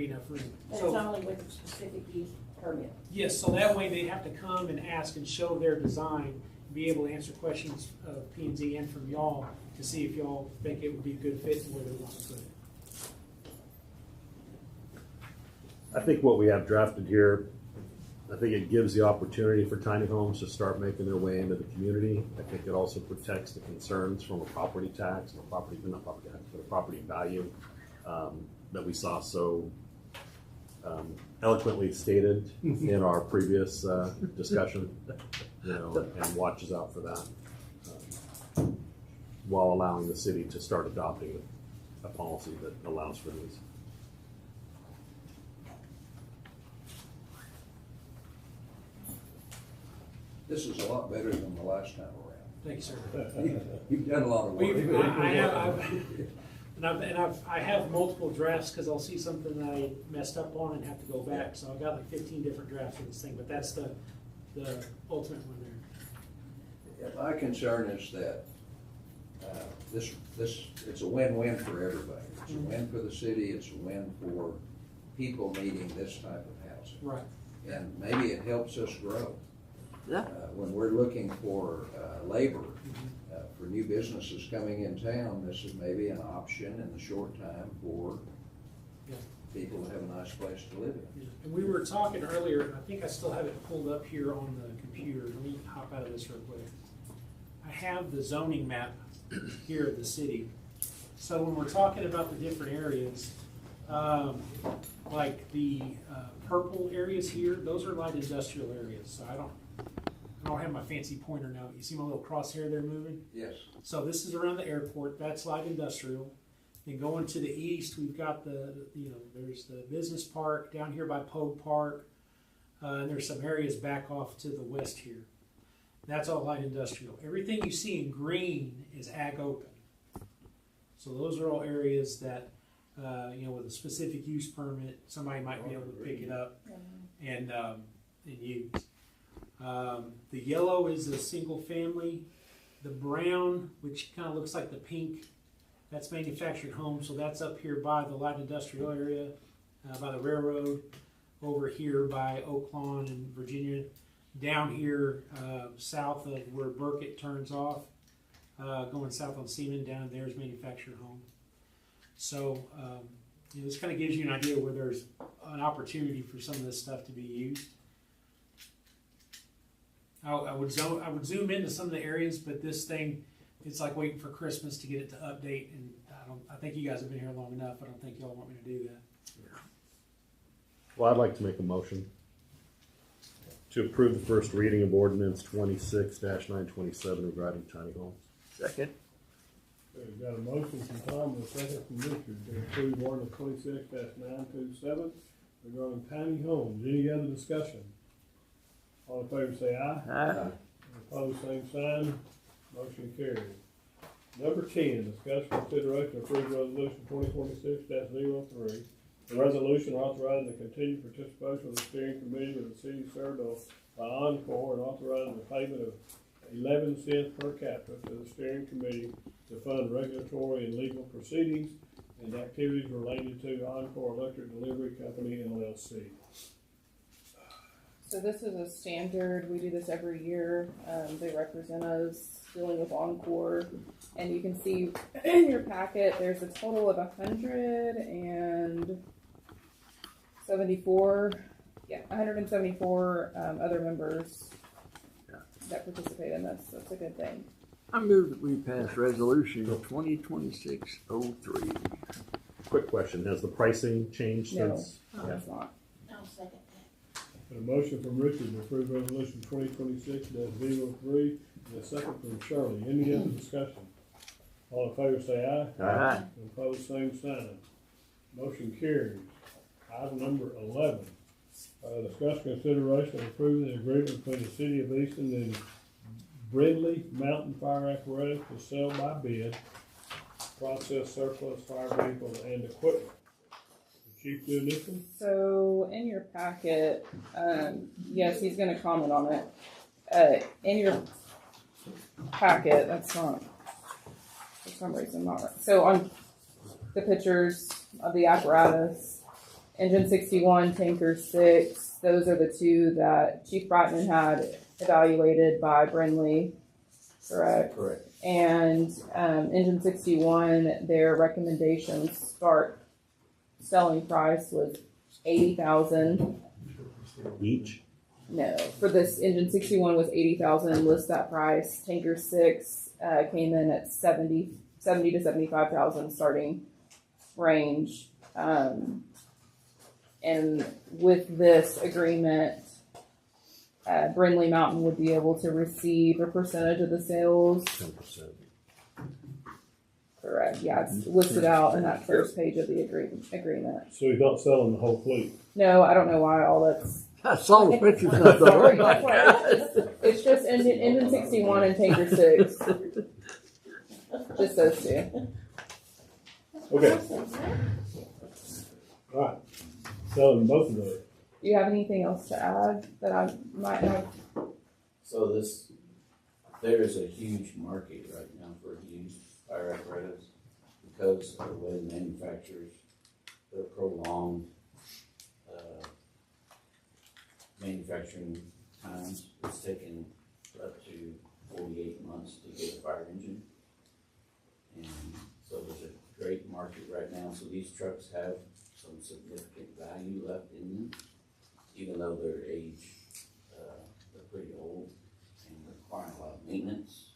enough room. But So- it's only with a specific use permit. Yes, so that way they'd have to come and ask and show their design, be able to answer questions of P&Z and from y'all to see if y'all think it would be a good fit and where they want to put it. I think what we have drafted here, I think it gives the opportunity for tiny homes to start making their way into the community. I think it also protects the concerns from a property tax, not property tax, but a property value that we saw so eloquently stated in our previous discussion, and watches out for that, while allowing the city to start adopting a policy that allows for these. This is a lot better than the last time around. Thank you, sir. You've done a lot of work. I have multiple drafts because I'll see something that I messed up on and have to go back. So I've got like 15 different drafts of this thing, but that's the ultimate one there. Yeah, my concern is that it's a win-win for everybody. It's a win for the city. It's a win for people needing this type of housing. Right. And maybe it helps us grow. Yeah. When we're looking for labor, for new businesses coming in town, this is maybe an option in the short time for people to have a nice place to live in. Yeah. And we were talking earlier, and I think I still have it pulled up here on the computer. Let me hop out of this real quick. I have the zoning map here of the city. So when we're talking about the different areas, like the purple areas here, those are light industrial areas. So I don't have my fancy pointer now. You see my little crosshair there moving? Yes. So this is around the airport. That's light industrial. Then going to the east, we've got there's the business park down here by Pogue Park. And there's some areas back off to the west here. That's all light industrial. Everything you see in green is ag open. So those are all areas that, with a specific use permit, somebody might be able to pick it up and use. The yellow is a single family. The brown, which kind of looks like the pink, that's manufactured homes. So that's up here by the light industrial area, by the railroad, over here by Oak Lawn and Virginia. Down here, south of where Burkett turns off, going south on Seaman, down there is manufactured home. So this kind of gives you an idea where there's an opportunity for some of this stuff to be used. I would zoom into some of the areas, but this thing, it's like waiting for Christmas to get it to update, and I think you guys have been here long enough. I don't think y'all want me to do that. Well, I'd like to make a motion to approve the first reading of ordinance 26-927 regarding tiny homes. Second. We've got a motion from Tom and a second from Richard to approve ordinance 26-927 regarding tiny homes. Any other discussion? All in favor say aye. Aye. Opposed, same sign. Motion carried. Number 10, discussion, consideration, approve resolution 2026-03. The resolution authorizing the continued participation of the steering committee of the city served by Encore and authorizing the payment of 11 cents per capita to the steering committee to fund regulatory and legal proceedings and activities related to Encore Electric Delivery Company, LLC. So this is a standard, we do this every year. They represent us dealing with Encore. And you can see in your packet, there's a total of 174 other members that participate in this. So it's a good thing. I move that we pass resolution 2026-03. Quick question, has the pricing changed No, since? it's not. I'll second A motion from Richard to approve resolution 2026-03 and a second from Shirley. Any other discussion? All in favor say aye. Aye. Opposed, same sign. Motion carries. Item number 11. Discuss consideration of approving the agreement between the city of Eastland and Brindley Mountain Fire Apparatus to sell by bid, process surplus fire vehicles and equipment. The chief doing this one? So in your packet, yes, he's going to comment on it. In your packet, that's not, for some reason, not right. So on the pictures of the apparatus, Engine 61, Tanker 6, those are the two that Chief Brightman had evaluated by Brindley, correct? Correct. And Engine 61, their recommendation selling price was $80,000 Each? No, for this Engine 61 was $80,000. List that price. Tanker 6 came in at $70,000 to $75,000 starting range. And with this agreement, Brindley Mountain would be able to receive a percentage of the sales. 10%. Correct. Yeah, it's listed out in that first page of the agreement. So he's not selling the whole fleet? No, I don't know why all that's. I saw the pictures of Sorry, that's why it's just engine 61 and Tanker 6. Just those two. Okay. All right. Selling both of those. Do you have anything else to add that I might have? So there is a huge market right now for used fire apparatus because of the way the manufacturers, their prolonged manufacturing times. It's taken up to 48 months to get a fire engine. And so there's a great market right now. So these trucks have some significant value left in them, even though they're they're pretty old and require a lot of maintenance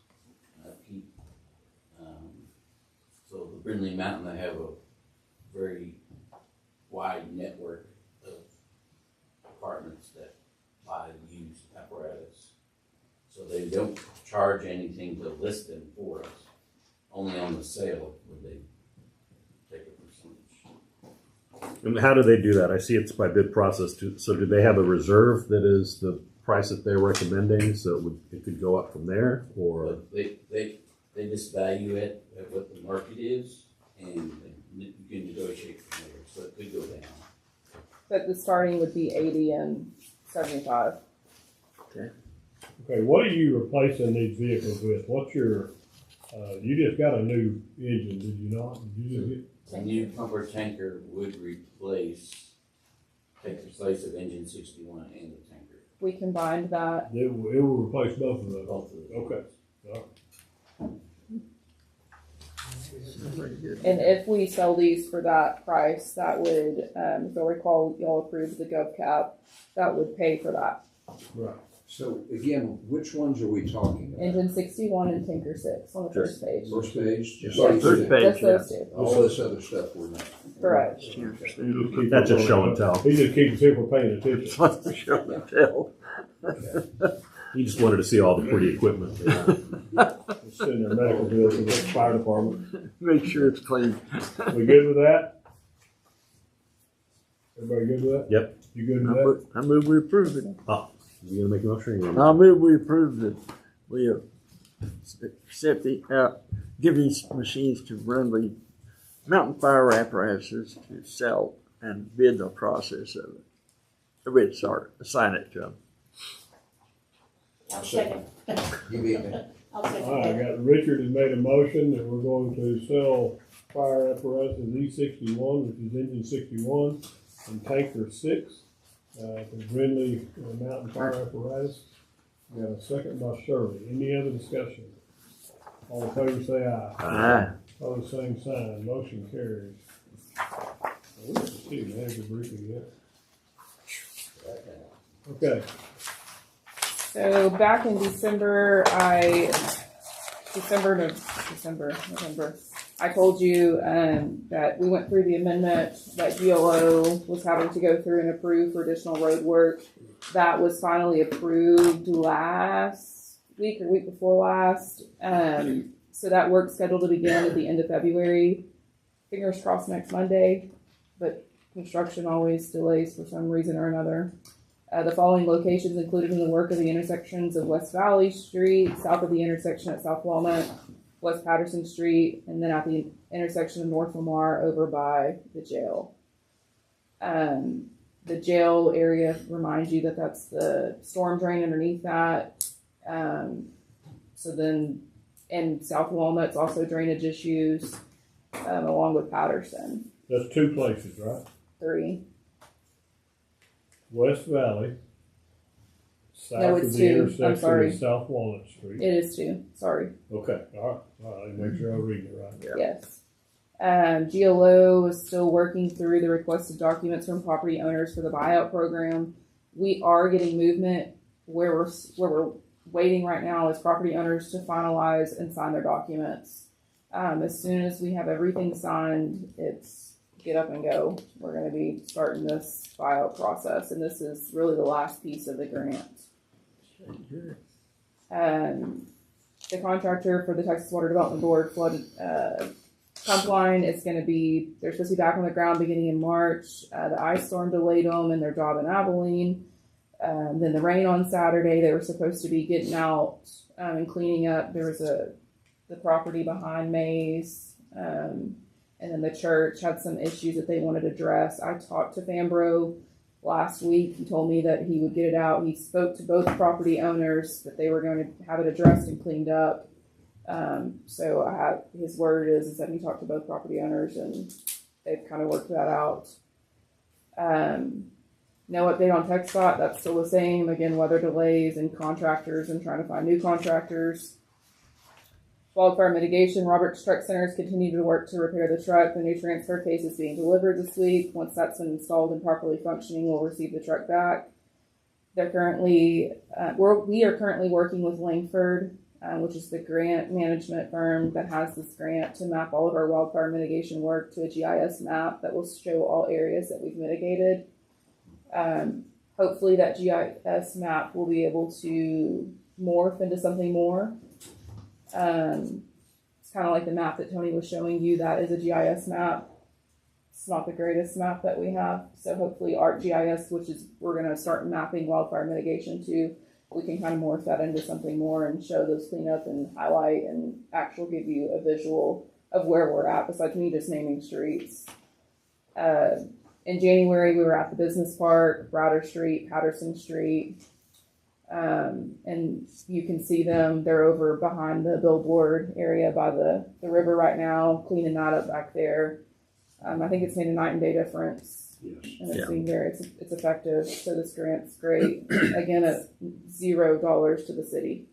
and upkeep. So the Brindley Mountain, they have a very wide network of apartments that buy used apparatus. So they don't charge anything to list them for us. Only on the sale would they take a percentage. And how do they do that? I see it's by bid process. So do they have a reserve that is the price that they're recommending, so it could go up from there, or? But they just value it at what the market is, and you can negotiate from there. So it could go down. But the starting would be 80 and 75. Okay. Okay, what are you replacing these vehicles with? What's your, you just got a new engine, did you not? Did you just get? A new pumper tanker would take the place of Engine 61 and the tanker. We combined that. It will replace both of those? Both of those. Okay. All right. And if we sell these for that price, that would, if you'll recall, y'all approved the GovCap, that would pay for that. Right. So again, which ones are we talking about? Engine 61 and Tanker 6 on the first page. First page? Just Yeah, these first two? page. Just those two. All this other stuff we're not. Correct. That's just show and tell. He just keeps to see if we're paying attention. Show and tell. He just wanted to see all the pretty equipment. It's in their medical bills for the fire department. Make sure it's clean. We good with that? Everybody good with that? Yep. You good with that? I move we approve it. Oh, you gonna make a motion? Or you gonna- I move we approve that we accept give these machines to run the mountain fire apparatuses to sell and bid the process of it. Assign it to them. I'll second. You beat me. I'll second All right, I that. got Richard has made a motion that we're going to sell fire apparatus E61, which is engine 61, and tanker 6, for Brindley Mountain Fire Apparatus. Got a second by Shirley. Any other discussion? All in favor say aye. Aye. All the same sign. Motion carries. We have to see, man, the briefing yet. Okay. So back in November, I told you that we went through the amendment that GLO was having to go through and approve for additional road work. That was finally approved last week or week before last. So that work's scheduled to begin at the end of February. Fingers crossed next Monday, but construction always delays for some reason or another. The following locations included in the work are the intersections of West Valley Street, south of the intersection at South Walnut, West Patterson Street, and then at the intersection of North Lamar over by the jail. The jail area, remind you that that's the storm drain underneath that. So then, and South Walnut's also drainage issues, along with Patterson. That's 2 places, right? 3. West Valley, south No, of it's the 2. I'm intersection sorry. of South Walnut Street. It is 2. Sorry. Okay, all right, make sure I read it right. Yes. GLO is still working through the requested documents from property owners for the buyout program. We are getting movement. Where we're waiting right now is property owners to finalize and sign their documents. As soon as we have everything signed, it's get up and go. We're going to be starting this buyout process, and this is really the last piece of the grant. The contractor for the Texas Water Development Board flood pump line is going to be, they're supposed to be back on the ground beginning in March. The ice storm delayed them in their job in Abilene. Then the rain on Saturday, they were supposed to be getting out and cleaning up. There was the property behind Mays, and then the church had some issues that they wanted addressed. I talked to Fambro last week. He told me that he would get it out. He spoke to both property owners that they were going to have it addressed and cleaned up. So I have his word is that he talked to both property owners and they've kind of worked that out. No update on TxDOT. That's still the same. Again, weather delays and contractors and trying to find new contractors. Wildfire mitigation. Roberts Truck Centers continue to work to repair the truck. The new transfer case is being delivered this week. Once that's been installed and properly functioning, we'll receive the truck back. They're currently, we are currently working with Langford, which is the grant management firm that has this grant to map all of our wildfire mitigation work to a GIS map that will show all areas that we've mitigated. Hopefully that GIS map will be able to morph into something more. It's kind of like the map that Tony was showing you. That is a GIS map. It's not the greatest map that we have. So hopefully ArcGIS, which is we're going to start mapping wildfire mitigation to, we can kind of morph that into something more and show those cleanup and highlight and actually give you a visual of where we're at besides me just naming streets. In January, we were at the business park, Browder Street, Patterson Street. And you can see them. They're over behind the billboard area by the river right now, cleaning that up back there. I think it's made a night and day difference. Yes. And it's being it's effective. So this grant's great. Again, at $0 to the city.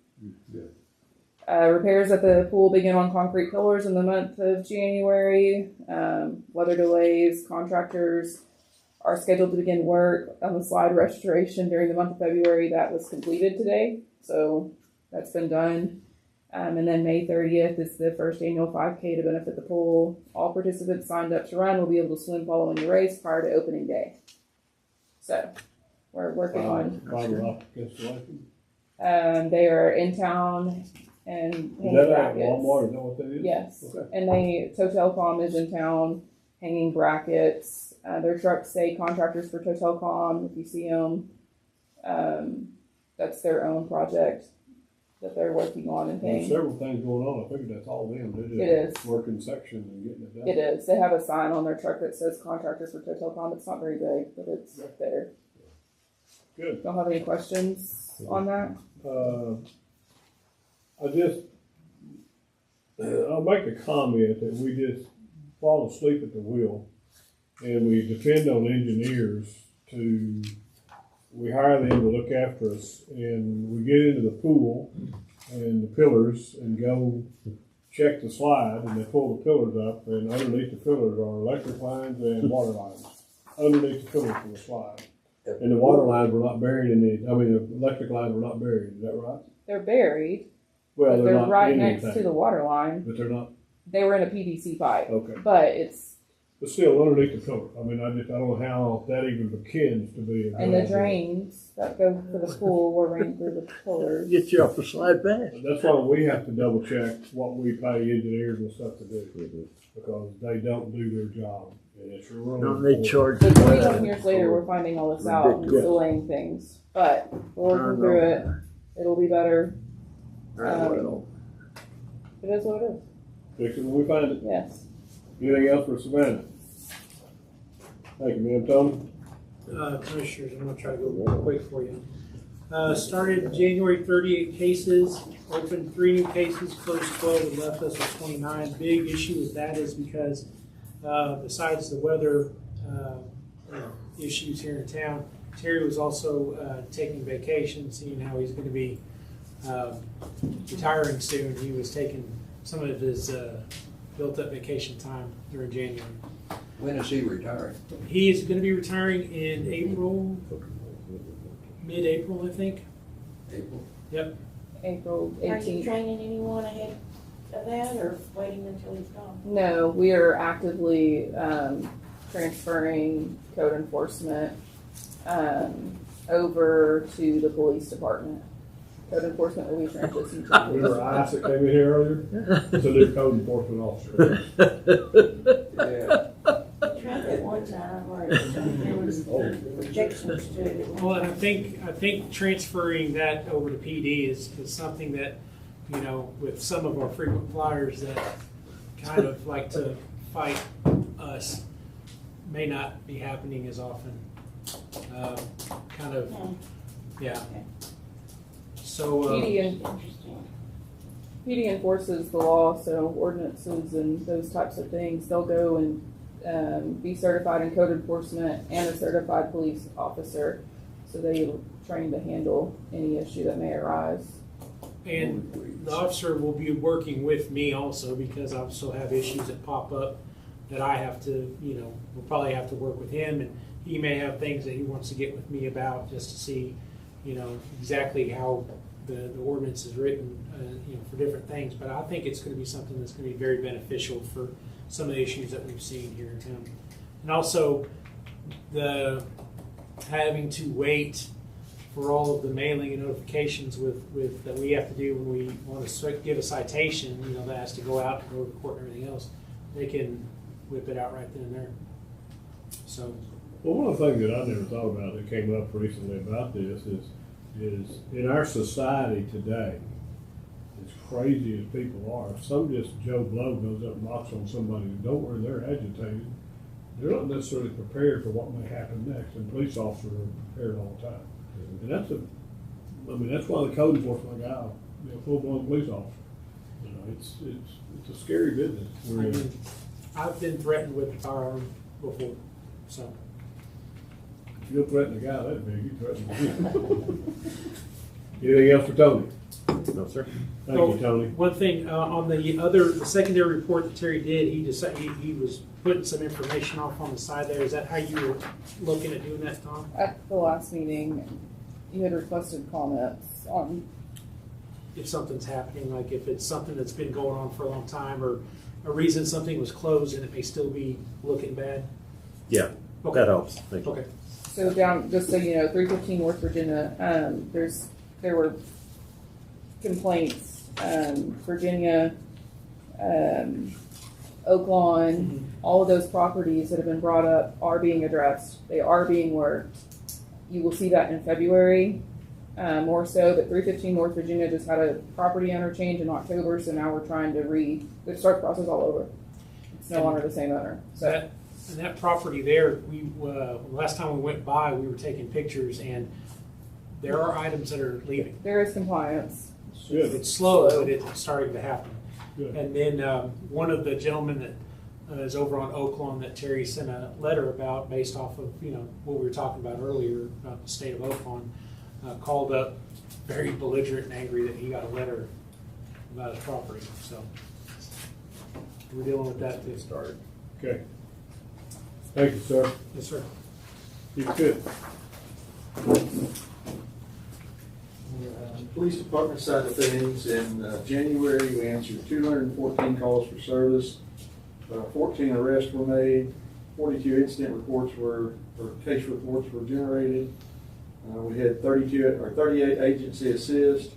Repairs at the pool begin on concrete pillars in the month of January. Weather delays, contractors are scheduled to begin work on the slide restoration during the month of February. That was completed today, so that's been done. And then May 30th is the first annual 5K to benefit the pool. All participants signed up to run will be able to swim following the race prior to opening day. So we're working on. They are in town and is that at Walmart? Is that what that is? Yes. Okay. And Tow Telecom is in town hanging brackets. Their trucks say contractors for Totelcom, if you see them. That's their own project that they're working on and There's paying. several things going on. I figured that's all them. They It is. just working sections and getting it done. It is. They have a sign on their truck that says contractors for Totelcom. It's not very big, but it's there. Good. Don't have any questions on that? I'll make the comment that we just fall asleep at the wheel and we depend on engineers we hire them to look after us, and we get into the pool and the pillars and go check the slide, and they pull the pillars up, and underneath the pillars are electric lines and water lines underneath the pillars for the slide. And the water lines were not buried the electric lines were not buried. Is that right? They're buried. Well, but they're they're not right in next anything. to the water line. But they're not. They were in a PVC pipe. Okay. But still underneath the pillar. I don't know how that even begins to be. And the drains that go for the pool were ran through the pillars. Get you off the slide fast. That's why we have to double check what we pay engineers and stuff to do, because they don't do their job, and it's really. Don't they charge? But 21 years later, we're finding all this out and Ridiculous. delaying things. But we're working through it. It'll be better. It is what it is. Fix it when we find it. Yes. Anything else for Savannah? Thank you, ma'am. Tony? Commissioners, I'm gonna try to go real quick for you. Started January 38 cases, opened 3 new cases, closed 12, and left us with 29. Big issue with that is because besides the weather issues here in town, Terry was also taking vacation, seeing how he's going to be retiring soon. He was taking some of his built-up vacation time during January. When is he retiring? He is going to be retiring in April, mid-April, I think. April? Yep. April Are 18th. you training anyone ahead of that or waiting until he's gone? No, we are actively transferring code enforcement over to the police department. Code enforcement will be transitioned to Remember Isaac came in here earlier? It's a new code enforcement officer. Yeah. I tried that one time where there was projections to it. Well, and I think transferring that over to PD is something that, with some of our frequent flyers that kind of like to fight us, may not be happening as often. Yeah. So PD enforces the law, so ordinances and those types of things. They'll go and be certified in code enforcement and a certified police officer, so they are trained to handle any issue that may arise. And the officer will be working with me also, because I also have issues that pop up that I have to, we'll probably have to work with him, and he may have things that he wants to get with me about just to see, exactly how the ordinance is written, for different things. But I think it's going to be something that's going to be very beneficial for some of the issues that we've seen here in town. And also the having to wait for all of the mailing and notifications with that we have to do when we want to give a citation, that has to go out and go to court and everything else. They can whip it out right then and there. So. Well, one of the things that I never thought about that came up recently about this is in our society today, as crazy as people are, some just Joe Blow goes up and knocks on somebody's door, they're agitated. They're not necessarily prepared for what may happen next, and police officers are prepared all the time. And that's why the code enforcement guy, full-blown police officer. It's a scary business. I've been threatened with a firearm before, so. If you'll threaten the guy that big, you threaten him. Anything else for Tony? No, sir. Thank you, Tony. One thing, on the secondary report that Terry did, he decided, he was putting some information off on the side there. Is that how you were looking at doing that, Tom? At the last meeting, you had requested comments on If something's happening, like if it's something that's been going on for a long time, or a reason something was closed and it may still be looking bad? Yeah, okay. That helps. Thank you. Okay. So down, just so you know, 315 North Virginia, there were complaints, Virginia, Oak Lawn, all of those properties that have been brought up are being addressed. They are being worked. You will see that in February, more so, but 315 North Virginia just had a property owner change in October, so now we're trying to start the process all over. It's no longer the same owner. So. That property there, last time we went by, we were taking pictures, and there are items that are leaving. There is compliance. Good. It's slow, but it's starting to happen. Good. And then one of the gentlemen that is over on Oak Lawn that Terry sent a letter about, based off of what we were talking about earlier about the state of Oak Lawn, called up very belligerent and angry that he got a letter about his property. So we're dealing with that to start. Okay. Thank you, sir. Yes, sir. Keep good. Police department side of things, in January, we answered 214 calls for service. 14 arrests were made. 42 incident reports or case reports were generated. We had 38 agency assist.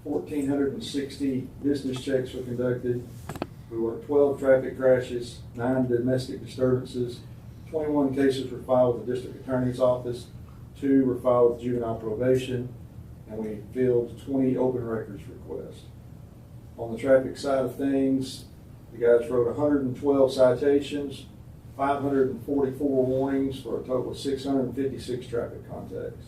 1,460 business checks were conducted. We worked 12 traffic crashes, 9 domestic disturbances. 21 cases were filed with the district attorney's office. 2 were filed with juvenile probation. And we filled 20 open records requests. On the traffic side of things, the guys wrote 112 citations, 544 warnings for a total of 656 traffic contacts.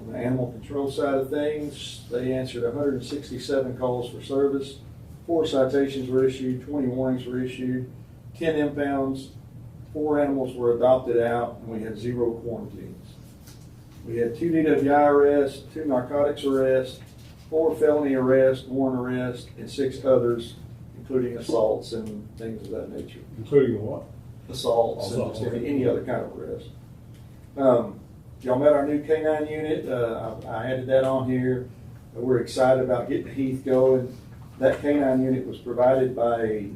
On the animal control side of things, they answered 167 calls for service, 4 citations were issued, 20 warnings were issued, 10 impounds, 4 animals were adopted out, and we had 0 quarantines. We had 2 DWI arrests, 2 narcotics arrests, 4 felony arrests, 1 arrest, and 6 others, including assaults and things of that nature. Including what? Assaults and just any other kind of arrest. Y'all met our new K9 unit. I added that on here. We're excited about getting Heath going. That K9 unit was provided by a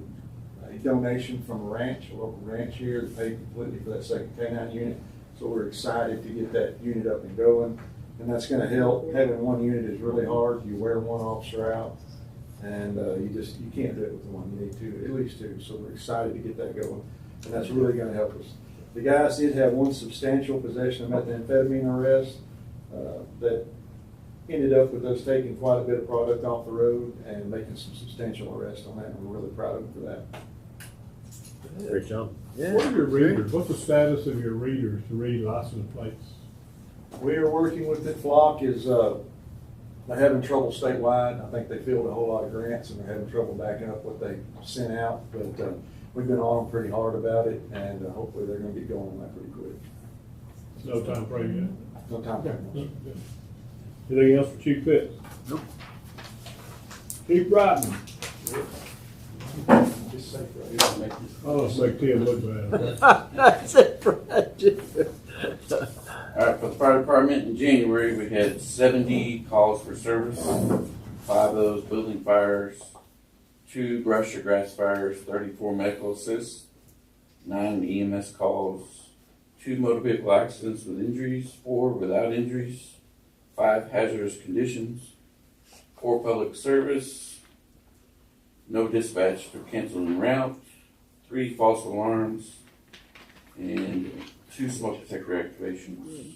donation from a ranch, a local ranch here that paid completely for that second K9 unit. So we're excited to get that unit up and going, and that's going to help. Having 1 unit is really hard. You wear 1 officer out, and you can't do it with 1. You need 2, at least 2. So we're excited to get that going, and that's really going to help us. The guys did have 1 substantial possession of methamphetamine arrest that ended up with us taking quite a bit of product off the road and making some substantial arrests on that, and we're really proud of them for that. Great job. Yeah. What are your readers? What's the status of your readers to read license plates? We are working with the flock. They're having trouble statewide. I think they filled a whole lot of grants and they're having trouble backing up what they sent out. But we've been on them pretty hard about it, and hopefully they're going to get going on that pretty quick. No time frame yet. No time frame. No. Anything else for Chief Pitts? Nope. Chief Bryden. Oh, it's like Tim look bad. That's it, Brad. All right, for the fire department in January, we had 70 calls for service, 5 of those building fires, 2 brush or grass fires, 34 medical assists, 9 EMS calls, 2 motor vehicle accidents with injuries, 4 without injuries, 5 hazardous conditions, 4 public service, no dispatch for canceling route, 3 false alarms, and 2 smoke detector activations.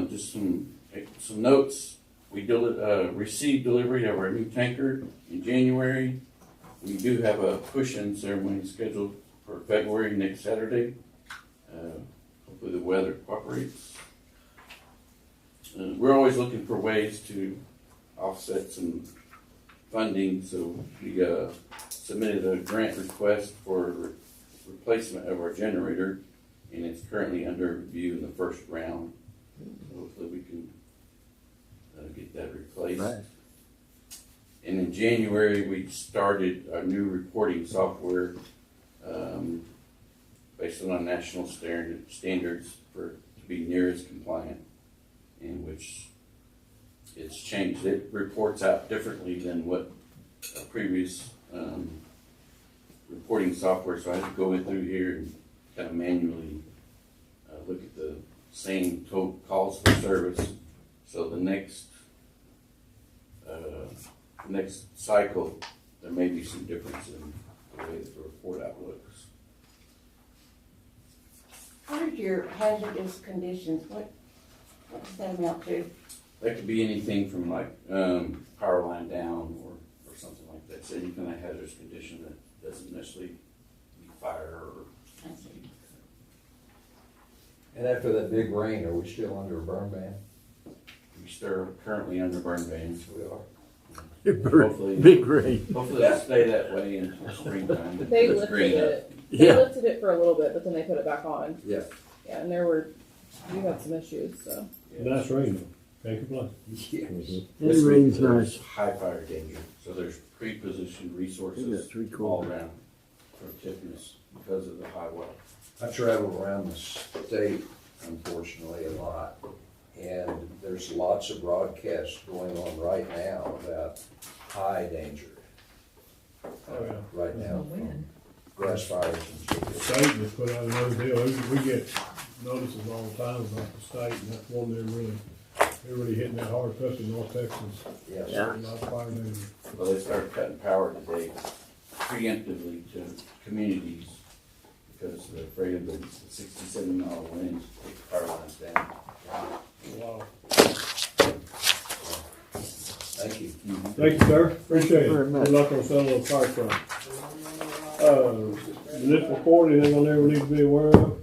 Just some notes. We received delivery of our new tanker in January. We do have a push-in ceremony scheduled for February, next Saturday. Hopefully the weather cooperates. We're always looking for ways to offset some funding, so we submitted a grant request for replacement of our generator, and it's currently under review in the first round. So hopefully we can get that replaced. Right. And in January, we started a new reporting software based on national standards to be nearest compliant, in which it's changed. It reports out differently than what a previous reporting software, so I had to go in through here and kind of manually look at the same total calls for service. So the next cycle, there may be some difference in the way that the report out looks. What are your hazardous conditions? What does that amount to? That could be anything from like power line down or something like that. So any kind of hazardous condition that doesn't necessarily be fire or. And after that big rain, are we still under a burn ban? We still currently under burn bans. We are. Hopefully, big rain. Hopefully it'll stay that way until springtime. They It's lifted green up. it. They lifted it for a little bit, but then they put it back on. Yeah. Yeah, and we had some issues, so. Nice rain though. Can't complain. Yes. It rains There's nice. high fire danger, so there's pre-positioned resources all around for Tiffany's because of the high water. I travel around the state, unfortunately, a lot, and there's lots of broadcasts going on right now about high danger. Right now, from grass fires and The so state just put out another deal. We get notices all the time about the state, and that's one they're really hitting that hard, especially North Texas. Yes. Yeah. A lot of fire danger. Well, they started cutting power today preemptively to communities because they're afraid of the 60-70-mile winds to take the power lines down. Wow. Thank you. Thank you, sir. Appreciate it. Very much. Good luck on selling those fire trucks. Municipal court, anything on there we need to be aware of?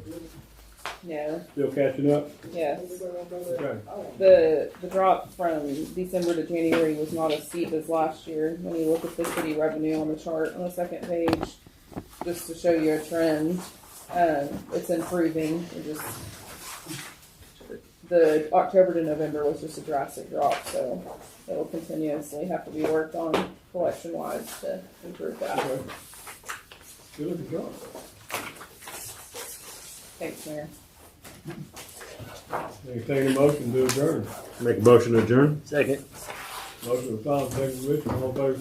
No. Still catching up? Yes. Okay. The drop from December to January was not as steep as last year. When you look at the city revenue on the chart on the second page, just to show you a trend, it's improving. The October to November was just a drastic drop, so it'll continuously have to be worked on collection wise to improve that. Okay. Good looking job. Thanks, Mayor. Entertain a motion to adjourn. Make a motion to adjourn? Second. Motion with Tom, second with Richard, all in favor, say